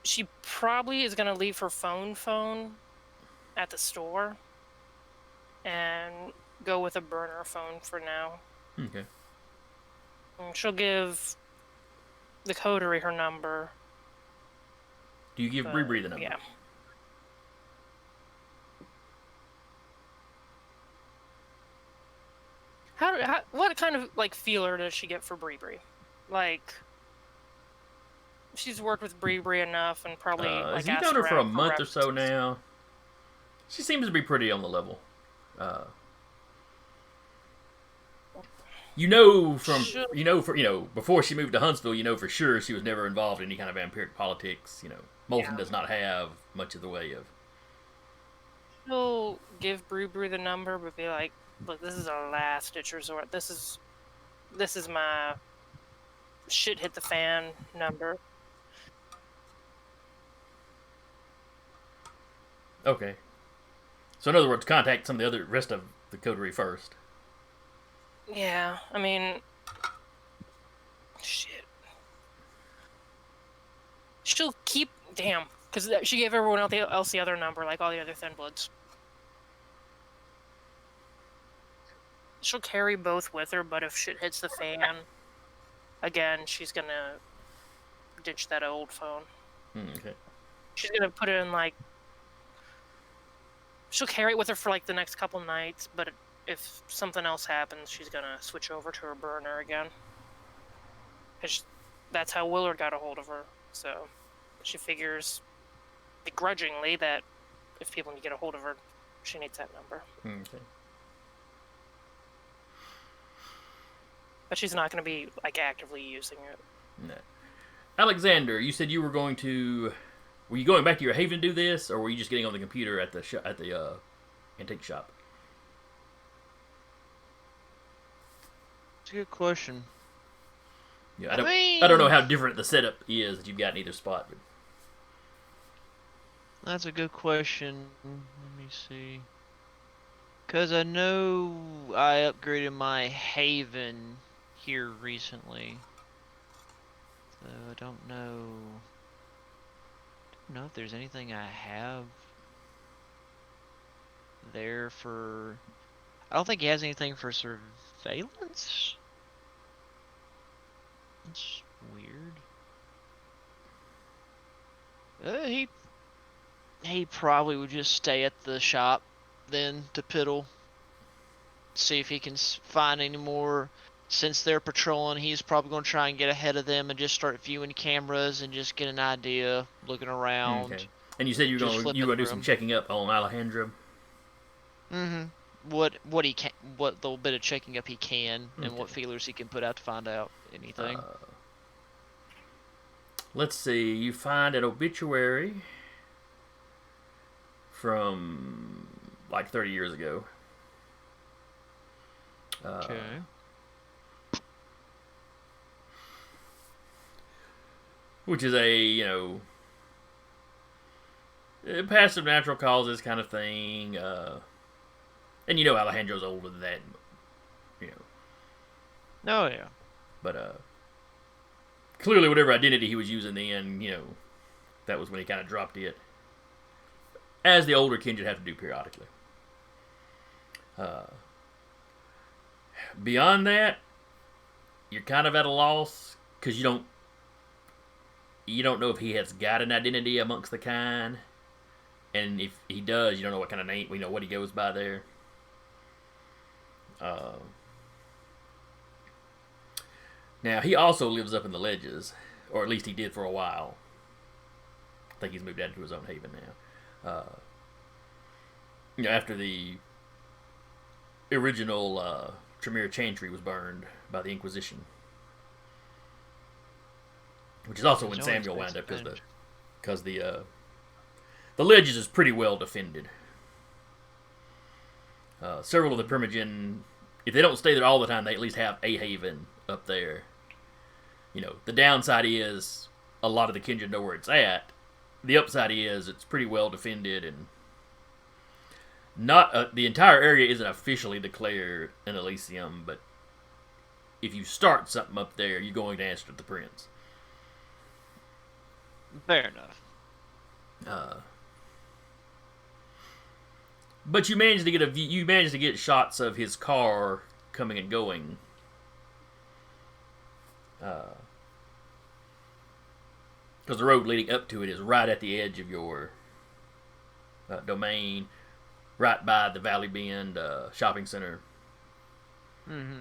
she probably is gonna leave her phone at the store and go with a burner phone for now. Okay. And she'll give the Coterie her number. Do you give Bree the number? Yeah. What kind of like feeler does she get for Bree? Like, she's worked with Bree enough and probably like has he asked known her for a around month or so references. now? She seems to be pretty on the level. Before she moved to Huntsville, for sure she was never involved in any kind of vampiric politics. Moulton does not have much of the way of. She'll give Bree the number, but be like, "Look, this is a last-ditch resort. This is my shit hit the fan number." Okay. So in other words, contact some of the rest of the Coterie first. Yeah, I mean, shit. She'll keep, because she gave everyone else the other number, like all the other Thin Bloods. She'll carry both with her, but if shit hits the fan, again, she's gonna ditch that old phone. Okay. She's gonna put it in she'll carry it with her for like the next couple nights, but if something else happens, she's gonna switch over to her burner again. That's how Willard got a hold of her. So she figures begrudgingly that if people need to get a hold of her, she needs that number. Okay. But she's not gonna be like actively using it. No. Alexander, you said you were going to. Were you going back to your haven to do this, or were you just getting on the computer at the antique shop? It's a good question. Yeah, I don't know how different the setup is that you've got in either spot. But... That's a good question. Let me see. Because I know I upgraded my haven here recently. So I don't know if there's anything I have there for... I don't think he has anything for surveillance? That's weird. He probably would just stay at the shop then to piddle. See if he can find any more. Since they're patrolling, he's probably going to try and get ahead of them and just start viewing cameras and just get an idea, looking around. Okay. And you said you were going to do some checking up on Alejandro. Mm-hmm. What he can, what little bit of checking up he can, and what feelers he can put out to find out anything. Let's see. You find an obituary from like 30 years ago. Okay. Which is a, passive natural causes kind of thing. And Alejandro's older than that, Oh, yeah. But clearly whatever identity he was using then, that was when he kind of dropped it. As the older kin should have to do periodically. Beyond that, you're kind of at a loss because you don't know if he has got an identity amongst the kind, and if he does, you don't know what kind of name, what he goes by there. Now, he also lives up in the ledges, or at least he did for a while. I think he's moved out into his own haven now. After the original Tremere Chantry was burned by the Inquisition, which is also when Samuel wound up, because the ledges is pretty well defended. Several of the Primogen, if they don't stay there all the time, they at least have a haven up there. The downside is a lot of the Kindred know where it's at. The upside is it's pretty well defended, and not the entire area isn't officially declared an Elysium, but if you start something up there, you're going to answer to the Prince. Fair enough. But you managed to get you managed to get shots of his car coming and going. Because the road leading up to it is right at the edge of your domain, right by the Valley Bend shopping center. Mm-hmm.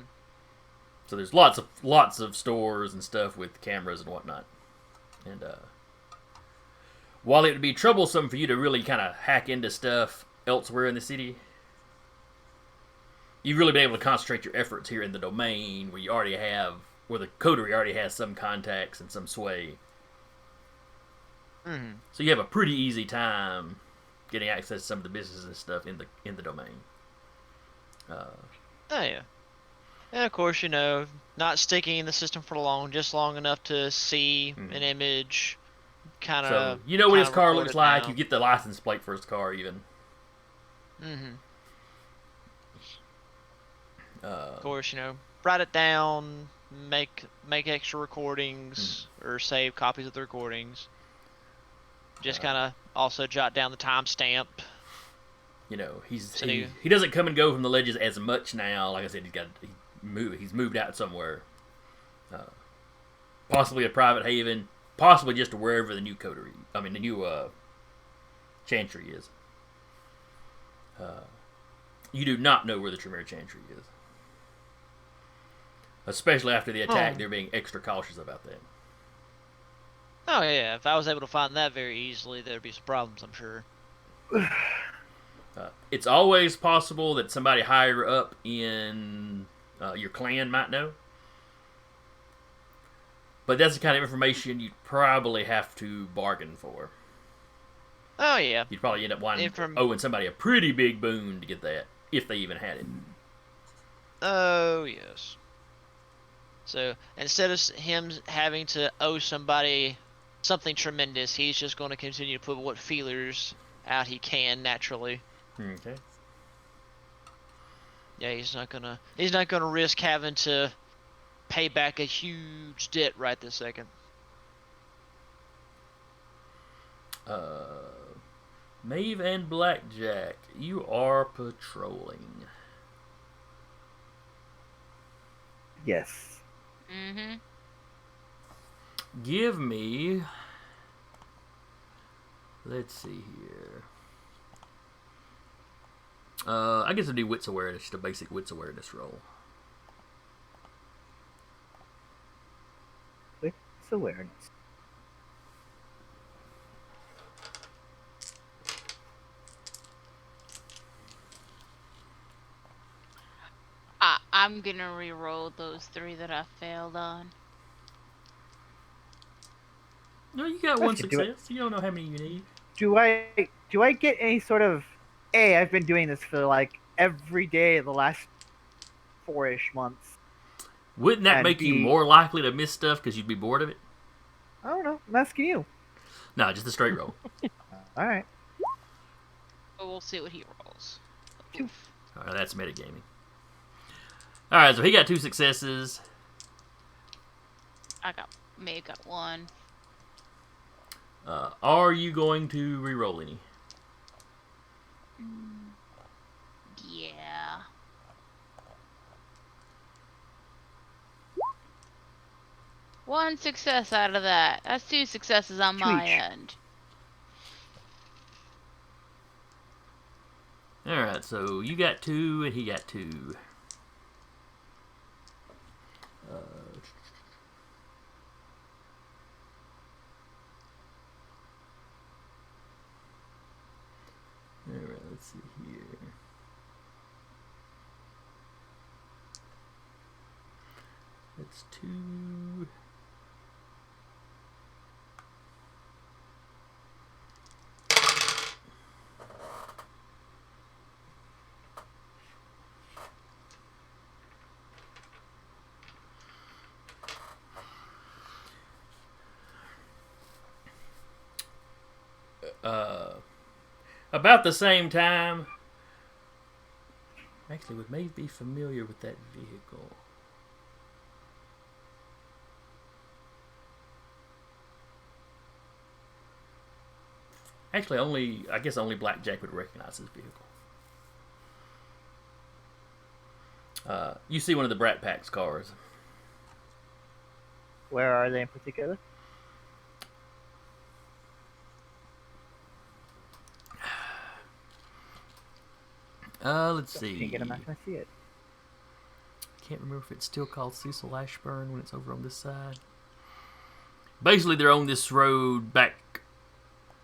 So there's lots of stores and stuff with cameras and whatnot. And while it would be troublesome for you to really kind of hack into stuff elsewhere in the city, you've really been able to concentrate your efforts here in the domain where the Coterie already has some contacts and some sway. Mm-hmm. So you have a pretty easy time getting access to some of the businesses and stuff in the domain. Oh yeah, and of course not sticking in the system for long, just long enough to see an image, kind of. So you know what his car looks like. Down. You get the license plate for his car even. Mm-hmm. Of course, write it down, make extra recordings or save copies of the recordings. Just kind of also jot down the timestamp. He doesn't come and go from the ledges as much now. Like I said, he's moved out somewhere, possibly a private haven, possibly just to wherever the new Coterie. I mean, the new Chantry is. You do not know where the Tremere Chantry is, especially after the attack. They're being extra cautious about that. Oh yeah, if I was able to find that very easily, there'd be some problems, I'm sure. It's always possible that somebody higher up in your clan might know. But that's the kind of information you'd probably have to bargain for. Oh yeah. You'd probably end up owing somebody a pretty big boon to get that, if they even had it. Oh yes. So instead of him having to owe somebody something tremendous, he's just going to continue to put what feelers out he can naturally. Okay. Yeah, he's not gonna risk having to pay back a huge debt right this second. Maeve and Blackjack, you are patrolling. Yes. Mm-hmm. Give me... Let's see here. I guess I'll do Wits Awareness, just a basic Wits Awareness roll. Wits Awareness. I'm gonna re-roll those 3 that I failed on. No, you got one success. You don't know how many you need. Do I get any sort of... I've been doing this for like every day of the last 4-ish months. Wouldn't that make you more likely to miss stuff because you'd be bored of it? I don't know. I'm asking you. No, just a straight roll. Alright. But we'll see what he rolls. Alright, that's metagaming. Alright, so he got 2 successes. May got 1. Are you going to re-roll any? Yeah. One success out of that. That's 2 successes on my end. Alright, so you got 2 and he got 2. That's 2. About the same time, actually, would maybe be familiar with that vehicle. Actually, I guess only Blackjack would recognize this vehicle. You see one of the Brat Pack's cars. Where are they in particular? Let's Can't see. get them after I see it. Can't remember if it's still called Cecil Ashburn when it's over on this side. Basically, they're on this road back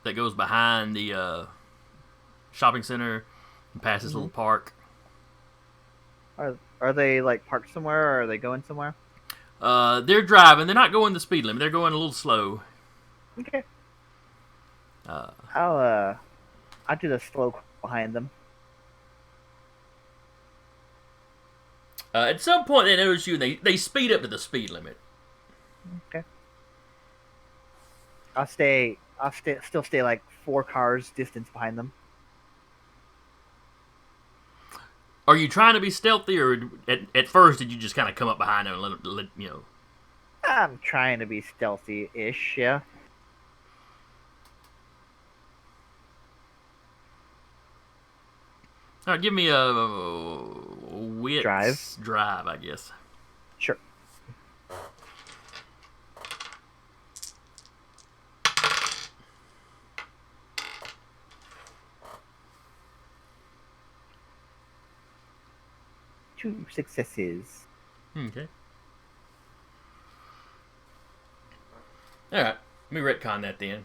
that goes behind the shopping center and past this little park. Are they like parked somewhere, or are they going somewhere? They're driving. They're not going the speed limit. They're going a little slow. Okay. Uh, I'll do the slow behind them. At some point, they notice you, and they speed up to the speed limit. Okay. I'll still stay like 4 cars distance behind them. Are you trying to be stealthy, or at first did you just kind of come up behind them and let you know? I'm trying to be stealthy-ish, yeah. All right, give me a wits drive, I guess. Sure. Two successes. Okay. All right, let me retcon that then.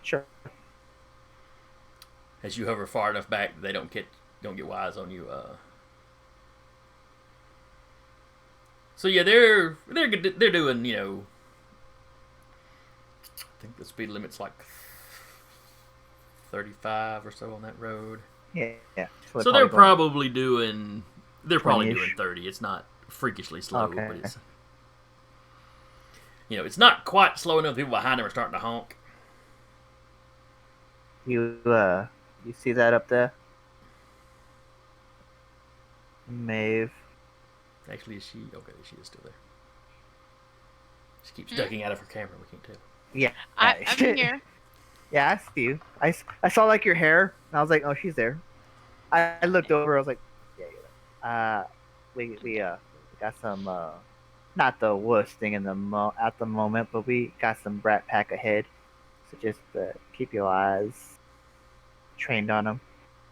Sure. As you hover far enough back, they don't get wise on you. So yeah, they're doing, you know, I think the speed limit's like 35 or so on that road. Yeah. So they're probably doing 20-ish. 30. It's not freakishly slow, Okay. but it's, you know, it's not quite slow enough. People behind them are starting to honk. You see that up there? Maeve. Actually, is she? Okay, she is still there. She keeps ducking out of her camera. We can't tell. Yeah. I'm here. Yeah, I see you. I saw like your hair, and I was like, oh, she's there. I looked over. I was like, yeah, you're there. We got some not the worst thing in at the moment, but we got some Brat Pack ahead. So just keep your eyes trained on them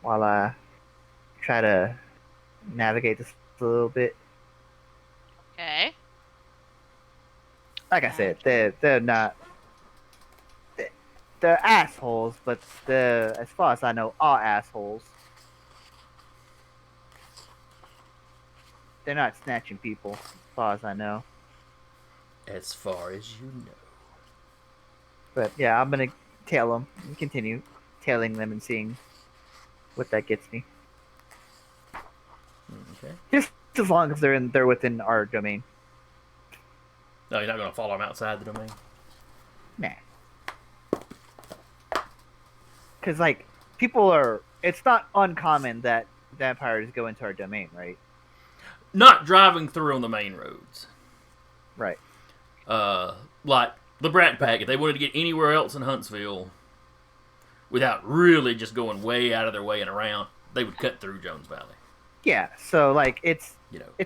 while I try to navigate this a little bit. Okay. Like I said, they're not. They're assholes, but as far as I know, are assholes. They're not snatching people, as far as I know. As far as you know. But yeah, I'm gonna tail them and continue tailing them and seeing what that gets me. Okay. Just as long as they're within our domain. No, you're not going to follow them outside the domain? Nah. Because like it's not uncommon that vampires go into our domain, right? Not driving through on the main roads. Right. Like the Brat Pack, if they wanted to get anywhere else in Huntsville without really just going way out of their way and around, they would cut through Jones Valley. Yeah, so like it's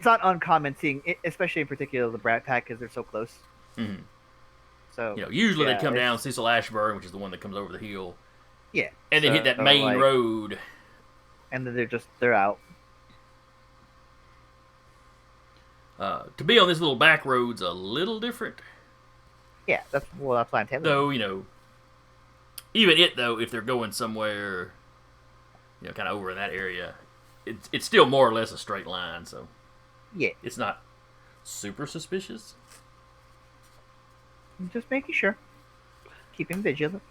not uncommon seeing, especially in particular the Brat Pack because they're so close. Mm-hmm. So usually they come down Cecil Ashburn, which is the one that comes over the hill. Yeah, and then hit that main road, and then they're out. To be on this little back road's a little different. Yeah, that's why I'm telling you. Though, even if they're going somewhere, kind of over in that area, it's still more or less a straight line. So yeah, it's not super suspicious. I'm just making sure. Keeping vigilant.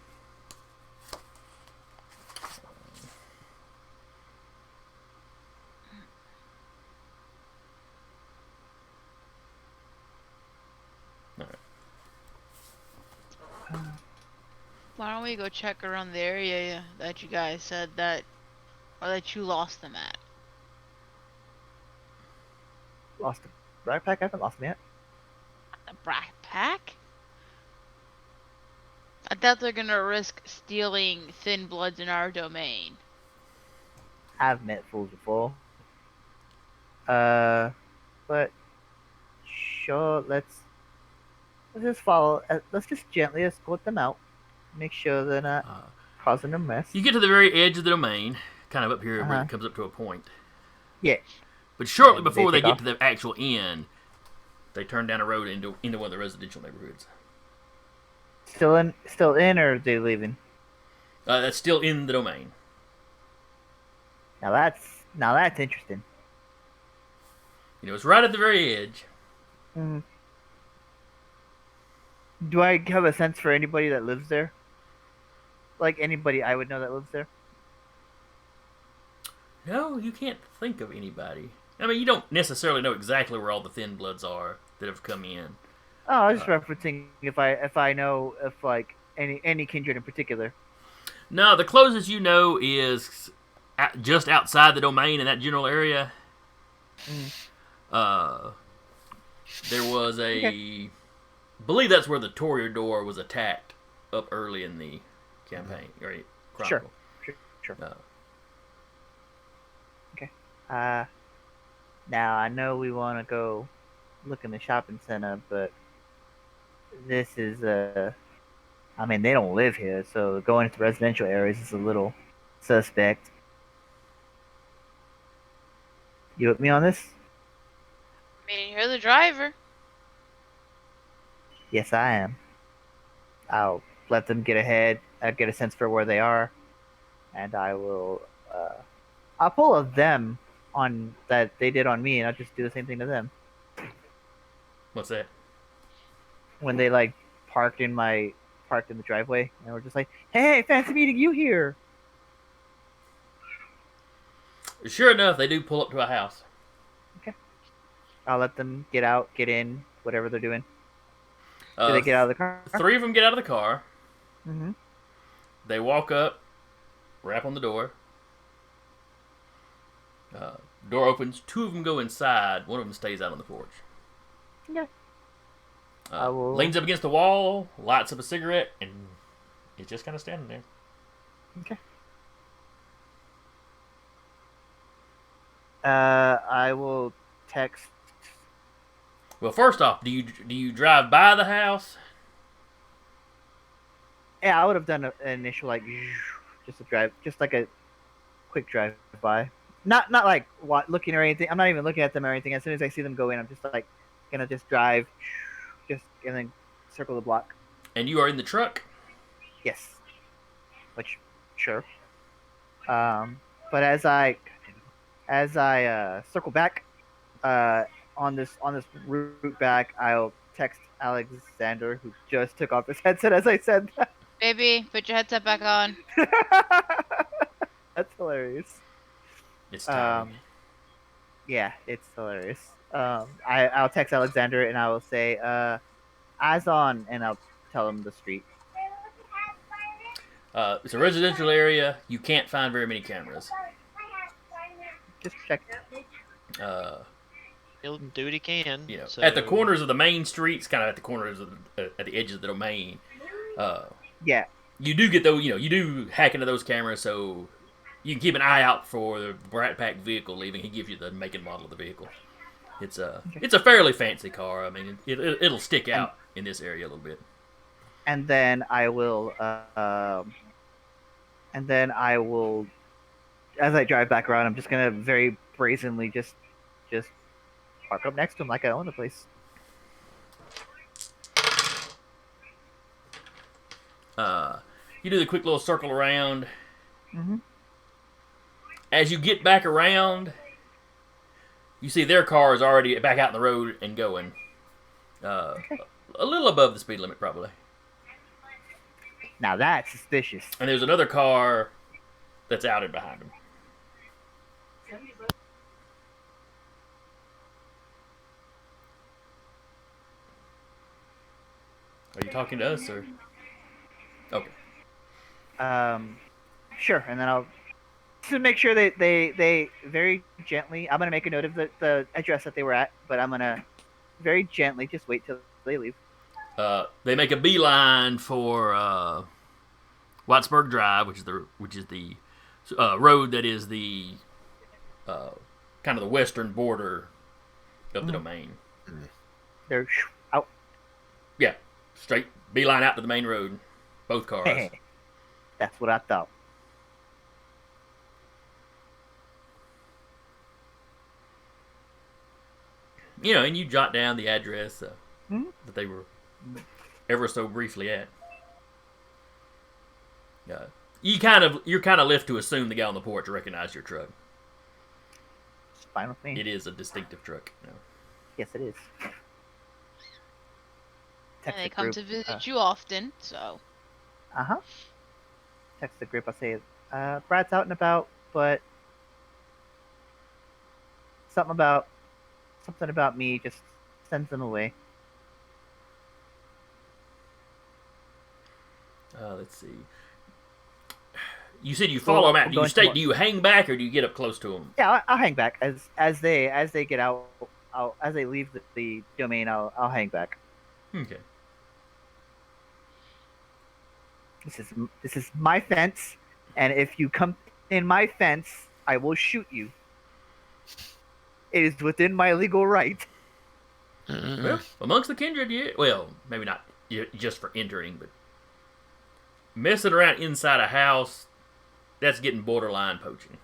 Why don't we go check around the area that you guys said that, or that you lost them at? Lost the backpack? I haven't lost them yet. The backpack? I thought they're gonna risk stealing thin bloods in our domain. I've met fools before. But sure, let's just follow. Let's just gently escort them out. Make sure they're not causing a mess. You get to the very edge of the domain, kind of up here where Uh-huh. it comes up to a point. Yeah. But shortly And they before they take get off? to the actual end, they turn down a road into one of the residential neighborhoods. Still in, or are they leaving? That's still in the domain. Now that's interesting. You know, it's right at the very edge. Mm. Do I have a sense for anybody that lives there? Like anybody I would know that lives there? No, you can't think of anybody. I mean, you don't necessarily know exactly where all the thin bloods are that have come in. Oh, I was just referencing if I know if like any kindred in particular. No, the closest you know is just outside the domain in that general area. There was a... believe that's where the Toreador was attacked up early in the campaign. Right? Chronicle. Sure. Okay. Now I know we want to go look in the shopping center, but this is I mean, they don't live here, so going into residential areas is a little suspect. You with me on this? I mean, you're the driver. Yes, I am. I'll let them get ahead. I'll get a sense for where they are, and I will. I'll pull a them on that they did on me, and I'll just do the same thing to them. What's that? When they like parked in the driveway, and we're just like, "Hey, fancy meeting you here." Sure enough, they do pull up to a house. I'll let them get out, get in, whatever they're doing. Do they get out of the car? 3 of them get out of the car. Mm-hmm. They walk up, rap on the door. Door opens. 2 of them go inside. 1 of them stays out on the porch. Okay. I will... Leans up against the wall, lights up a cigarette, and is just kind of standing there. Okay. I will text. Well, first off, do you drive by the house? Yeah, I would have done an initial like just a drive, just like a quick drive by. Not like looking or anything. I'm not even looking at them or anything. As soon as I see them go in, I'm just like gonna just drive, and then circle the block. And you are in the truck? Yes. Which, sure. But as I circle back, on this route back, I'll text Alexander, who just took off his headset as I said that. Baby, put your headset back on. That's hilarious. It's time. Yeah, it's hilarious. I'll text Alexander and I will say, eyes on, and I'll tell him the street. It's a residential area. You can't find very many cameras. Just check. He'll do what he can. You know, so... at the corners of the main streets, kind of at the corners of at the edges of the domain. Yeah. You do get those. You do hack into those cameras, so you can keep an eye out for the Brat Pack vehicle leaving. He gives you the make and model of the vehicle. It's a fairly fancy car. I mean, it'll stick out in this area a little bit. And then I will, as I drive back around, I'm just gonna very brazenly just park up next to him like I own the place. You do the quick little circle around. Mm-hmm. As you get back around, You see their car is already back out in the road and going. A little above the speed limit, probably. Now that's suspicious. And there's another car that's out and behind them. Are you talking to us, or? Okay. Sure, and then I'll to make sure that they very gently. I'm gonna make a note of the address that they were at, but I'm gonna very gently just wait till they leave. They make a beeline for Wattsburg Drive, which is the road that is the kind of the western border of the domain. They're out. Yeah, straight beeline out to the main road. Both cars. That's what I thought. You know, and you jot down the address that they were ever so briefly at. You're kind of left to assume the guy on the porch recognized your truck. It's fine with me. It is a distinctive truck. No. Yes, it is. And they the come group, to visit you often, so. Text the group. I'll say, Brad's out and about, but something about me just sends them away. Let's see. You said you follow them out. Do you hang back or do you get up close to them? Yeah, I'll hang back as they get out. As they leave the domain, I'll hang back. Okay. This is my fence, and if you come in my fence, I will shoot you. It is within my legal right. Well, amongst the kindred, yeah. Well, maybe not just for entering, but messing around inside a house, that's getting borderline poaching.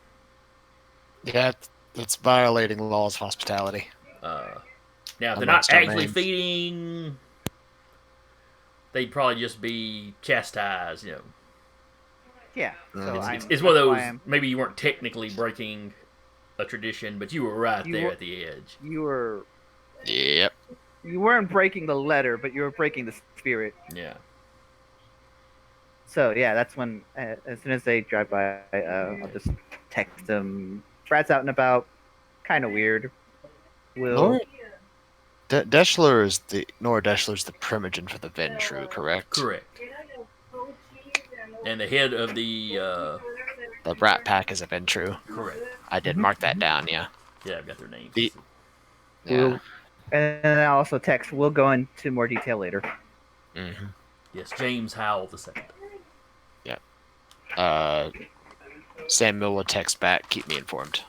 Yeah, it's violating the laws of hospitality. Now, if they're not actually feeding, they'd probably just be chastised, you know. Yeah. So it's one of those, maybe you weren't technically breaking a tradition, but you were right there at the edge. You were... Yep. You weren't breaking the letter, but you were breaking the spirit. Yeah. So, yeah, that's when, as soon as they drive by, I'll just text them. Brad's out and about. Kind of weird. Nora Deschler's the primogen for the Ventru, correct? Correct. And the head of the Rat Pack is a Ventru. Correct. I did mark that down, yeah. Yeah, I've got their names. Yeah. And then I also text, we'll go into more detail later. Mm-hmm. Yes, James Howell II. Yeah. Samuel will text back, keep me informed.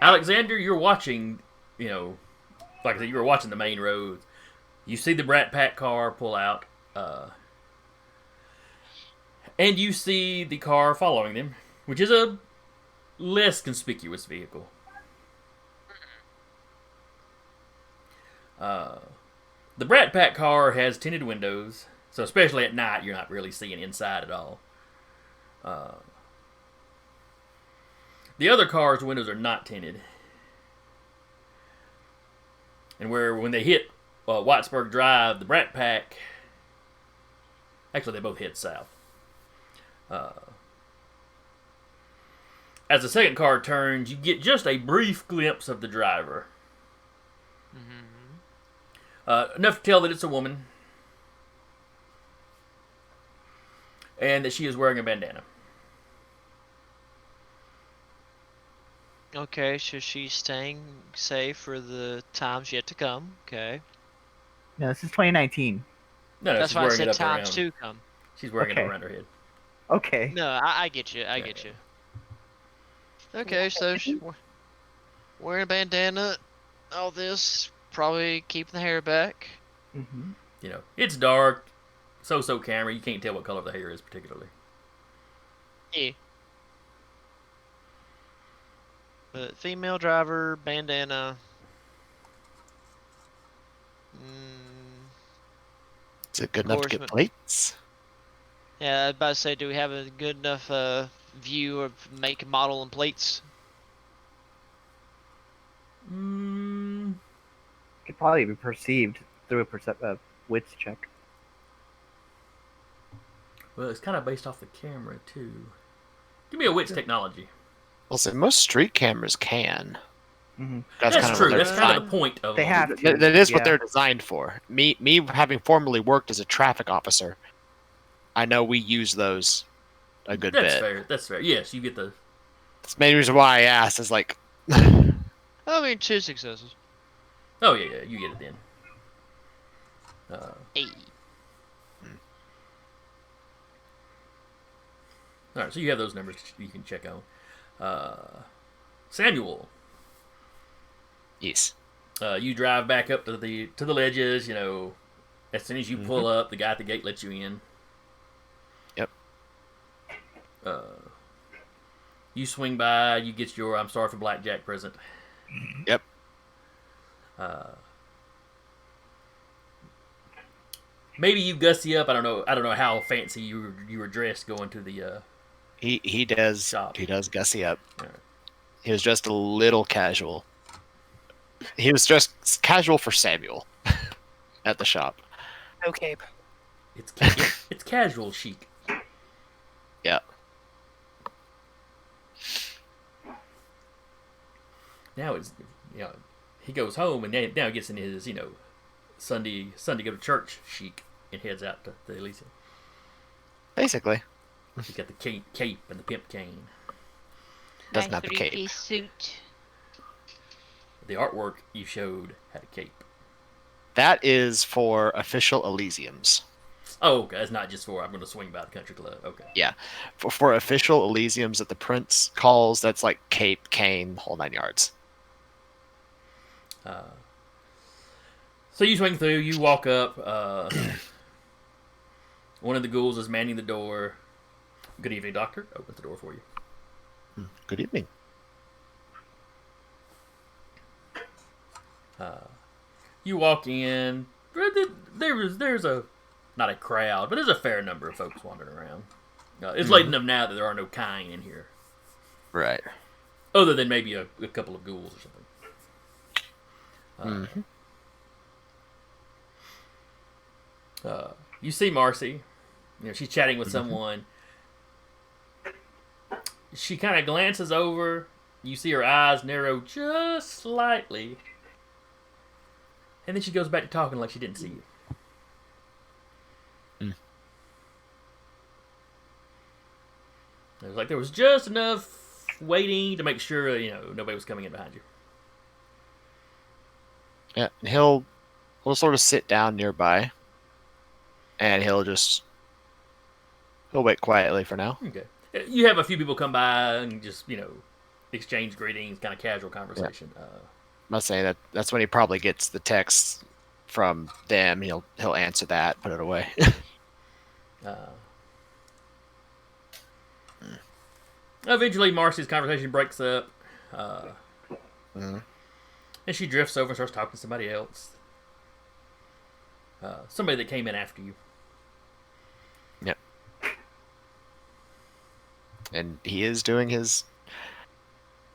Alexander, you're watching, you know, like I said, you were watching the main road. You see the Brat Pack car pull out, and you see the car following them, which is a less conspicuous vehicle. The Brat Pack car has tinted windows, so especially at night, you're not really seeing inside at all. The other car's windows are not tinted. And when they hit Wattsburg Drive, the Brat Pack, actually they both head south. As the second car turns, you get just a brief glimpse of the driver. Enough to tell that it's a woman. And that she is wearing a bandana. Okay, so she's staying safe for the times yet to come. Okay. No, this is 2019. No, That's she's why I wearing it said up times around. to come. She's wearing Okay. it around her head. Okay. No, I get you. I get you. Okay, so she's wearing a bandana. All this, probably keeping the hair back. Mm-hmm. You know, it's dark. So camera. You can't tell what color the hair is particularly. Yeah. But female driver, bandana. Is it good enough to get plates? Yeah, I was about to say, do we have a good enough view of make, model, and plates? Could probably be perceived through a wits check. Well, it's kind of based off the camera too. Give me a wits technology. Well, so most street cameras can. Mm-hmm. That's kind of true. what they're That's kind of designed- the point of They them. have to. That is what yeah. they're designed for. Me having formerly worked as a traffic officer, I know we use those a good That's bit. fair. That's fair. Yes, you get the. That's the main reason why I asked is like, I mean, 2 successes. Oh yeah, you get it then. Hey. All right, so you have those numbers you can check on. Samuel, yes. you drive back up to the ledges. You know, as soon as you pull up, the guy at the gate lets you in. Yep. You swing by. You get your "I'm sorry for blackjack" present. Yep. Maybe you gussy up. I don't know how fancy you were dressed going to the. He does Shop. he does gussy up. Alright. He was just a little casual. He was just casual for Samuel at the shop. No cape. It's casual chic. Yeah. Now it's he goes home and now he gets in his Sunday go to church chic and heads out to the Elysium. Basically. He's got the cape and the pimp cane. Doesn't Nice have the cape. three-piece suit. The artwork you showed had a cape. That is for official Elysiums. Oh, okay. That's not just for I'm going to swing by the country club. Okay. Yeah. For official Elysiums that the Prince calls, that's like cape, cane, whole 9 yards. So you swing through. You walk up. One of the ghouls is manning the door. Good evening, doctor. Opens the door for you. Good evening. You walk in. There's a not a crowd, but there's a fair number of folks wandering around. It's late enough now that there are no kine in here, Right. other than maybe a couple of ghouls or something. You see Marcy. She's chatting with someone. She kind of glances over. You see her eyes narrow just slightly. And then she goes back to talking like she didn't see you. It was like there was just enough waiting to make sure, nobody was coming in behind you. Yeah, and he'll sort of sit down nearby, and he'll wait quietly for now. Okay. You have a few people come by and just, exchange greetings, kind of casual conversation. I'm not saying that's when he probably gets the text from them. He'll answer that, put it away. Eventually, Marcy's conversation breaks up. And she drifts over and starts talking to somebody else. Somebody that came in after you. Yep. And he is doing his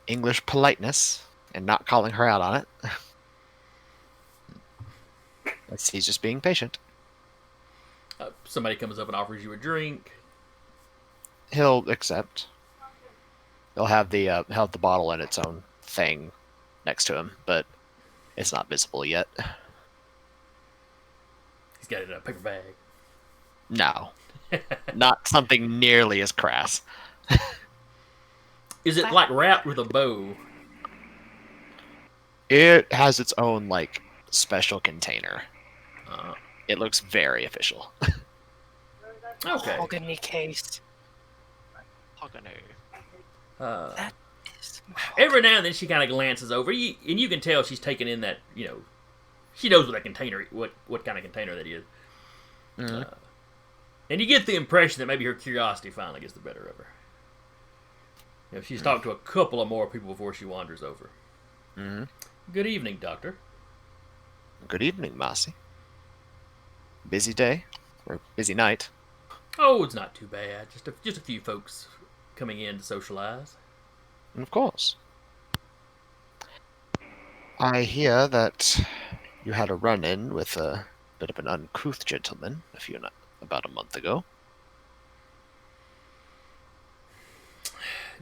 English politeness and not calling her out on it. He's just being patient. Somebody comes up and offers you a drink. He'll accept. He'll have the bottle in its own thing next to him, but it's not visible yet. He's got it in a paper bag. No. Not something nearly as crass. Is it like wrapped with a bow? It has its own, special container. Uh, It looks very official. okay. Mahogany case. Mahogany. That is Every now and then she kind of glances over, and you can tell she's taking in that, she knows what that container, what kind of container that is. And you get the impression that maybe her curiosity finally gets the better of her. She's talked to a couple of more people before she wanders over. Mm-hmm. Good evening, Doctor. Good evening, Marcy. Busy day? Or busy night? Oh, it's not too bad. Just a few folks coming in to socialize. Of course. I hear that you had a run-in with a bit of an uncouth gentleman about a month ago.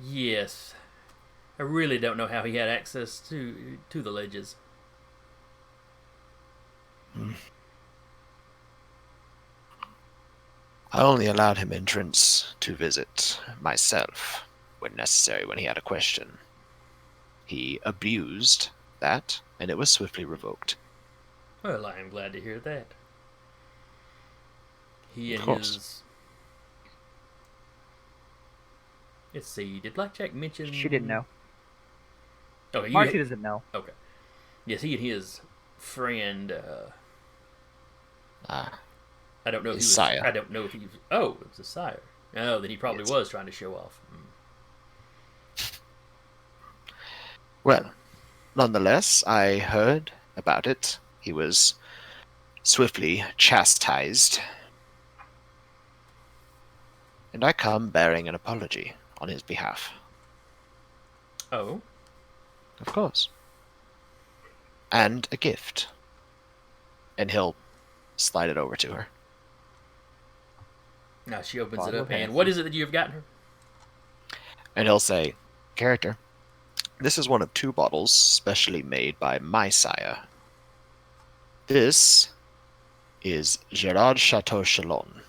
Yes. I really don't know how he had access to the ledges. I only allowed him entrance to visit myself when necessary when he had a question. He abused that, and it was swiftly revoked. Well, I am glad to hear that. He Of and course. his... Let's see, did Blackjack mention... She didn't know. Oh, you... Marcy doesn't know. Okay. Yes, he and his friend, I don't know if he was... Sire. I don't know if he was... Oh, it was a sire. Oh, then he probably Yes. was trying to show off. Well, nonetheless, I heard about it. He was swiftly chastised. And I come bearing an apology on his behalf. Oh? Of course. And a gift. And he'll slide it over to her. Now she opens Bottle it of up, and Hennessy. what is it that you have gotten her? And he'll say, "Character, this is one of 2 bottles specially made by my sire. This is Gerard Chateau Chalon,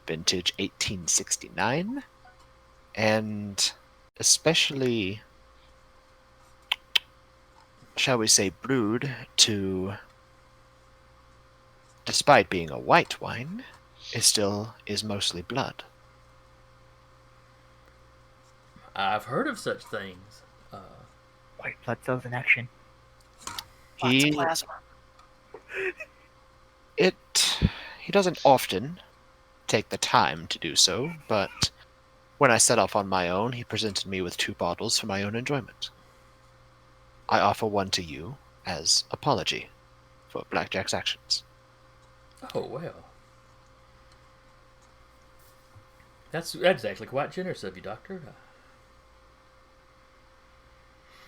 vintage 1869, and especially, shall we say, brewed to, despite being a white wine, it still is mostly blood." I've heard of such things. White blood cells in action. Lots He of plasma. he doesn't often take the time to do so, but when I set off on my own, he presented me with 2 bottles for my own enjoyment. I offer one to you as apology for Blackjack's actions. Oh, well. That's actually quite generous of you, Doctor.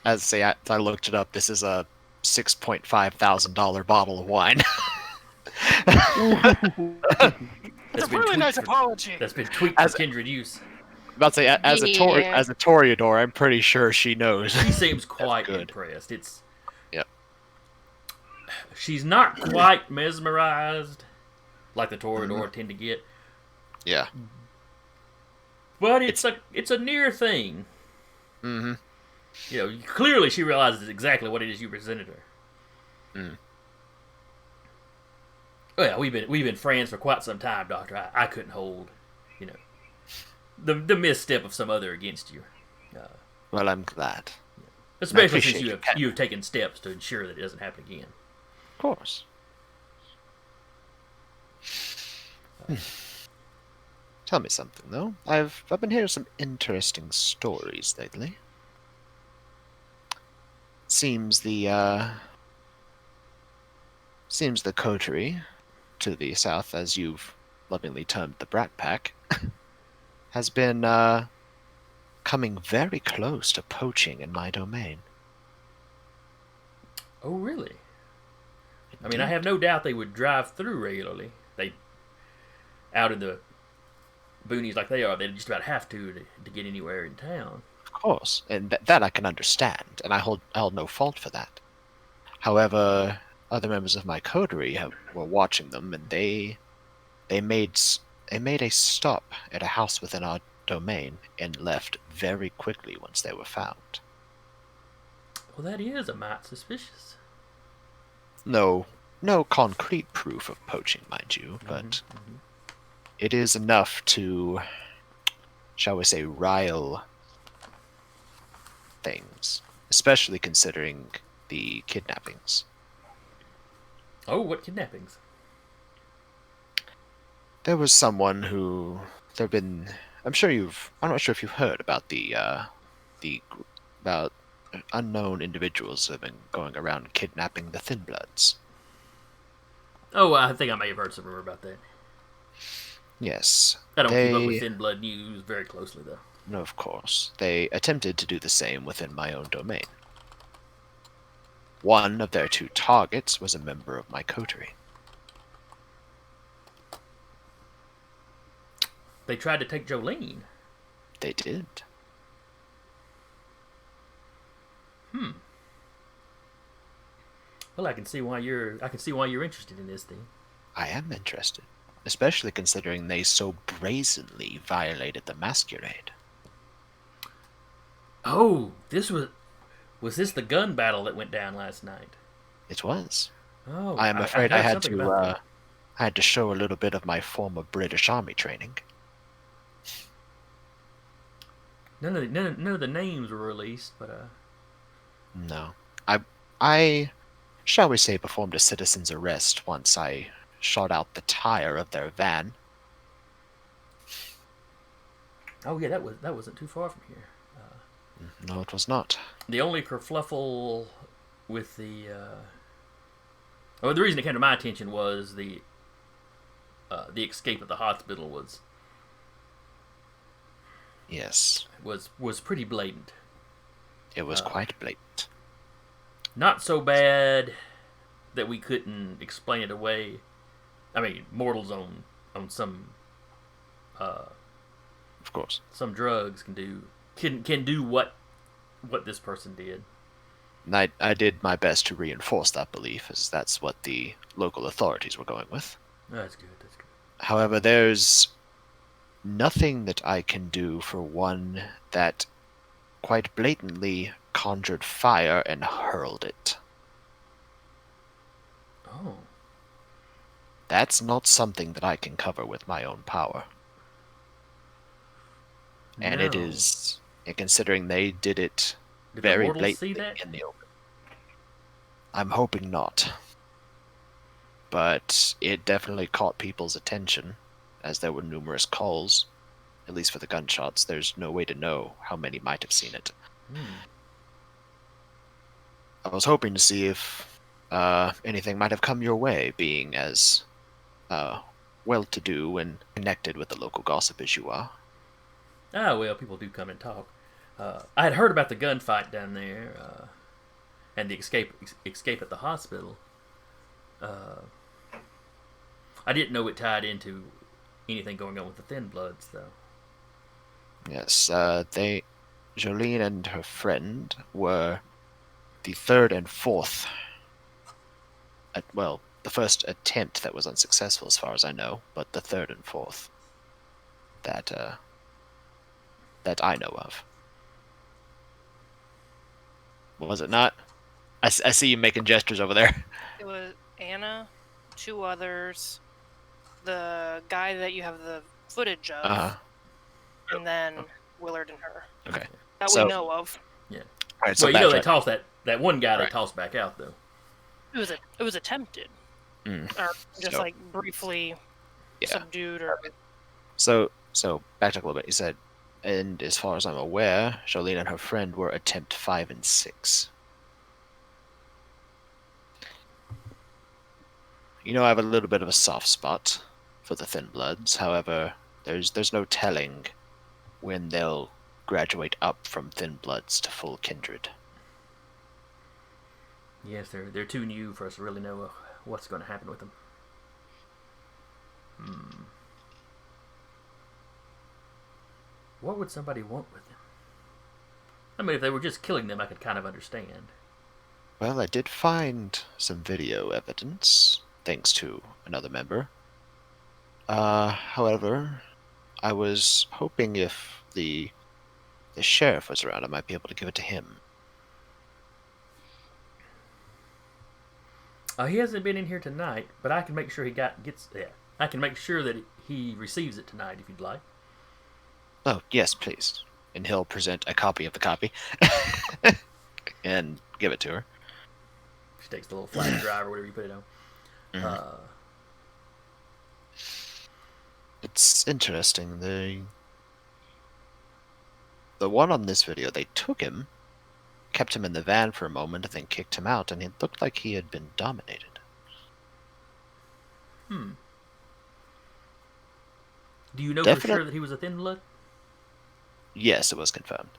As I looked it up, this is a $6.5 thousand bottle of wine. That's It's a been really tweaked nice for- apology. That's been tweaked As- for kindred use. About to say, as Yeah. a Toreador, I'm pretty sure she knows. She seems quite good. impressed. It's... Yep. She's not quite mesmerized like the Toreador tend to get, Yeah. but it's a near thing. Mm-hmm. You know, clearly she realizes exactly what it is you presented her. Mm. Well, we've been friends for quite some time, Doctor. I couldn't hold, you know, the misstep of some other against you. Well, I'm glad. Especially since appreciate you have taken steps to ensure that it doesn't happen again. Of course. Tell me something, though. I've been hearing some interesting stories lately. Seems the coterie to the south, as you've lovingly termed the Brat Pack, has been coming very close to poaching in my domain. Oh, really? I mean, I have no doubt they would drive through regularly. They, out in the boonies like they are, they just about have to get anywhere in town. Of course, and that I can understand, and I hold no fault for that. However, other members of my coterie were watching them, and they made a stop at a house within our domain and left very quickly once they were found. Well, that is a mite suspicious. No concrete proof of poaching, mind you, but it is enough to, shall we say, rile things, especially considering the kidnappings. Oh, what kidnappings? There was someone who I'm not sure if you've heard about about unknown individuals who have been going around kidnapping the Thin Bloods. Oh, I think I may have heard some rumor about that. Yes. I don't keep up with Thin Blood news very closely, though. No, of course. They attempted to do the same within my own domain. one of their 2 targets was a member of my coterie. They tried to take Jolene. They did. Well, I can see why you're interested in this thing. I am interested, especially considering they so brazenly violated the Masquerade. Oh, was this the gun battle that went down last night? It was. Oh, I am afraid I heard had something to about that. I had to show a little bit of my former British Army training. None of the names were released, but No. I shall we say performed a citizen's arrest once I shot out the tire of their van. oh yeah, that wasn't too far from here. No, it was not. The only kerfluffle with the the reason it came to my attention was the escape at the hospital Yes, was pretty blatant. it was quite blatant. Not so bad that we couldn't explain it away. I mean, mortals on some Of course. some drugs can do what this person did. And I did my best to reinforce that belief, as that's what the local authorities were going with. That's good. That's good. However, there's nothing that I can do for one that quite blatantly conjured fire and hurled it. Oh, That's not something that I can cover with my own power. And it no. is, and considering they did it Did the very mortals see blatantly that? in the open. I'm hoping not. But it definitely caught people's attention, as there were numerous calls. At least for the gunshots, there's no way to know how many might have seen it. I was hoping to see if anything might have come your way, being as well-to-do and connected with the local gossip as you are. Ah, well, people do come and talk. I had heard about the gunfight down there, and the escape at the hospital. I didn't know it tied into anything going on with the Thin Bloods, though. Yes, Jolene and her friend were the 3rd and 4th. Well, the first attempt that was unsuccessful, as far as I know, but the 3rd and 4th that I know of. Was it not? I see you making gestures over there. It was Anna, 2 others, the guy that you have the footage of, Uh-huh. and then Willard and her. Okay. That So- we know of. Yeah. All right, so Well, you know they backtrack. tossed that one guy. They Right. tossed back out though. It was attempted, Mm. or just So- like briefly Yeah. subdued, or So backtrack a little bit. You said, and as far as I'm aware, Jolene and her friend were attempt 5 and 6. You know, I have a little bit of a soft spot for the Thin Bloods. However, there's no telling when they'll graduate up from Thin Bloods to full kindred. Yes, they're too new for us to really know what's going to happen with them. What would somebody want with them? I mean, if they were just killing them, I could kind of understand. Well, I did find some video evidence, thanks to another member. However, I was hoping if the sheriff was around, I might be able to give it to him. He hasn't been in here tonight, but I can make sure I can make sure that he receives it tonight if you'd like. Oh, yes, please. And he'll present a copy of the copy and give it to her. She takes the little flash drive or whatever you put it on. Mhm. It's interesting. The one on this video, they took him, kept him in the van for a moment, and then kicked him out, and it looked like he had been dominated. Do you know for Definite- sure that he was a Thin Blood? Yes, it was confirmed.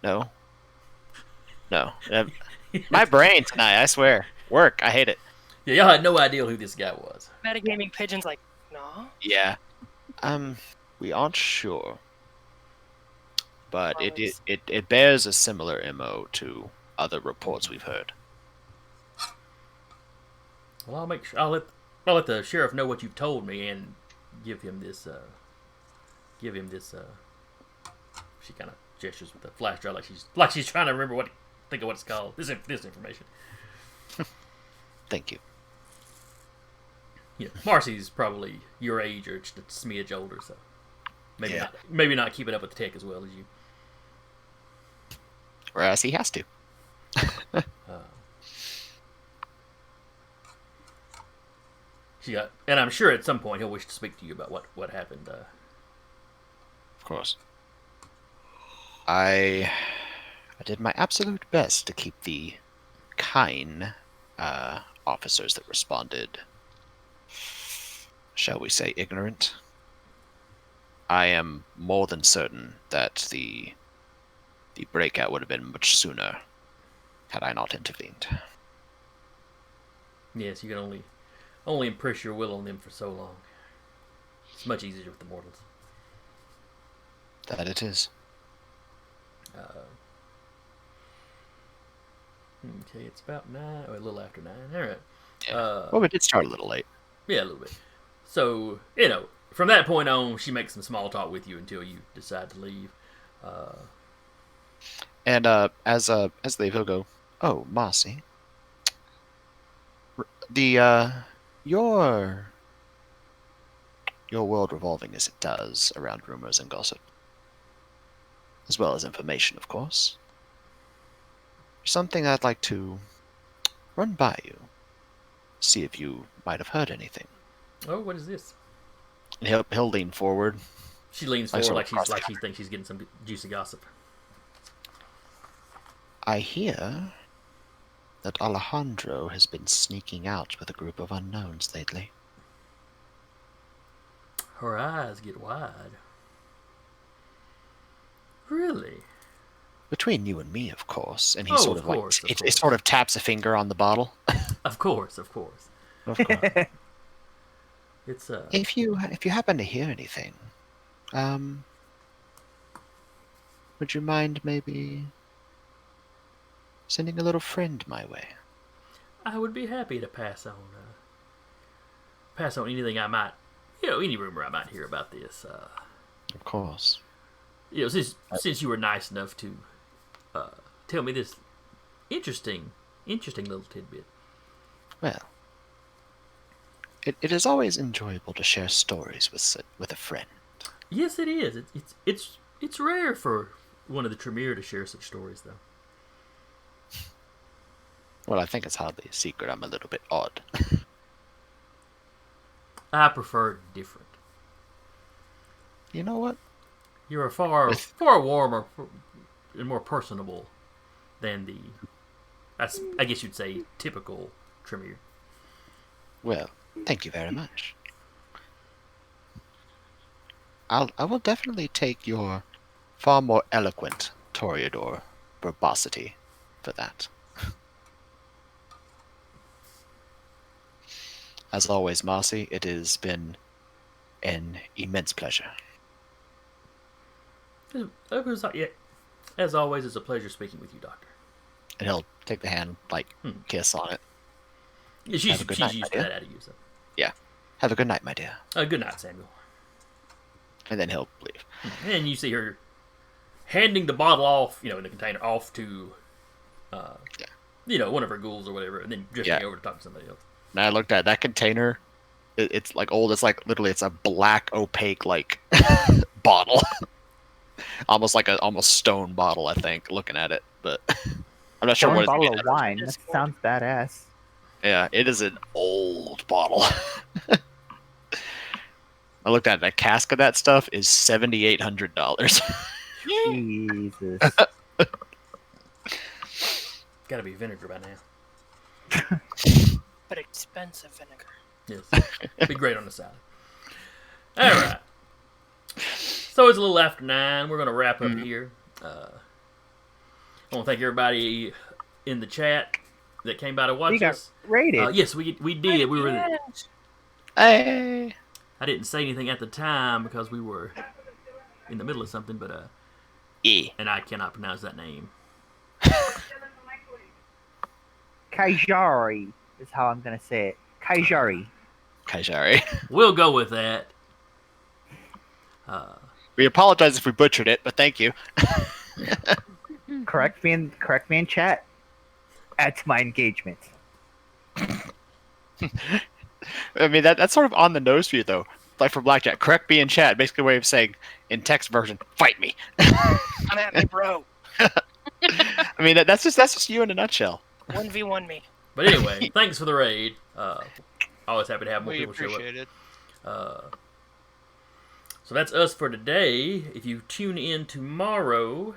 No. My brain tonight, I swear. Work, I hate it. Yeah, y'all had no idea who this guy was. Metagaming pigeon's like, no. Yeah. We aren't sure. But it bears a similar MO to other reports we've heard. Well, I'll make sure. I'll let the sheriff know what you've told me and give him this. She kind of gestures with the flash drive like she's trying to remember think of what it's called. This information. Thank you. Yeah, Marcy's probably your age or just a smidge older, so maybe not keeping up with the tech as well as you. Whereas he has to. And I'm sure at some point he'll wish to speak to you about what happened. Of course. I did my absolute best to keep the kind officers that responded, shall we say, ignorant. I am more than certain that the breakout would have been much sooner had I not intervened. Yes, you can only impress your will on them for so long. It's much easier with the mortals. That it is. Okay, it's about 9, or a little after 9. All right. Yeah. Well, we did start a little late. Yeah, a little bit. So, from that point on, she makes some small talk with you until you decide to leave. And as they will go, oh, Marcy, your world revolving as it does around rumors and gossip, as well as information, of course. Something I'd like to run by you, see if you might have heard anything. Oh, what is this? And he'll lean forward. She leans forward like she thinks she's getting some juicy gossip. I hear that Alejandro has been sneaking out with a group of unknowns lately. Her eyes get wide. Really? Between you and me, of course. And he it sort of taps a finger on the bottle. Of course. Of course. It's If you happen to hear anything, would you mind maybe sending a little friend my way? I would be happy to pass on anything I might, any rumor I might hear about this. Of course. Since you were nice enough to tell me this interesting little tidbit. Well, it is always enjoyable to share stories with a friend. Yes, it is. It's rare for one of the Tremere to share such stories, though. Well, I think it's hardly a secret. I'm a little bit odd. I prefer different. You know what? You're far warmer and more personable than the, I guess you'd say, typical Tremere. Well, thank you very much. I will definitely take your far more eloquent Toreador verbosity for that. As always, Marcy, it has been an immense pleasure. As always, it's a pleasure speaking with you, Doctor. And he'll take the hand, kiss on it. Yeah, she's used to that out of you, so. Yeah. Have a good night, my dear. Good night, Samuel. And then he'll leave. And you see her handing the bottle off, in the container, off to, one of her ghouls or whatever, and then drifting over to talk to somebody else. And I looked at that container. It's like old. It's like literally, it's a black opaque bottle, almost stone bottle. I think looking at it, but I'm not sure what. Bottle of wine. That sounds badass. Yeah, it is an old bottle. I looked at it. The cask of that stuff is $7,800. Jesus. Gotta be vinegar by now. But expensive vinegar. Yes. Be great on the salad. All right. So it's a little after 9. We're going to wrap up here. I want to thank everybody in the chat that came by to watch We got us. rated. Yes, we did. We were. Hey. I didn't say anything at the time because we were in the middle of something, but Yeah. and I cannot pronounce that name. Kaijari is how I'm gonna say it. Kaijari. Kaijari. We'll go with that. We apologize if we butchered it, but thank you. Correct me in chat. Add to my engagement. I mean, that's sort of on the nose for you, though. Like for Blackjack, correct me in chat. Basically, a way of saying, in text version, fight me. Come at me, bro. I mean, that's just you in a nutshell. 1v1 me. But anyway, thanks for the raid. Always happy to have more We people show up. appreciate it. So that's us for today. If you tune in tomorrow,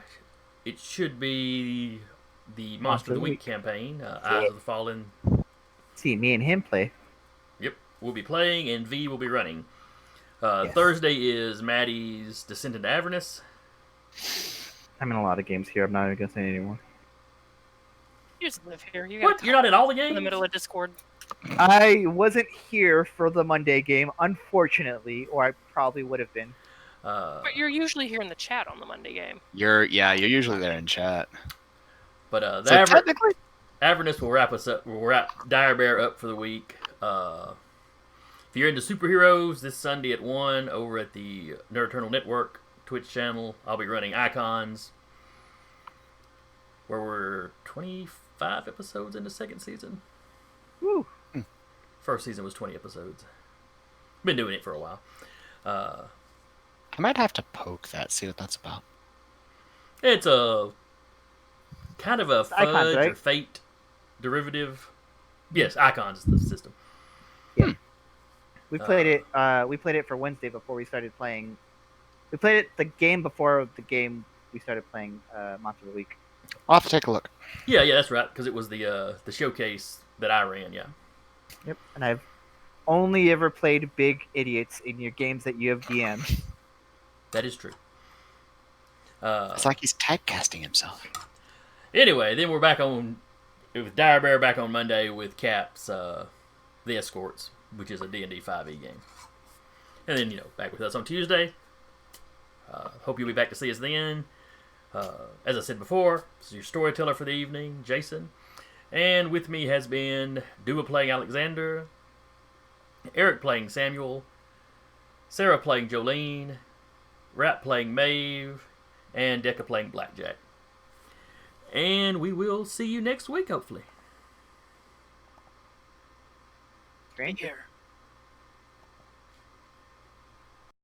it should be the Monster of the Week campaign, Eyes of the Fallen. See me and him play. Yep, we'll be playing, and V will be running. Yes. Thursday is Maddie's Descent into Avernus. I'm in a lot of games here. I'm not even gonna say anymore. You just live here. You What? You're not in all the games? in the middle of Discord. I wasn't here for the Monday game, unfortunately, or I probably would have been. But you're usually here in the chat on the Monday game. You're usually there in chat. But So technically, Avernus will wrap us up. We'll wrap Dire Bear up for the week. If you're into superheroes, this Sunday at 1 over at the Nerd Eternal Network Twitch channel, I'll be running Icons, where we're 25 episodes into second season. Woo. First season was 20 episodes. Been doing it for a while. I might have to poke that, see what that's about. It's a kind of a Icons, fudge or right? fate derivative. Yes, Icons is the system. We played it. We played it for Wednesday before we started playing. We played it the game before the game we started playing Monster of the Week. I'll have to take a look. Yeah, that's right, because it was the showcase that I ran. Yeah. Yep. And I've only ever played Big Idiots in your games that you have DM'd. That is true. It's like he's typecasting himself. Anyway, then we're back on with Dire Bear back on Monday with Caps, The Escorts, which is a D&D 5e game. And then, back with us on Tuesday. Hope you'll be back to see us then. As I said before, this is your storyteller for the evening, Jason. And with me has been Dua playing Alexander, Eric playing Samuel, Sarah playing Jolene, Rat playing Maeve, and Decca playing Blackjack. And we will see you next week, hopefully. Stranger. Here.